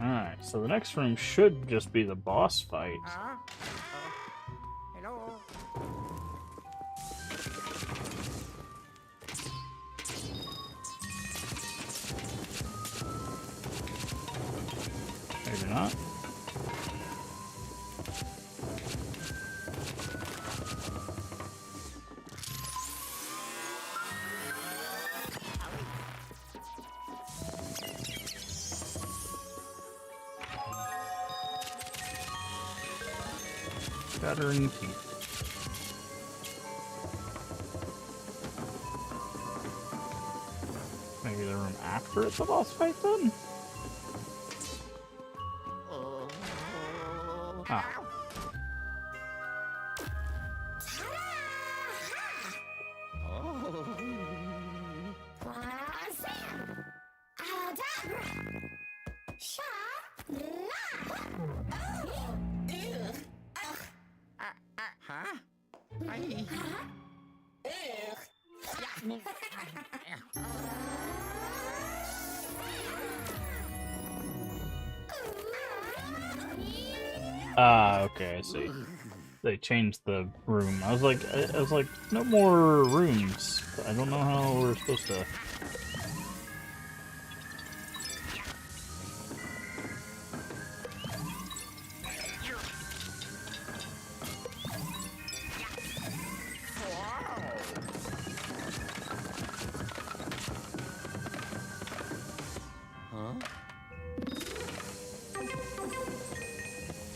Alright, so the next room should just be the boss fight. Hello. Maybe not. Shattering teeth. Maybe the room after it's the boss fight then? Ah. Huh? Ah, okay, I see. They changed the room. I was like, no more rooms. I don't know how we're supposed to.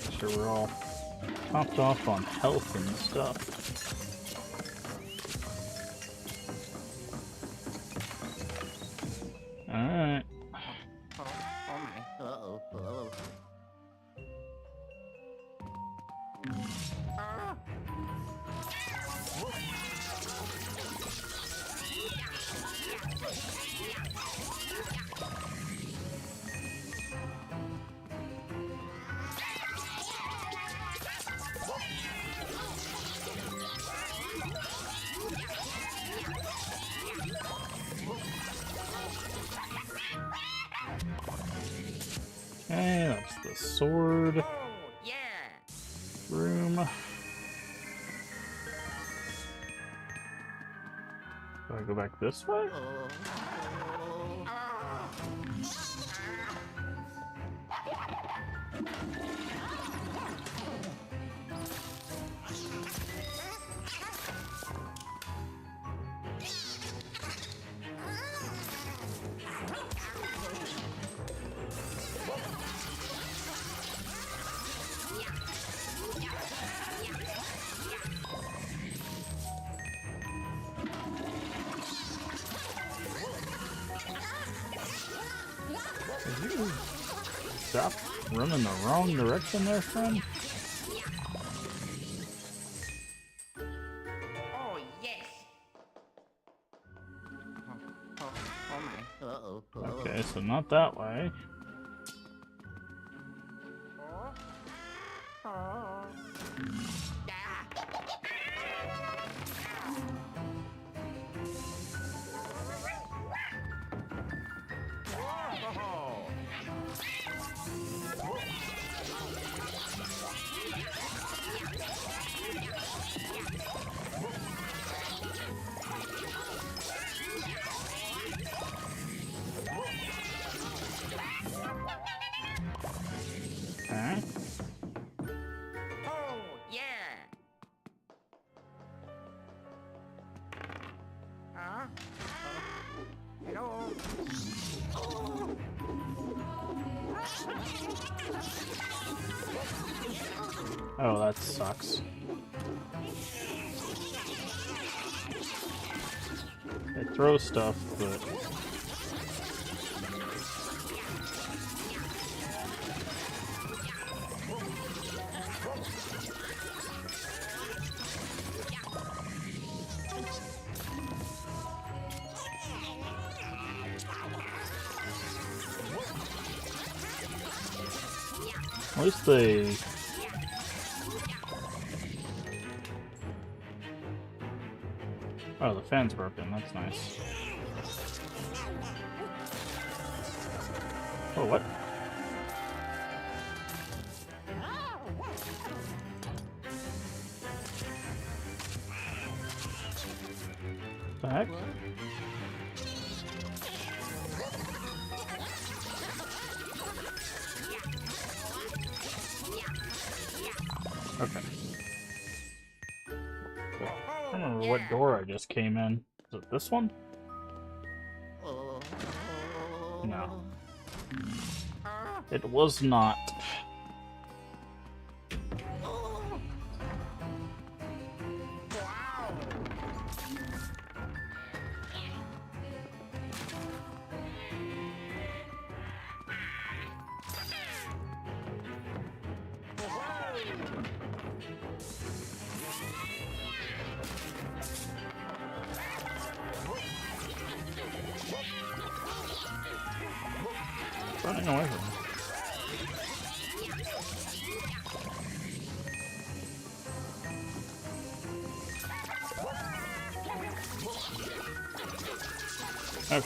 Make sure we're all topped off on health and stuff. Alright. Oh my. Uh-oh. Okay, that's the sword Oh, yeah. room. Do I go back this way? Did you stop running the wrong direction there, friend? Oh, yes. Oh my. Uh-oh. Okay, so not that way. Okay. Oh, yeah. Hello. Oh, that sucks. It throws stuff, but... At least they... Oh, the fan's broken. That's nice. Oh, what? The heck? Okay. I don't remember what door I just came in. Is it this one? No. It was not. Running away from me. Okay.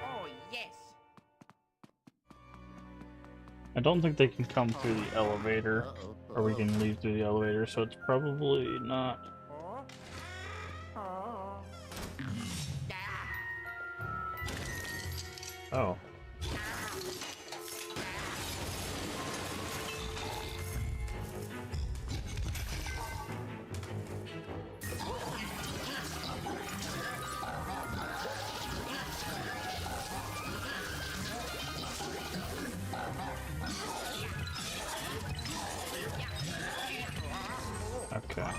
Oh, yes. I don't think they can come through the elevator, or we can leave through the elevator, so it's probably not. Oh. Okay.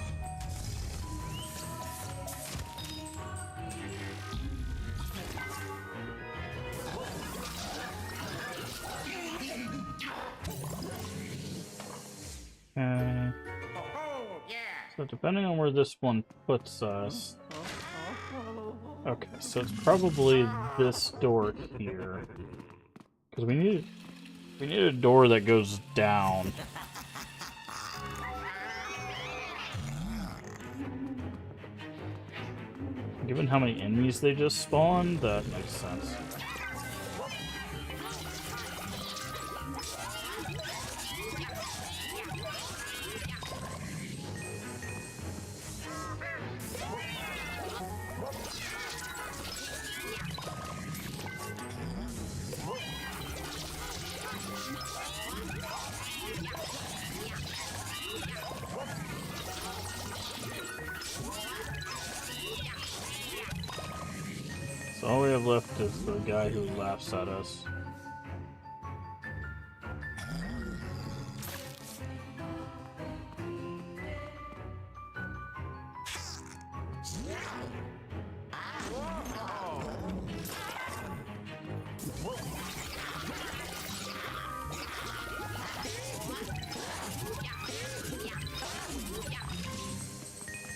So depending on where this one puts us... Okay, so it's probably this door here. Because we need a door that goes down. Given how many enemies they just spawned, that makes sense. So all we have left is the guy who laughs at us.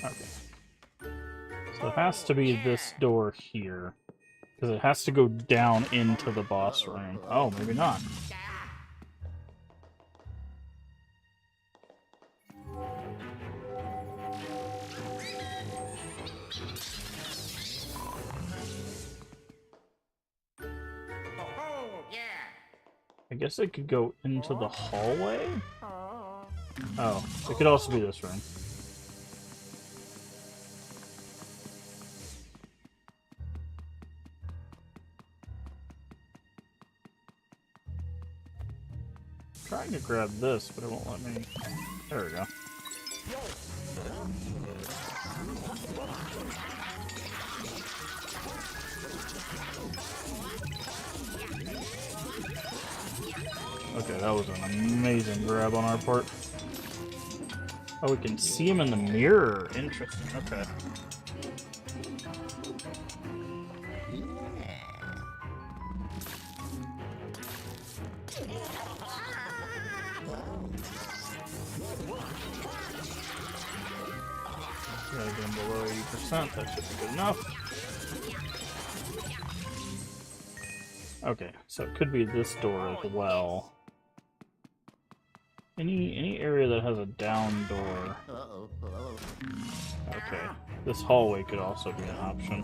Okay. So it has to be this door here. Because it has to go down into the boss room. Oh, maybe not. I guess it could go into the hallway? Oh, it could also be this room. Trying to grab this, but it won't let me. There we go. Okay, that was an amazing grab on our part. Oh, we can see him in the mirror. Interesting. Okay. Gotta get him below 80%. That should be good enough. Okay, so it could be this door as well. Any area that has a down door. Okay, this hallway could also be an option.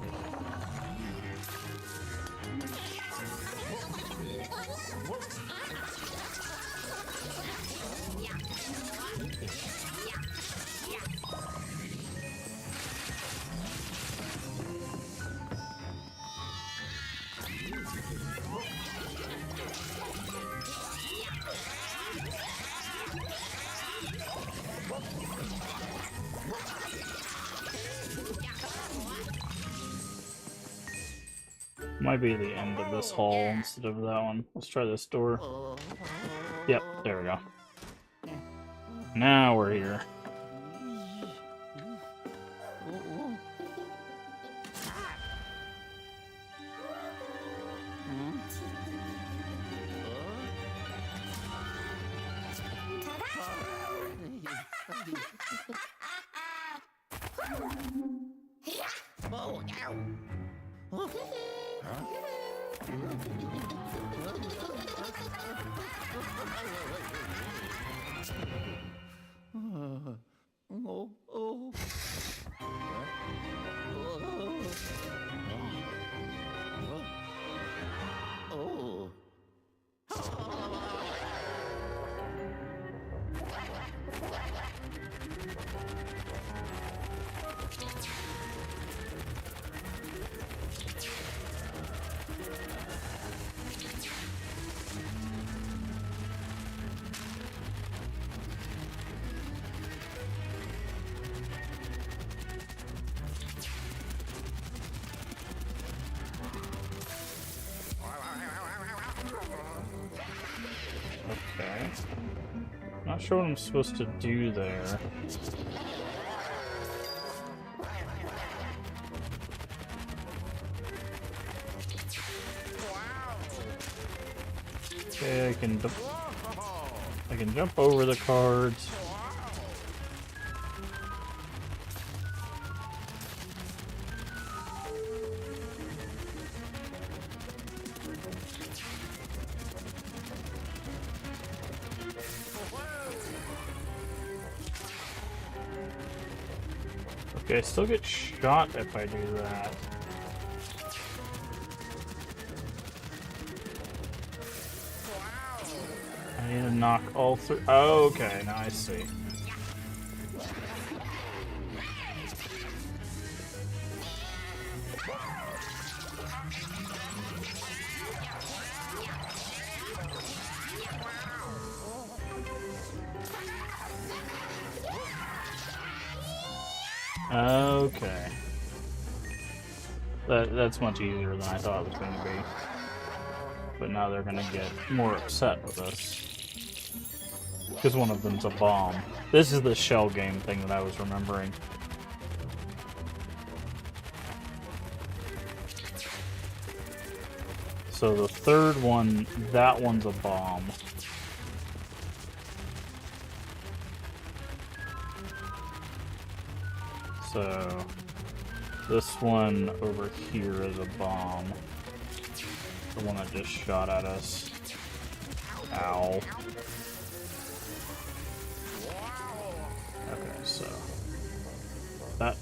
Might be the end of this hall instead of that one. Let's try this door. Yep, there we go. Now we're here. Okay. Not sure what I'm supposed to do there. Okay, I can jump over the cards. Okay, I still get shot if I do that. I need to knock all three. Oh, okay, now I see. Okay. That's much easier than I thought it was going to be. But now they're going to get more upset with us. Because one of them's a bomb. This is the shell game thing that I was remembering. So the third one, that one's a bomb. So this one over here is a bomb. The one that just shot at us. Ow. Okay, so that.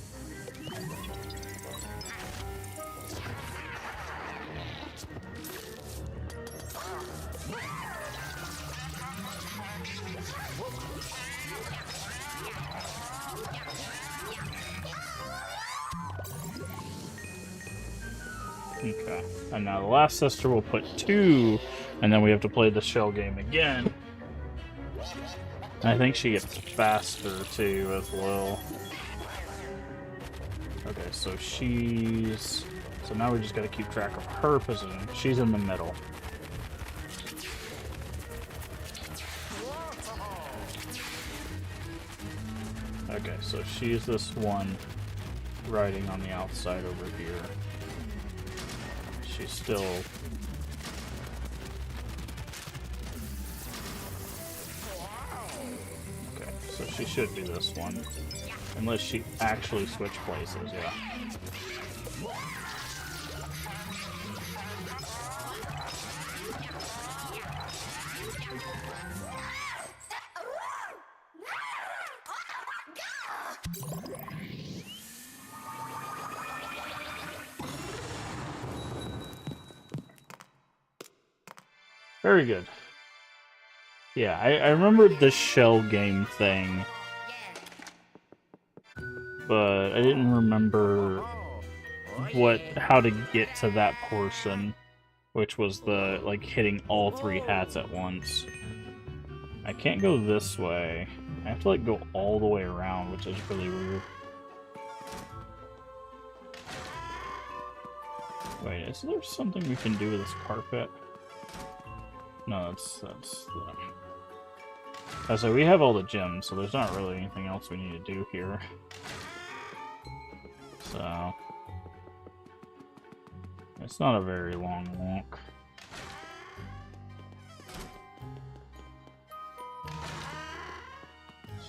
Okay, and now the last sister will put 2, and then we have to play the shell game again. And I think she gets faster too as well. Okay, so she's... So now we just gotta keep track of her position. She's in the middle. Okay, so she's this one riding on the outside over here. She's still... Okay, so she should be this one. Unless she actually switched places, yeah. Very good. Yeah, I remember the shell game thing, but I didn't remember how to get to that portion, which was the, like, hitting all three hats at once. I can't go this way. I have to, like, go all the way around, which is really weird. Wait, is there something we can do with this carpet? No, that's the... Oh, so we have all the gems, so there's not really anything else we need to do here. So... It's not a very long walk.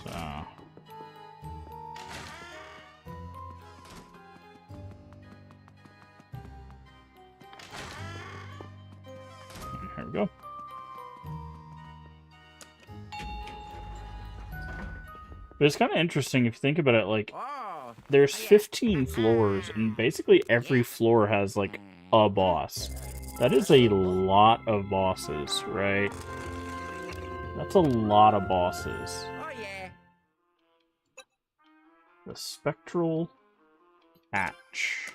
So... And here we go. But it's kind of interesting if you think about it, like, there's 15 floors, and basically every floor has, like, a boss. That is a lot of bosses, right? That's a lot of bosses. The Spectral Hatch.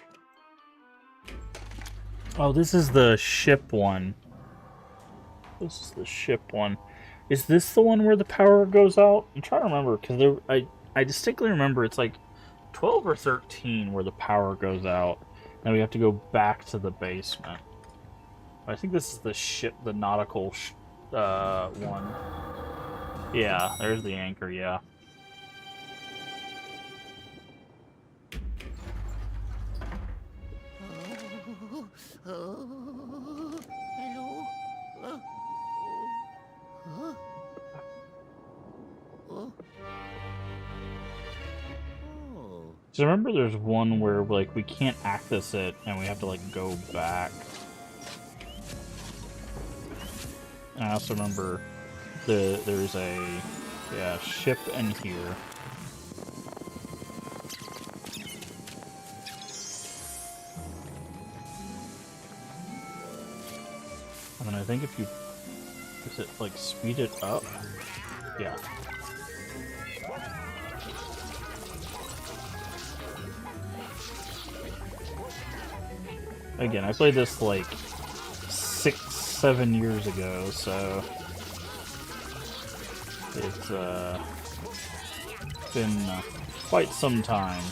Oh, this is the ship one. This is the ship one. Is this the one where the power goes out? I'm trying to remember, because I distinctly remember it's like 12 or 13 where the power goes out, and we have to go back to the basement. I think this is the ship, the nautical one. Yeah, there's the anchor, yeah. Hello? So remember there's one where, like, we can't access it, and we have to, like, go back. And I also remember there's a ship in here. And then I think if you... Does it, like, speed it up? Yeah. Again, I played this, like, 6-7 years ago, so... It's, been quite some time.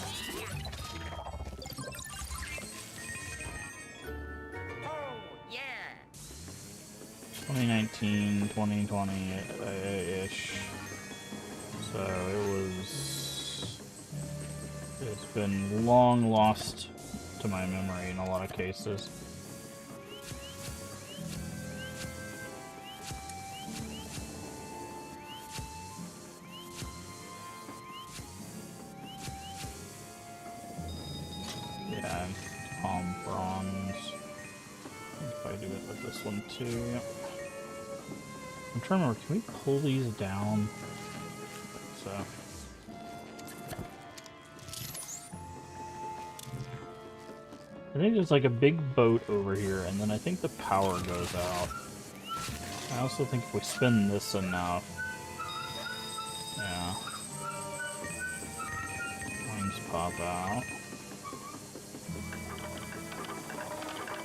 2019, 2020-ish. So it's been long lost to my memory in a lot of cases. Yeah, palm bronze. If I do it with this one too, yep. I'm trying to remember, can we pull these down? So. I think there's like a big boat over here, and then I think the power goes out. I also think if we spin this enough, yeah, flames pop out.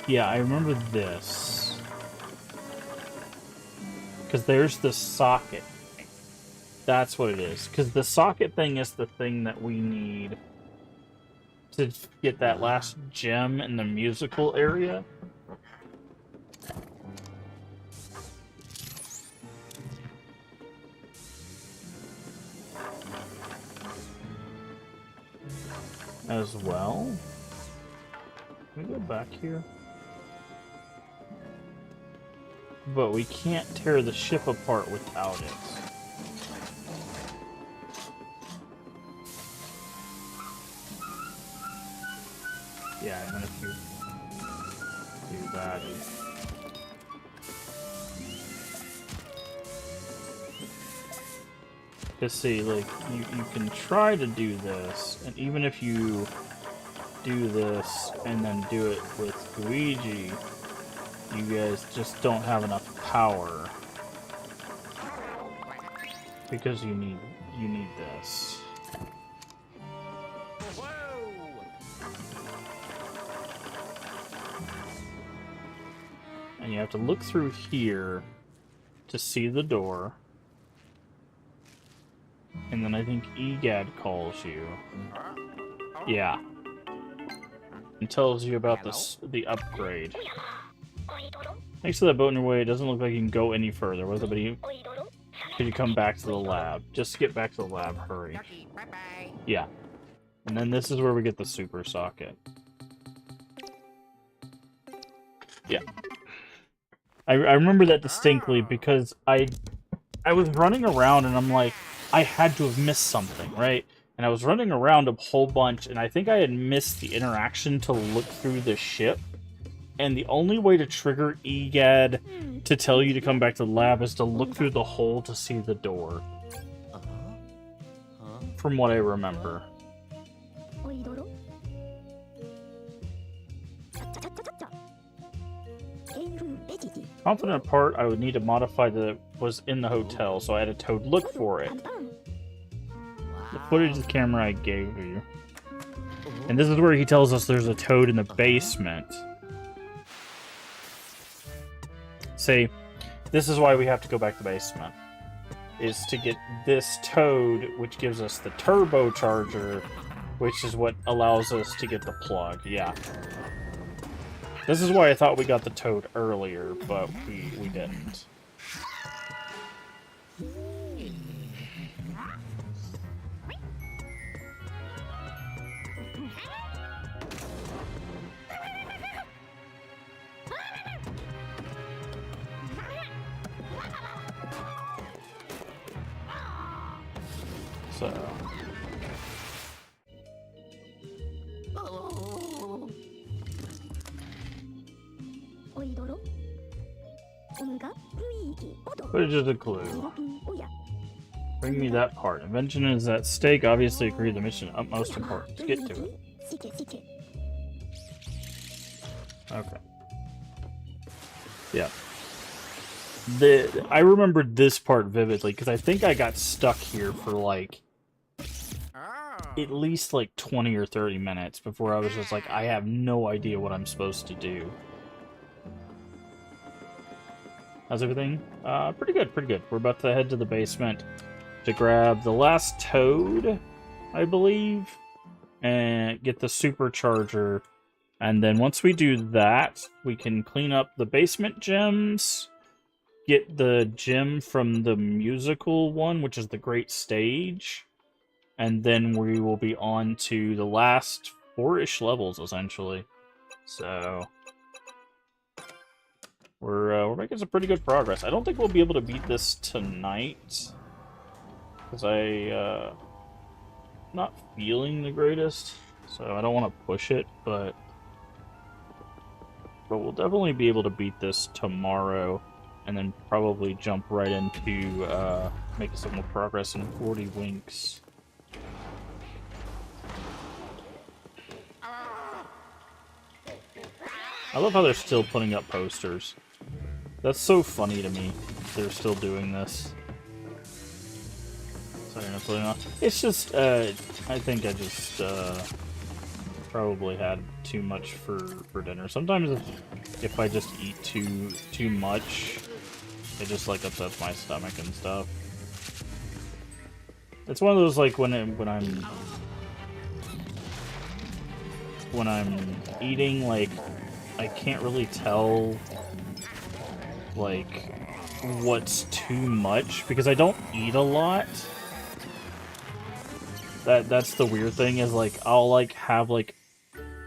Yeah, I remember this. Because there's the socket. That's what it is. Because the socket thing is the thing that we need to get that last gem in the musical area. as well. Can we go back here? But we can't tear the ship apart without it. Yeah, and then if you do that... Because see, like, you can try to do this, and even if you do this and then do it with Luigi, you guys just don't have enough power. Because you need this. And you have to look through here to see the door. And then I think EGAD calls you. Yeah. And tells you about the upgrade. Thanks to that boat in your way, it doesn't look like you can go any further. What about you? Could you come back to the lab? Just get back to the lab, hurry. Yeah. And then this is where we get the super socket. Yeah. I remember that distinctly because I was running around and I'm like, I had to have missed something, right? And I was running around a whole bunch, and I think I had missed the interaction to look through the ship. And the only way to trigger EGAD to tell you to come back to the lab is to look through the hole to see the door. From what I remember. Confident part I would need to modify that was in the hotel, so I had a Toad look for it. The footage of the camera I gave you. And this is where he tells us there's a Toad in the basement. See, this is why we have to go back to the basement. Is to get this Toad, which gives us the turbocharger, which is what allows us to get the plug. Yeah. This is why I thought we got the Toad earlier, but we didn't. So... Footage is a clue. Bring me that part. Invention is at stake. Obviously agree the mission utmost important. Let's get to it. Okay. Yeah. I remembered this part vividly, because I think I got stuck here for, like, at least, like, 20 or 30 minutes before I was just like, I have no idea what I'm supposed to do. How's everything? Pretty good, pretty good. We're about to head to the basement to grab the last Toad, I believe, and get the supercharger. And then once we do that, we can clean up the basement gems, get the gem from the musical one, which is the Great Stage, and then we will be on to the last 4-ish levels, essentially. So... We're making some pretty good progress. I don't think we'll be able to beat this tonight, because not feeling the greatest, so I don't want to push it, but we'll definitely be able to beat this tomorrow, and then probably jump right into making some more progress in 40 Winks. I love how they're still putting up posters. That's so funny to me. They're still doing this. Sorry, not putting on. It's just, I think I just, probably had too much for dinner. Sometimes if I just eat too much, it just, like, upsets my stomach and stuff. It's one of those, like, when I'm eating, like, I can't really tell, like, what's too much, because I don't eat a lot. that's the weird thing is like I'll like have like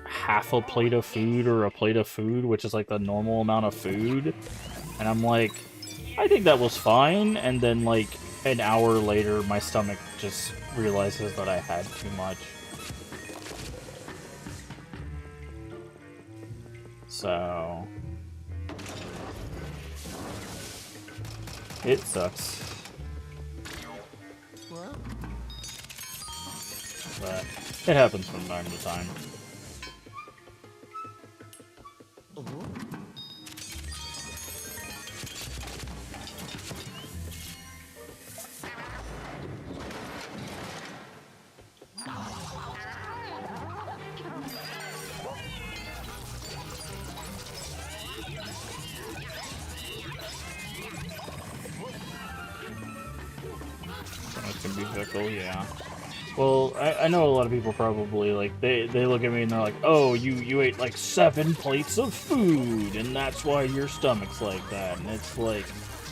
half a plate of food or a plate of food, which is like the normal amount of food, and I'm like, I think that was fine, and then like an hour later my stomach just realizes that I had too much. So it sucks. But it happens from time to time. That can be fickle, yeah. Well, I know a lot of people probably, like, they look at me and they're like, oh, you ate, like, 7 plates of food, and that's why your stomach's like that. And it's like,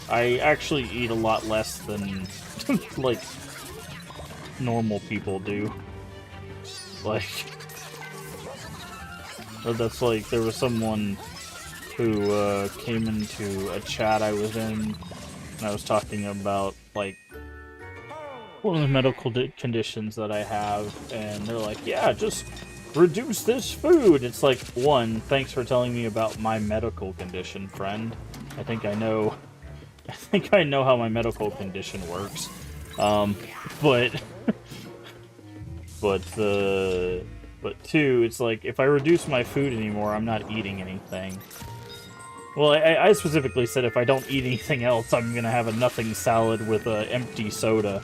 I actually eat a lot less than, like, normal people do. Like, that's like, there was someone who came into a chat I was in, and I was talking about, like, one of the medical conditions that I have, and they're like, yeah, just reduce this food. It's like, one, thanks for telling me about my medical condition, friend. I think I know how my medical condition works. But but two, it's like, if I reduce my food anymore, I'm not eating anything. Well, I specifically said if I don't eat anything else, I'm gonna have a nothing salad with a empty soda.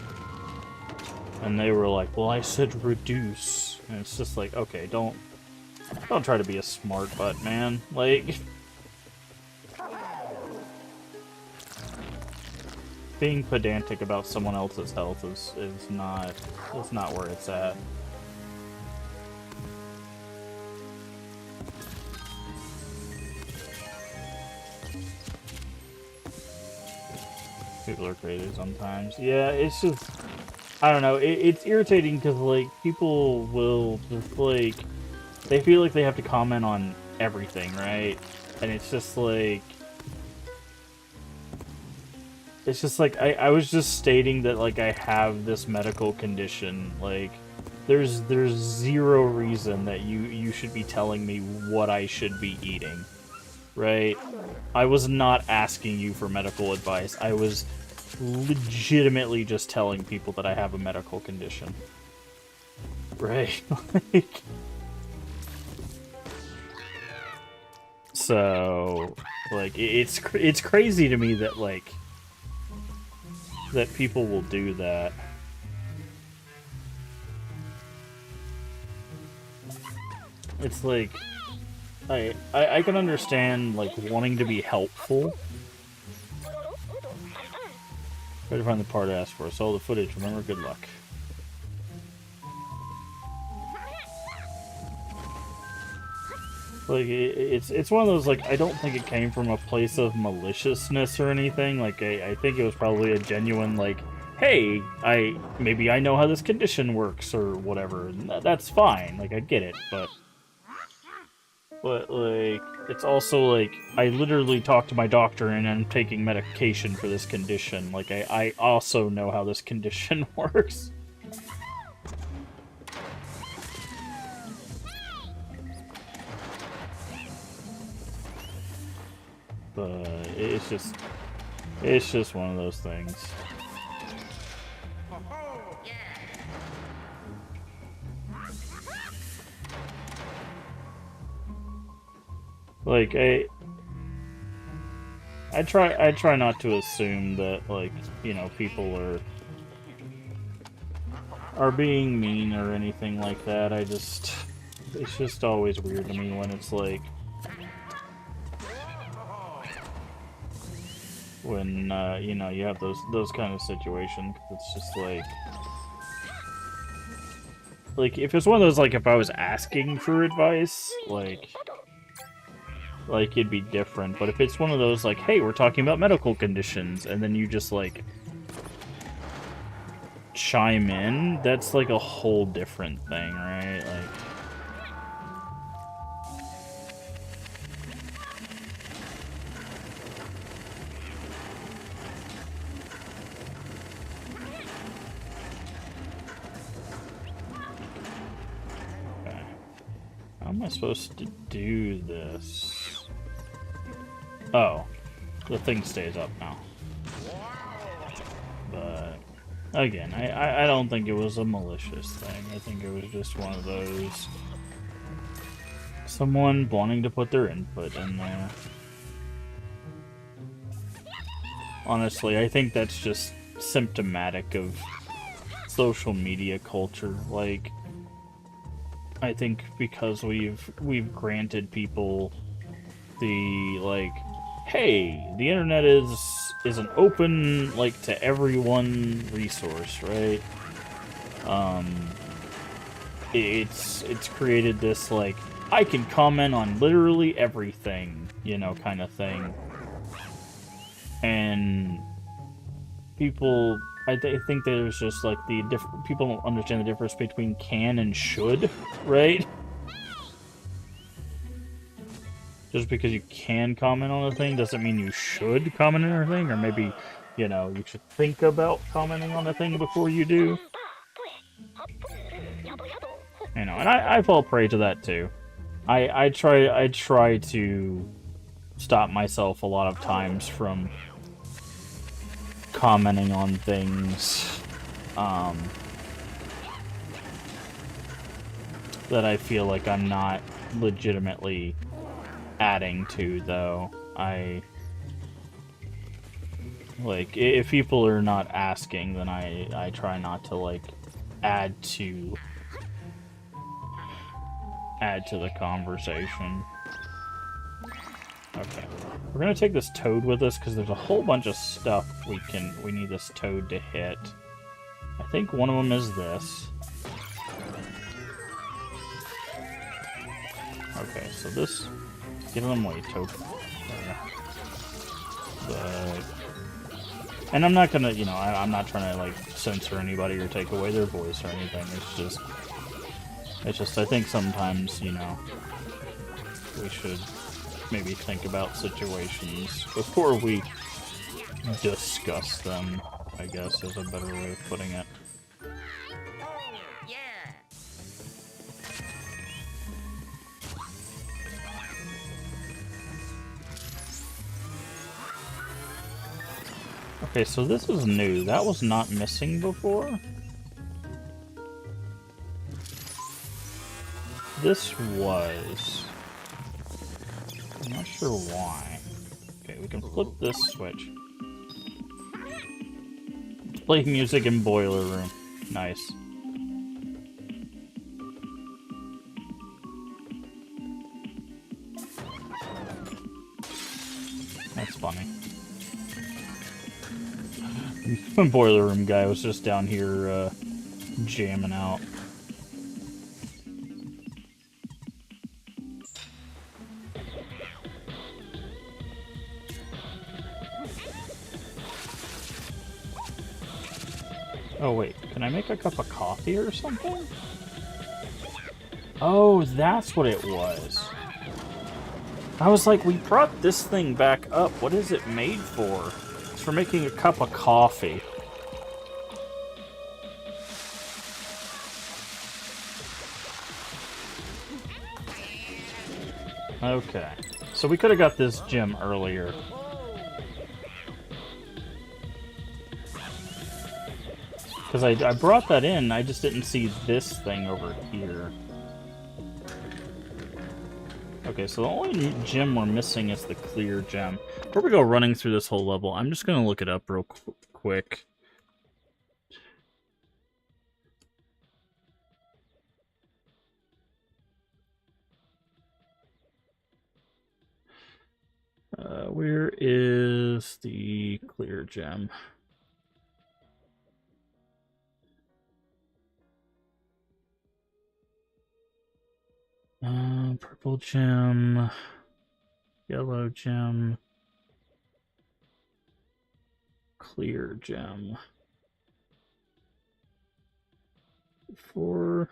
And they were like, well, I said reduce. And it's just like, okay, don't try to be a smart butt, man. Like, being pedantic about someone else's health is not where it's at. People are crazy sometimes. Yeah, it's just, I don't know, it's irritating because, like, people will just, like, they feel like they have to comment on everything, right? And it's just like, I was just stating that, like, I have this medical condition. Like, there's zero reason that you should be telling me what I should be eating, right? I was not asking you for medical advice. I was legitimately just telling people that I have a medical condition. Right? Like, so, like, it's crazy to me that, like, that people will do that. It's like, I can understand, like, wanting to be helpful. Try to find the part I asked for. Saw the footage. Remember, good luck. Like, it's one of those, like, I don't think it came from a place of maliciousness or anything. Like, I think it was probably a genuine, like, hey, maybe I know how this condition works or whatever. And that's fine. Like, I get it, but, like, it's also, like, I literally talked to my doctor and I'm taking medication for this condition. Like, I also know how this condition works. But it's just one of those things. Like, I try not to assume that, like, you know, people are being mean or anything like that. It's just always weird to me when it's like, when you know, you have those kind of situations. It's just like if it's one of those, like, if I was asking for advice, like it'd be different. But if it's one of those, like, hey, we're talking about medical conditions, and then you just, like, chime in, that's like a whole different thing, right? Like, okay. How am I supposed to do this? Oh, the thing stays up now. But again, I don't think it was a malicious thing. I think it was just one of those, someone wanting to put their input in there. Honestly, I think that's just symptomatic of social media culture. Like, I think because we've granted people the, like, hey, the internet is an open, like, to everyone resource, right? It's created this, like, I can comment on literally everything, you know, kind of thing. And people, I think there's just, like, the different, people don't understand the difference between can and should, right? Just because you can comment on a thing doesn't mean you should comment on a thing, or maybe, you know, you should think about commenting on a thing before you do. You know, and I fall prey to that too. I try to stop myself a lot of times from commenting on things that I feel like I'm not legitimately adding to, though. Like, if people are not asking, then I try not to, like, add to the conversation. Okay. We're gonna take this toad with us because there's a whole bunch of stuff we need this toad to hit. I think one of them is this. Okay, so this, get them away, toad. But, and I'm not gonna, you know, I'm not trying to, like, censor anybody or take away their voice or anything. It's just, I think sometimes, you know, we should maybe think about situations before we discuss them, I guess, is a better way of putting it. Yeah. Okay, so this is new. That was not missing before. This was. I'm not sure why. Okay, we can flip this switch. Play music in boiler room. Nice. That's funny. The boiler room guy was just down here jamming out. Oh wait, can I make a cup of coffee or something? Oh, that's what it was. I was like, we brought this thing back up. What is it made for? It's for making a cup of coffee. Okay. So we could have got this gem earlier. Because I brought that in, I just didn't see this thing over here. Okay, so the only gem we're missing is the clear gem. Before we go running through this whole level, I'm just going to look it up real quick. Where is the clear gem? Purple gem, yellow gem, clear gem. before.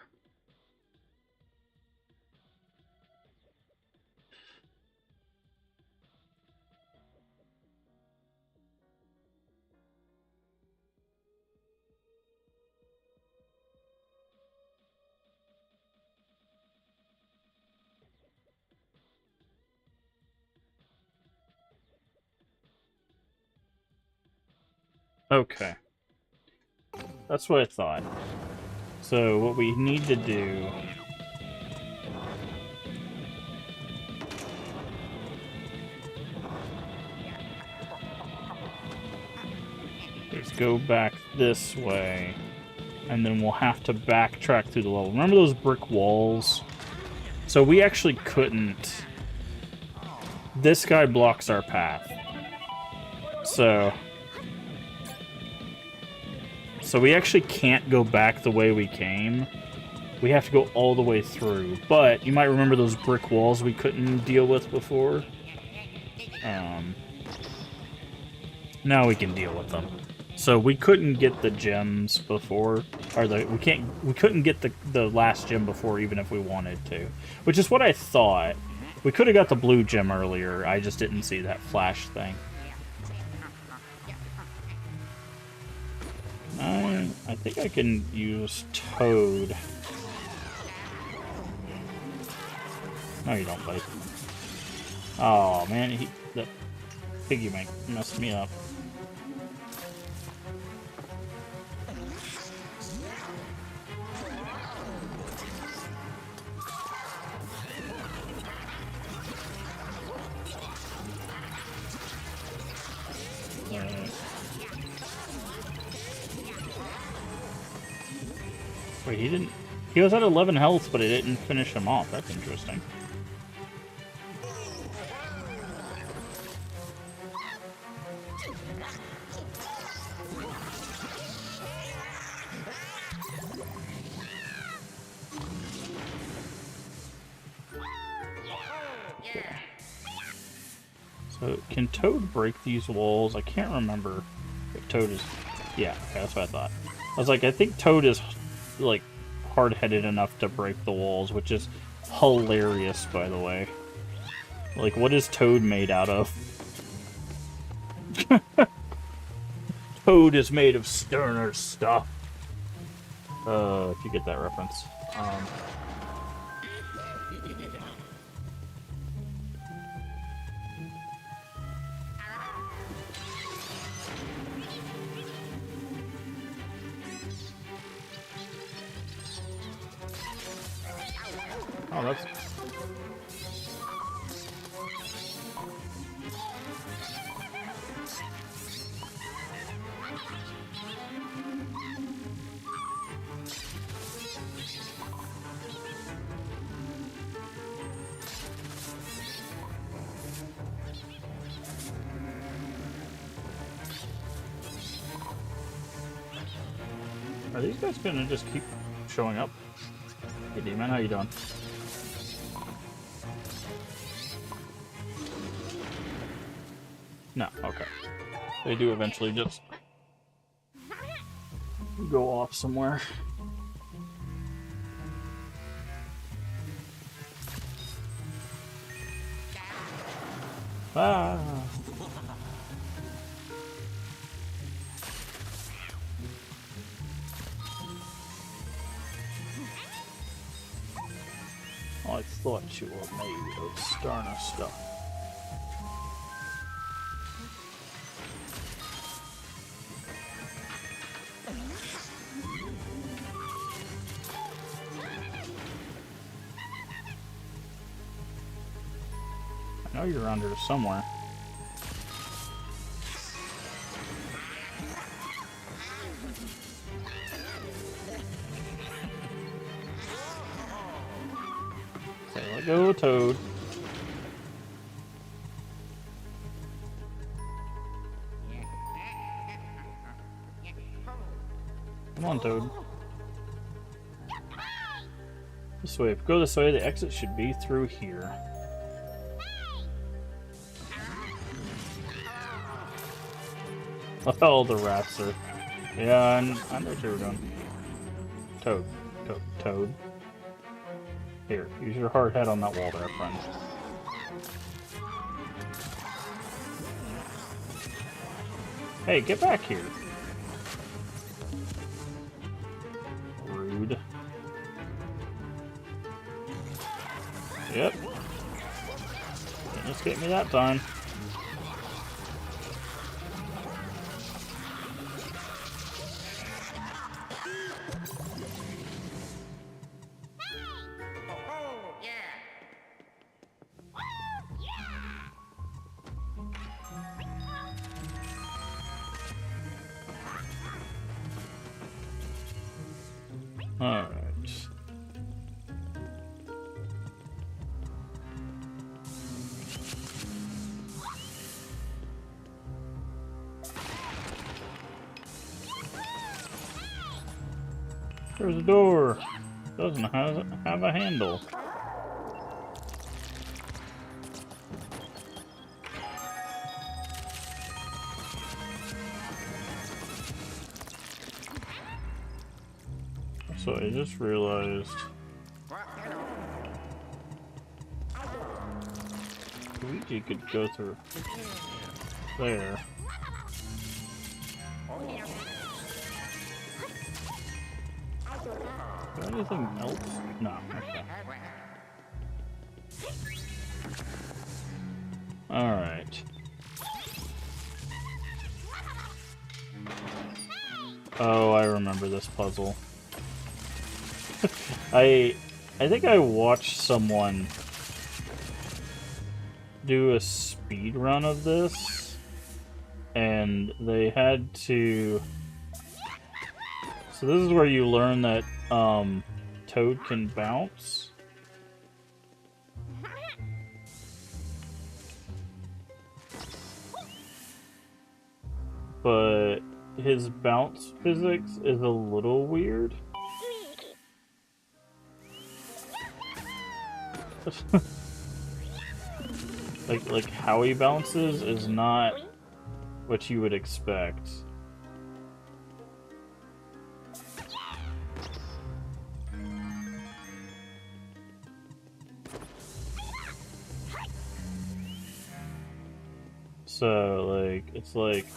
Okay. That's what I thought. So what we need to do is go back this way, and then we'll have to backtrack through the level. Remember those brick walls? So we actually couldn't. This guy blocks our path. So we actually can't go back the way we came. We have to go all the way through. But you might remember those brick walls we couldn't deal with before. Now we can deal with them. So we couldn't get the gems before, or we couldn't get the last gem before even if we wanted to. Which is what I thought. We could have got the blue gem earlier. I just didn't see that flash thing. I think I can use Toad. No, you don't, buddy. Oh man, that piggy messed me up. Wait, he didn't... He was at 11 health, but it didn't finish him off. That's interesting. So, can Toad break these walls? I can't remember if Toad is... Yeah, okay, that's what I thought. I was like, I think Toad is, like, hard-headed enough to break the walls, which is hilarious, by the way. Like, what is Toad made out of? Toad is made of sterner stuff. If you get that reference. Oh, that's... Are these guys gonna just keep showing up? Hey, D-Man, how you doing? No, okay. They do eventually just go off somewhere. Ah! Oh, I thought you were made of sterner stuff. I know you're under somewhere. Okay, let go, Toad. Come on, Toad. This way. If we go this way, the exit should be through here. Oh, the rats are... Yeah, I know what you were doing. Toad. Toad. Here, use your hard head on that wall there, friend. Hey, get back here. Rude. Yep. Didn't escape me that time. Alright. There's a door. Doesn't have a handle. So I just realized Luigi could go through there. Is there anything else? No. Okay. Alright. Oh, I remember this puzzle. I think I watched someone do a speed run of this, and they had to. So this is where you learn that Toad can bounce. But his bounce physics is a little weird. like how he bounces is not what you would expect. So it's like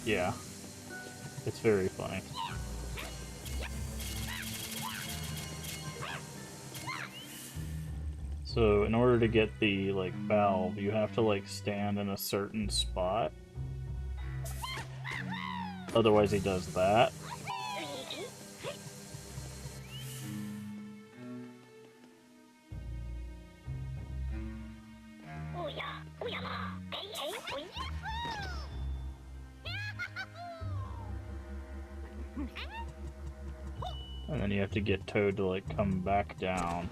yeah, it's very funny. So in order to get the valve, you have to stand in a certain spot. Otherwise he does that. And then you have to get Toad to come back down.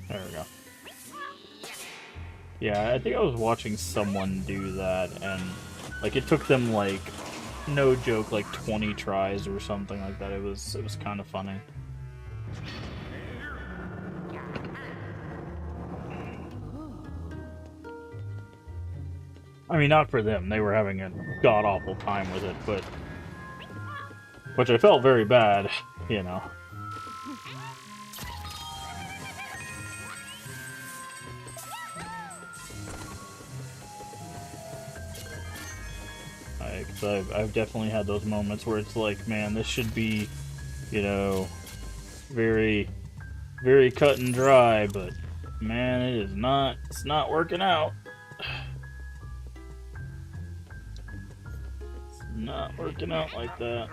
There we go. Yeah, I think I was watching someone do that, and it took them no joke 20 tries or something like that. It was kind of funny. I mean, not for them. They were having a god-awful time with it, but which I felt very bad, you know. I've definitely had those moments where it's like, man, this should be, you know, very, very cut and dry, but man, it is not. It's not working out. It's not working out like that.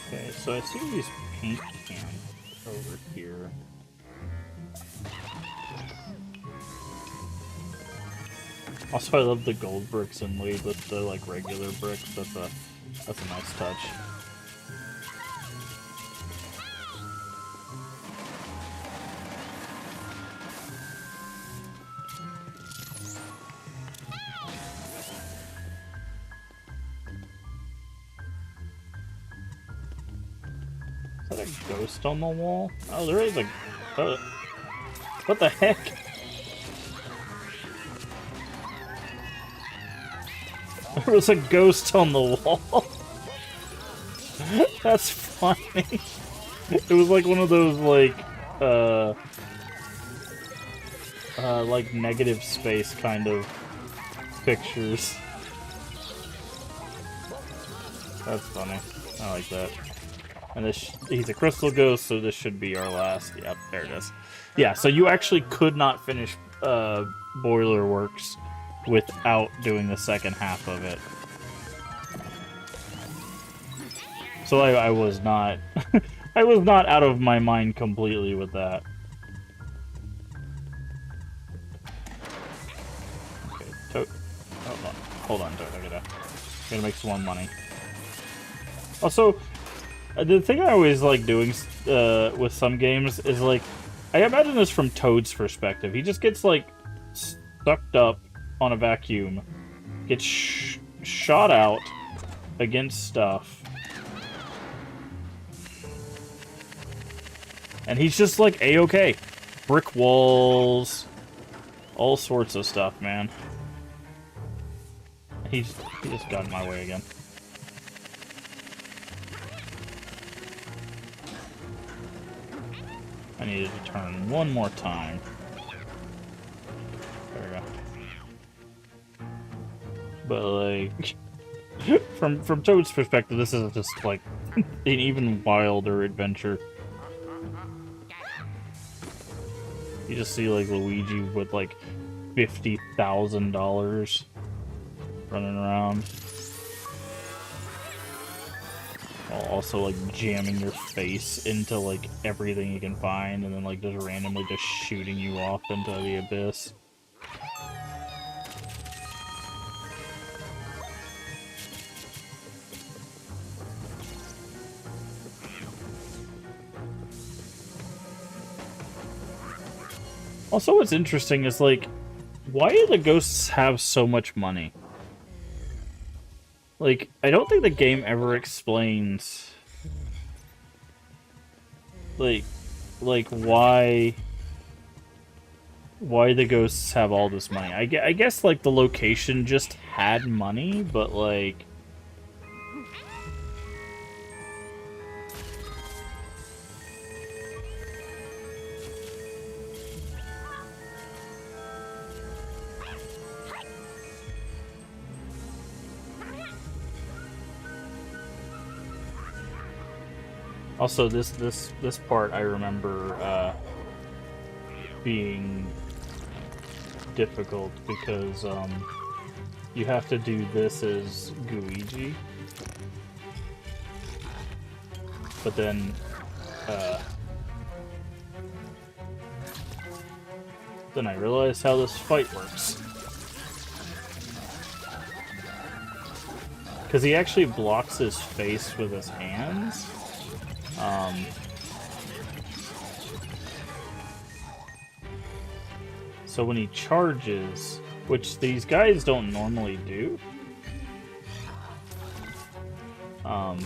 Okay, so I see these paint cans over here. Also, I love the gold bricks inlaid with the regular bricks. That's a nice touch. Is that a ghost on the wall? Oh, there is a... what the heck? There was a ghost on the wall. That's funny. It was like one of those, like negative space kind of pictures. That's funny. I like that. And he's a crystal ghost, so this should be our last. Yep, there it is. Yeah, so you actually could not finish Boiler Works without doing the second half of it. So I was not... I was not out of my mind completely with that. Okay, Toad. Hold on, Toad. I gotta make some more money. Also, the thing I always like doing with some games is, like, I imagine this from Toad's perspective. He just gets, like, sucked up on a vacuum, gets shot out against stuff, and he's just, like, A-okay. Brick walls, all sorts of stuff, man. He just got in my way again. I needed to turn one more time. There we go. But, like, from Toad's perspective, this is just, like, an even wilder adventure. You just see, like, Luigi with, like, $50,000 running around. While also, like, jamming your face into, like, everything you can find, and then, like, just randomly just shooting you off into the abyss. Also, what's interesting is, like, why do the ghosts have so much money? Like, I don't think the game ever explains, like why the ghosts have all this money. I guess, like, the location just had money, but, like... Also, this part I remember being difficult because you have to do this as Luigi, but then I realized how this fight works. Because he actually blocks his face with his hands. So when he charges, which these guys don't normally do, no.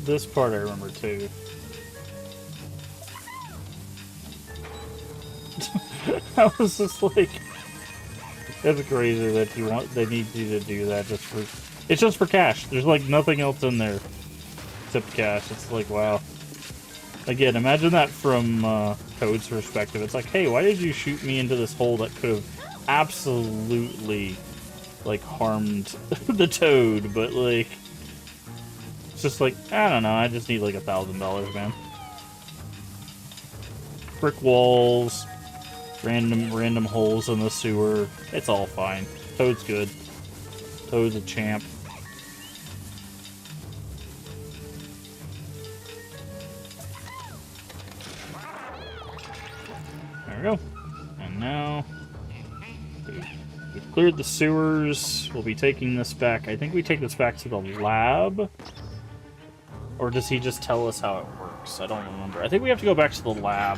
This part I remember too. I was just like, that's crazy that they need you to do that just for, it's just for cash. There's like nothing else in there except cash. It's like, wow. Again, imagine that from Toad's perspective. It's like, hey, why did you shoot me into this hole that could have absolutely, like, harmed the Toad, but, like, it's just like, I don't know, I just need, like, $1,000, man. brick walls, random holes in the sewer. It's all fine. Toad's good. Toad's a champ. There we go. And now we've cleared the sewers. We'll be taking this back. I think we take this back to the lab. Or does he just tell us how it works? I don't remember. I think we have to go back to the lab.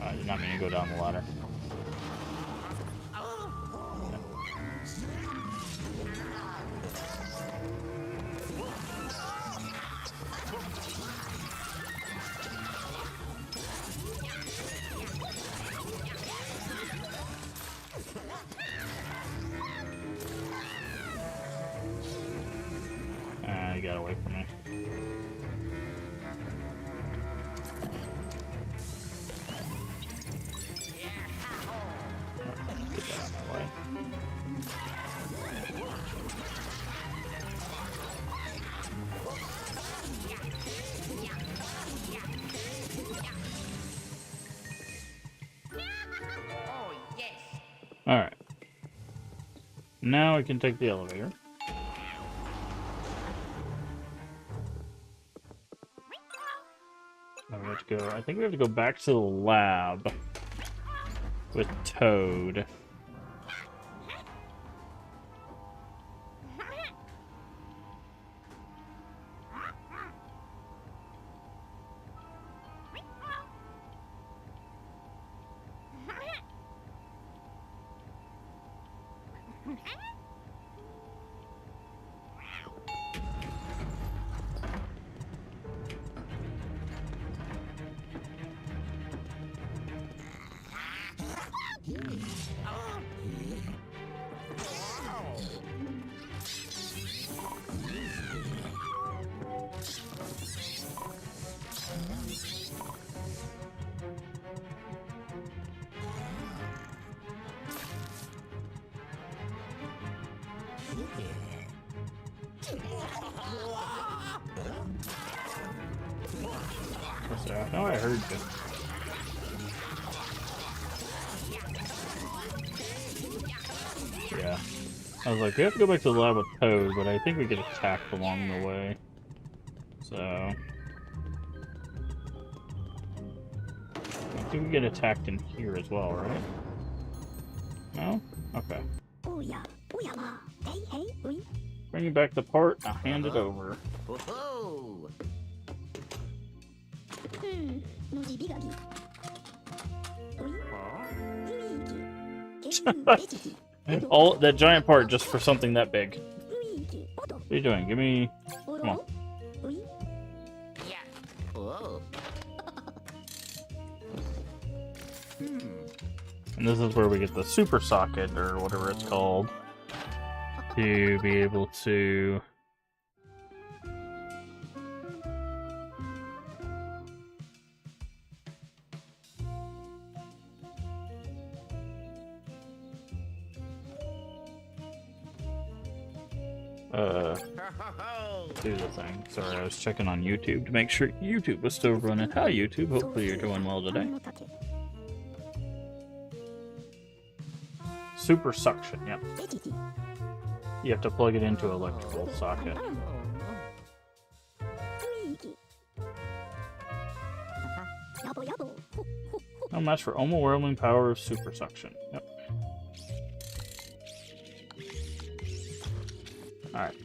I did not mean to go down the ladder. You got away from me. Get that out of my way. Oh, yes. Alright. Now we can take the elevator. Now we have to go. I think we have to go back to the lab with Toad. I know I heard you. Yeah. I was like, we have to go back to the lab with Toad, but I think we get attacked along the way. So... I think we get attacked in here as well, right? No? Okay. Bringing back the part, I'll hand it over. Whoa! All that giant part just for something that big. What are you doing? Give me... Come on. Yeah. Whoa. And this is where we get the super socket, or whatever it's called, to be able to... do the thing. Sorry, I was checking on YouTube to make sure YouTube was still running. Hi, YouTube. Hopefully you're doing well today. Super suction, yep. You have to plug it into an electrical socket. No match for overwhelming power of super suction. Yep. Alright.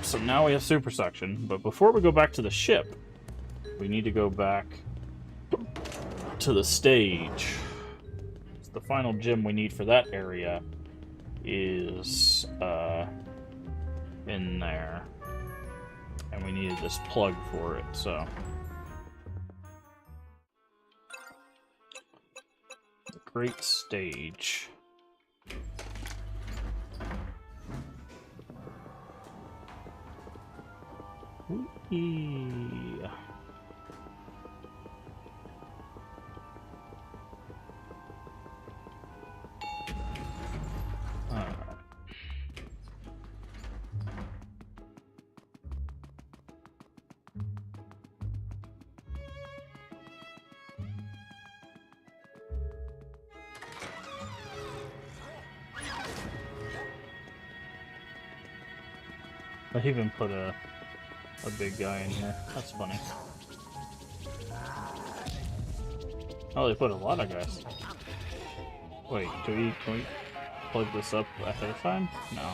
So now we have super suction, but before we go back to the ship, we need to go back to the stage. So the final gem we need for that area is in there. And we needed this plug for it, so... The great stage. Whee! I even put a big guy in here. That's funny. Oh, they put a lot of guys. Wait, can we plug this up ahead of time? No.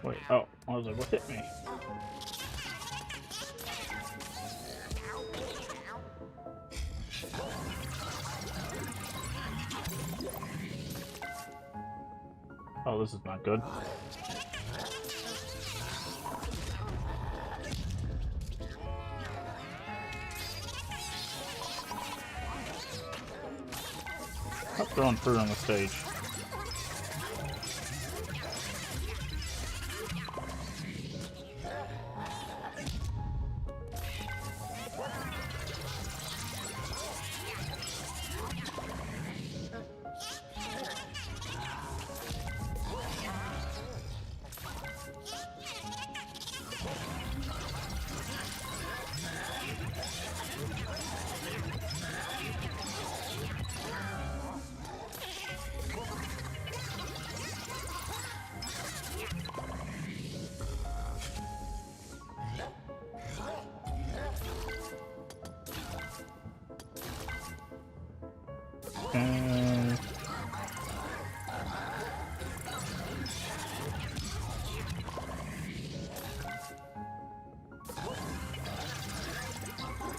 Wait, oh, I was like, what hit me? Oh, this is not good. Stop throwing fruit on the stage.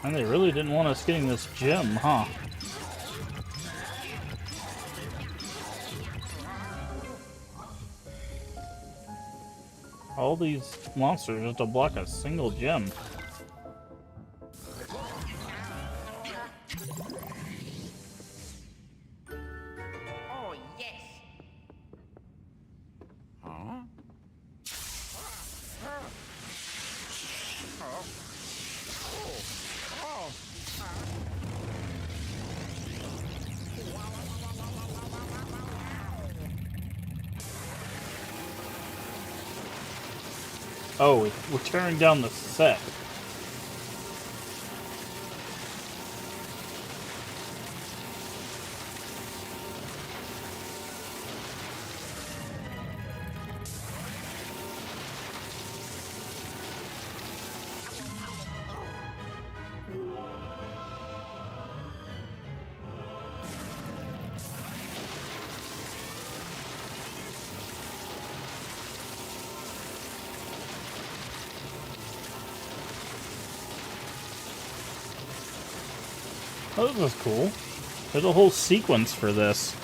And they really didn't want us getting this gem, huh? All these monsters just to block a single gem. Oh, yes. Huh? Oh, we're tearing down the set. Oh, this was cool. There's a whole sequence for this.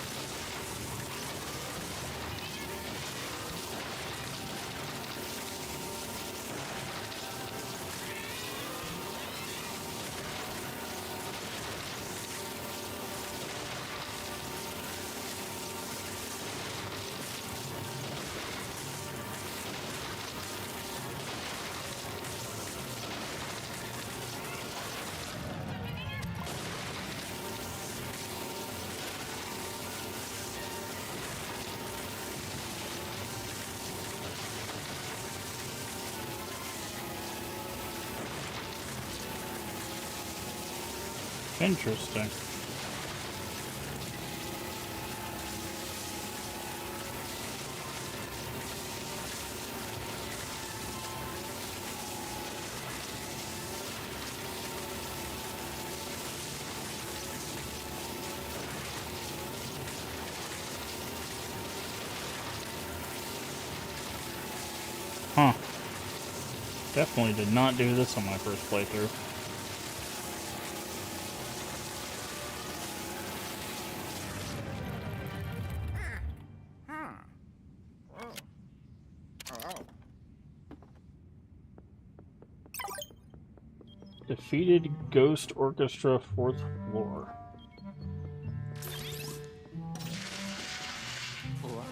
Interesting. Huh. Definitely did not do this on my first playthrough. Defeated Ghost Orchestra 4th floor. Ủa?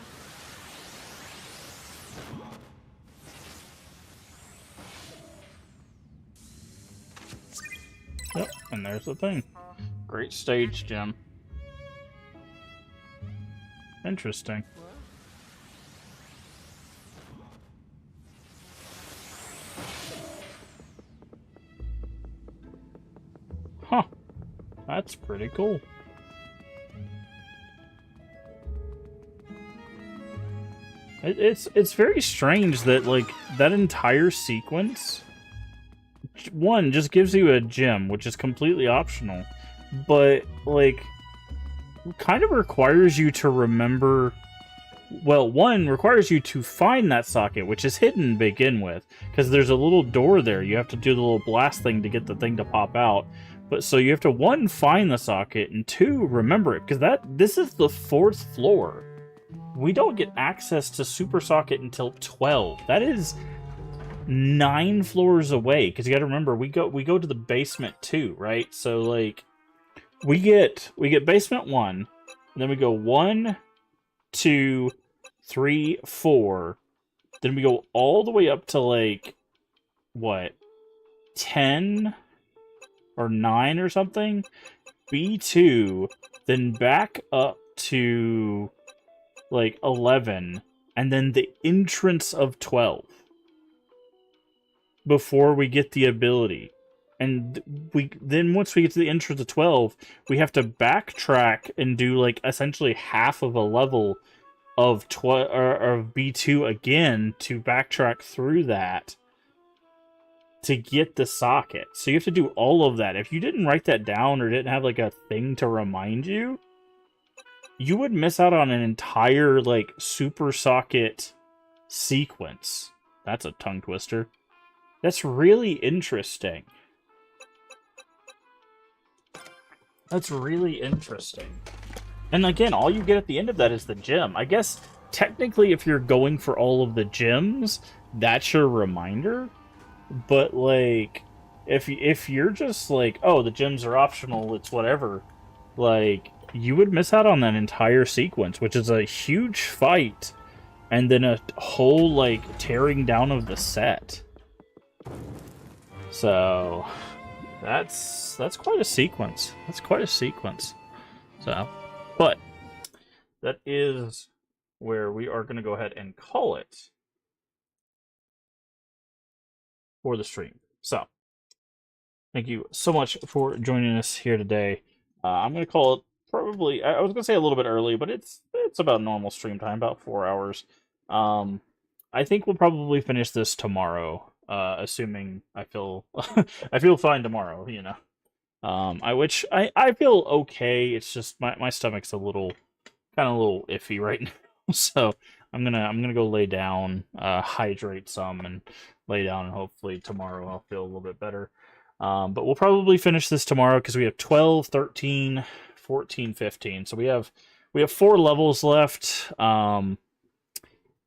Yep, and there's the thing. Great stage, Jim. Interesting. Huh. That's pretty cool. It's very strange that, like, that entire sequence, one, just gives you a gem, which is completely optional, but, like, kind of requires you to remember. Well, one requires you to find that socket, which is hidden to begin with, because there's a little door there. You have to do the little blast thing to get the thing to pop out. But so you have to, one, find the socket, and two, remember it, because this is the 4th floor. We don't get access to Super Socket until 12. That is 9 floors away, because you got to remember we go to the basement too, right? So like we get basement 1, and then we go 1, 2, 3, 4. Then we go all the way up to like what, 10 or 9 or something. B2, then back up to like 11, and then the entrance of 12 before we get the ability. And then once we get to the entrance of 12, we have to backtrack and do like essentially half of a level of of B2 again to backtrack through that to get the socket. So you have to do all of that. If you didn't write that down or didn't have like a thing to remind you, you would miss out on an entire, like, Super Socket sequence. That's a tongue twister. That's really interesting. That's really interesting. And again, all you get at the end of that is the gem. I guess, technically, if you're going for all of the gems, that's your reminder. But, like, if you're just like, oh, the gems are optional, it's whatever, like, you would miss out on that entire sequence, which is a huge fight, and then a whole, like, tearing down of the set. So, that's quite a sequence. That's quite a sequence. So, but that is where we are going to go ahead and call it for the stream. So, thank you so much for joining us here today. I'm going to call it probably, I was going to say a little bit early, but it's about normal stream time, about 4 hours. I think we'll probably finish this tomorrow, assuming I feel I feel fine tomorrow, you know. I feel okay. It's just my stomach's a little iffy right now. So I'm gonna go lay down, hydrate some, and lay down, and hopefully tomorrow I'll feel a little bit better. But we'll probably finish this tomorrow because we have 12, 13, 14, 15. So we have 4 levels left.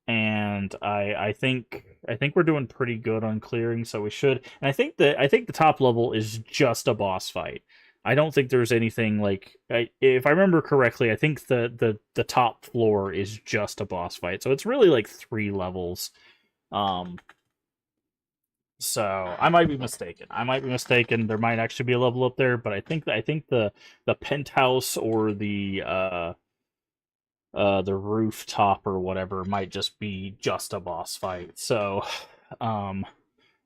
And I think we're doing pretty good on clearing, so we should. And I think the top level is just a boss fight. I don't think there's anything like, if I remember correctly, I think the top floor is just a boss fight. So it's really like 3 levels. So I might be mistaken. There might actually be a level up there, but I think the penthouse or the rooftop or whatever might just be just a boss fight. So,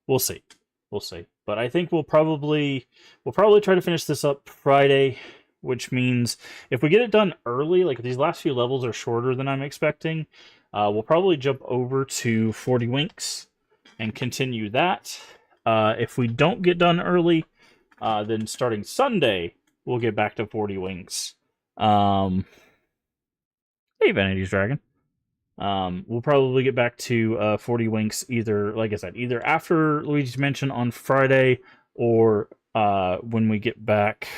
we'll see. But I think we'll probably try to finish this up Friday, which means if we get it done early, like if these last few levels are shorter than I'm expecting, we'll probably jump over to 40 Winks and continue that. If we don't get done early, then starting Sunday, we'll get back to 40 Winks. Hey, Vanity's Dragon. We'll probably get back to 40 Winks either, like I said, either after Luigi's Mansion on Friday or when we get back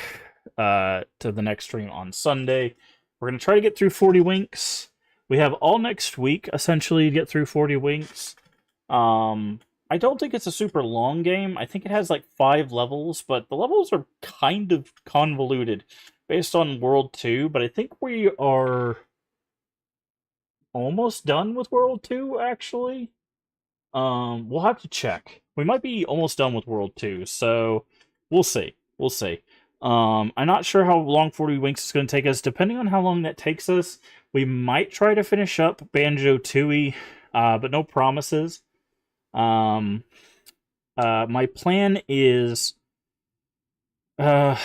to the next stream on Sunday. We're going to try to get through 40 Winks. We have all next week, essentially, to get through 40 Winks. I don't think it's a super long game. I think it has like 5 levels, but the levels are kind of convoluted based on World 2, but I think we are almost done with World 2 actually. We'll have to check. We might be almost done with World 2, so we'll see. We'll see. I'm not sure how long 40 Winks is going to take us. Depending on how long that takes us, we might try to finish up Banjo-Tooie, but no promises. Um, my plan is uh,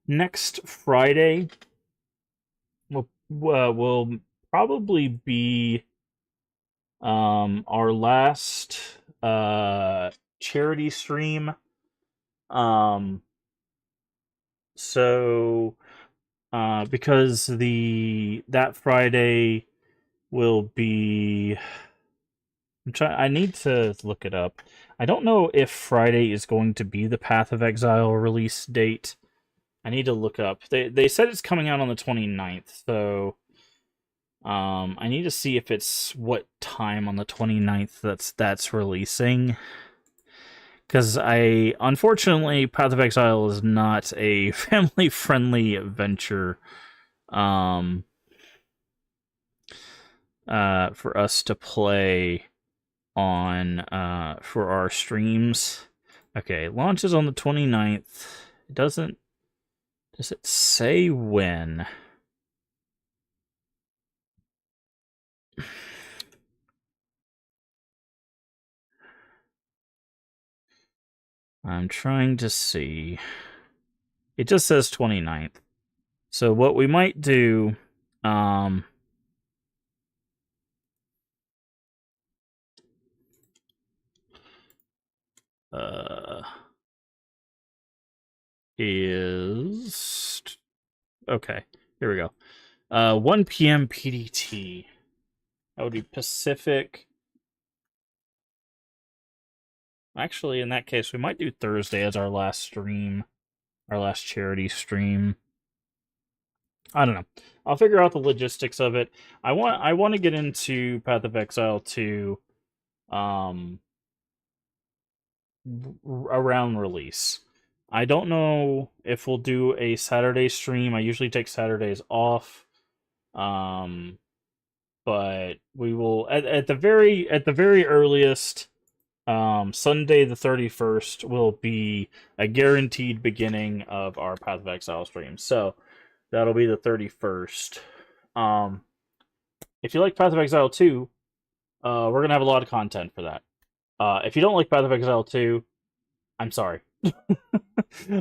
next Friday will probably be our last charity stream. Um, so because that Friday will be I need to look it up. I don't know if Friday is going to be the Path of Exile release date. I need to look up. They said it's coming out on the 29th, so I need to see if it's what time on the 29th that's releasing. Because unfortunately, Path of Exile is not a family-friendly adventure for us to play on for our streams. Okay, launches on the 29th. Does it say when? I'm trying to see. It just says 29th. So what we might do is okay. Here we go. 1 p.m. PDT. That would be Pacific. Actually, in that case, we might do Thursday as our last stream, our last charity stream. I don't know. I'll figure out the logistics of it. I want to get into Path of Exile 2 around release. I don't know if we'll do a Saturday stream. I usually take Saturdays off. But we will at the very earliest Sunday the 31st will be a guaranteed beginning of our Path of Exile stream. So that'll be the 31st. If you like Path of Exile 2, we're going to have a lot of content for that. If you don't like Path of Exile 2, I'm sorry.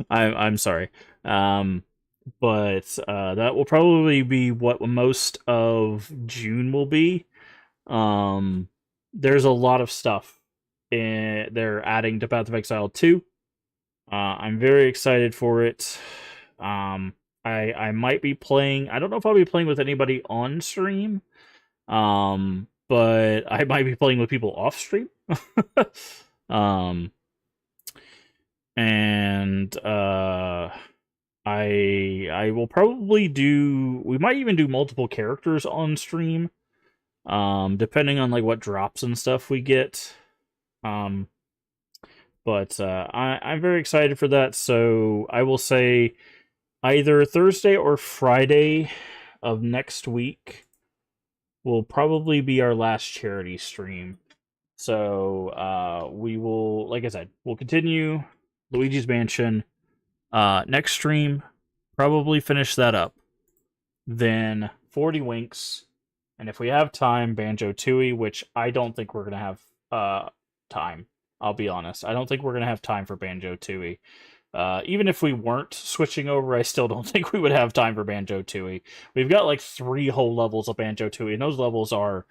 I'm sorry. But that will probably be what most of June will be. There's a lot of stuff they're adding to Path of Exile 2. I'm very excited for it. I might be playing. I don't know if I'll be playing with anybody on stream. But I might be playing with people off stream. And I will probably do. We might even do multiple characters on stream, depending on like what drops and stuff we get. But I'm very excited for that. So I will say either Thursday or Friday of next week will probably be our last charity stream. So we will, like I said, we'll continue Luigi's Mansion. Next stream, probably finish that up. Then 40 Winks, and if we have time, Banjo-Tooie, which I don't think we're gonna have time. I'll be honest. I don't think we're gonna have time for Banjo-Tooie. Even if we weren't switching over, I still don't think we would have time for Banjo-Tooie. We've got like 3 whole levels of Banjo-Tooie, and those levels are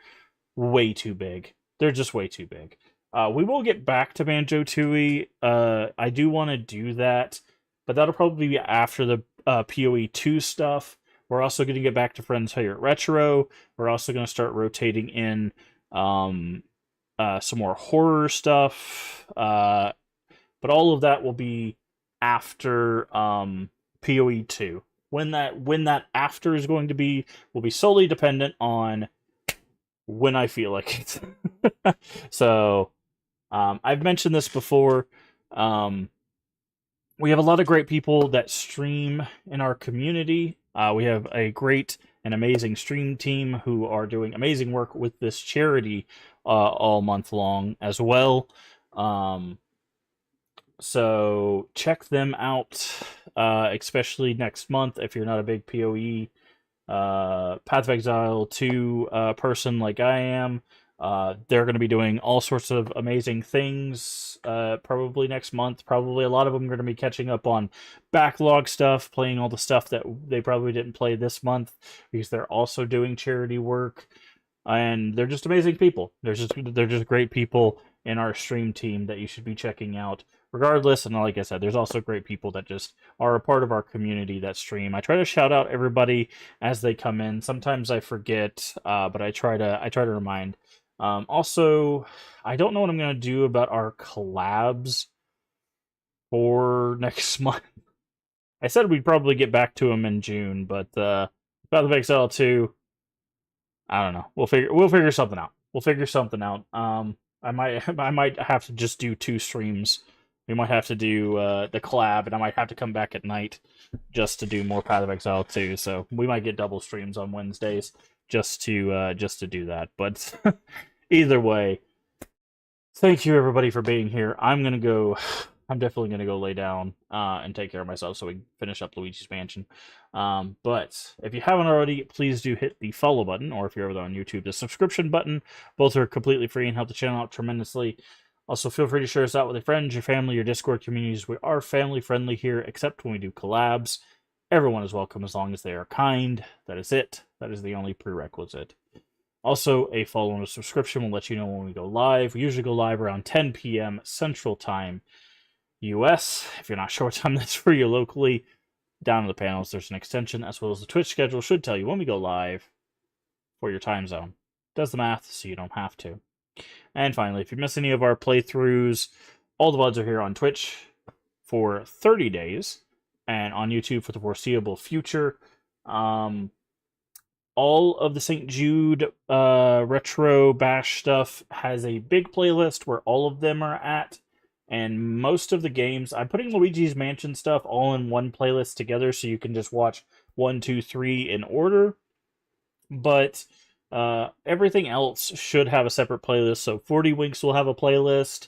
way too big. They're just way too big. We will get back to Banjo-Tooie. I do want to do that, but that'll probably be after the PoE 2 stuff. We're also going to get back to Friends Favorite Retro. We're also going to start rotating in some more horror stuff. But all of that will be after PoE 2. When that after is going to be will be solely dependent on when I feel like it. So I've mentioned this before. Um, we have a lot of great people that stream in our community. We have a great and amazing stream team who are doing amazing work with this charity all month long as well. Um, so check them out, especially next month if you're not a big PoE Path of Exile 2 person like I am. They're going to be doing all sorts of amazing things probably next month. Probably a lot of them are going to be catching up on backlog stuff, playing all the stuff that they probably didn't play this month because they're also doing charity work. And they're just amazing people. They're just great people in our stream team that you should be checking out regardless. And like I said, there's also great people that just are a part of our community that stream. I try to shout out everybody as they come in. Sometimes I forget, but I try to remind. Also, I don't know what I'm gonna do about our collabs for next month. I said we'd probably get back to them in June, but Path of Exile 2, I don't know. We'll figure something out. We'll figure something out. I might have to just do two streams. We might have to do the collab, and I might have to come back at night just to do more Path of Exile 2. So we might get double streams on Wednesdays just to do that. But either way, thank you everybody for being here. I'm gonna go. I'm definitely gonna go lay down and take care of myself so we can finish up Luigi's Mansion. But if you haven't already, please do hit the follow button, or if you're over there on YouTube, the subscription button. Both are completely free and help the channel out tremendously. Also, feel free to share us out with your friends, your family, your Discord communities. We are family friendly here, except when we do collabs. Everyone is welcome as long as they are kind. That is it. That is the only prerequisite. Also, a follow and a subscription will let you know when we go live. We usually go live around 10 p.m. Central Time, US. If you're not sure what time that's for you locally, down in the panels there's an extension, as well as the Twitch schedule should tell you when we go live for your time zone. Does the math so you don't have to. And finally, if you miss any of our playthroughs, all the VODs are here on Twitch for 30 days and on YouTube for the foreseeable future. All of the St. Jude retro bash stuff has a big playlist where all of them are at. And most of the games, I'm putting Luigi's Mansion stuff all in one playlist together so you can just watch 1, 2, 3 in order. But everything else should have a separate playlist. So 40 Winks will have a playlist.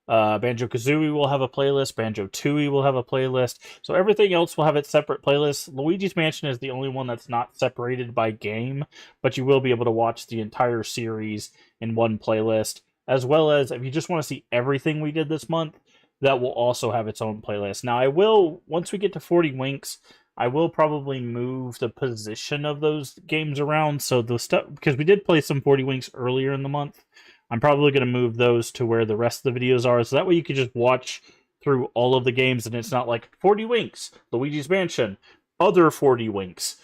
Banjo Kazooie will have a playlist. Banjo Tooie will have a playlist. So everything else will have its separate playlists. Luigi's Mansion is the only one that's not separated by game, but you will be able to watch the entire series in one playlist. As well as if you just want to see everything we did this month, that will also have its own playlist. Now, I will, once we get to 40 Winks, I will probably move the position of those games around. So the stuff, because we did play some 40 Winks earlier in the month, I'm probably going to move those to where the rest of the videos are, so that way you can just watch through all of the games, and it's not like 40 Winks, Luigi's Mansion, other 40 Winks.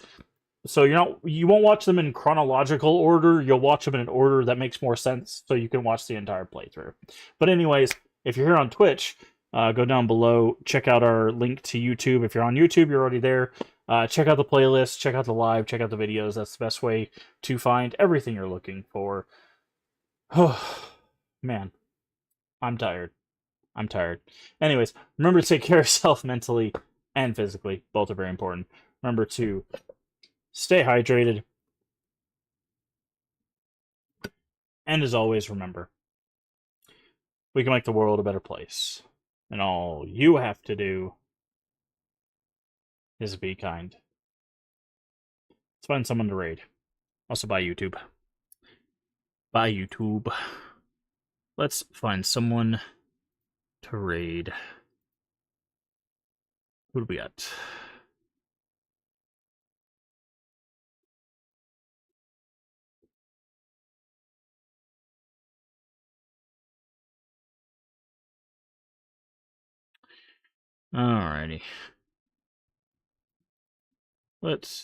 So you won't watch them in chronological order. You'll watch them in an order that makes more sense, so you can watch the entire playthrough. But anyways, if you're here on Twitch, go down below, check out our link to YouTube. If you're on YouTube, you're already there. Check out the playlist, check out the live, check out the videos. That's the best way to find everything you're looking for. Oh, man, I'm tired. I'm tired. Anyways, remember to take care of yourself mentally and physically. Both are very important. Remember to stay hydrated. And as always, remember, we can make the world a better place. And all you have to do is be kind. Let's find someone to raid. Also, bye, YouTube. Bye, YouTube. Let's find someone to raid. Who do we got? Alrighty. Let's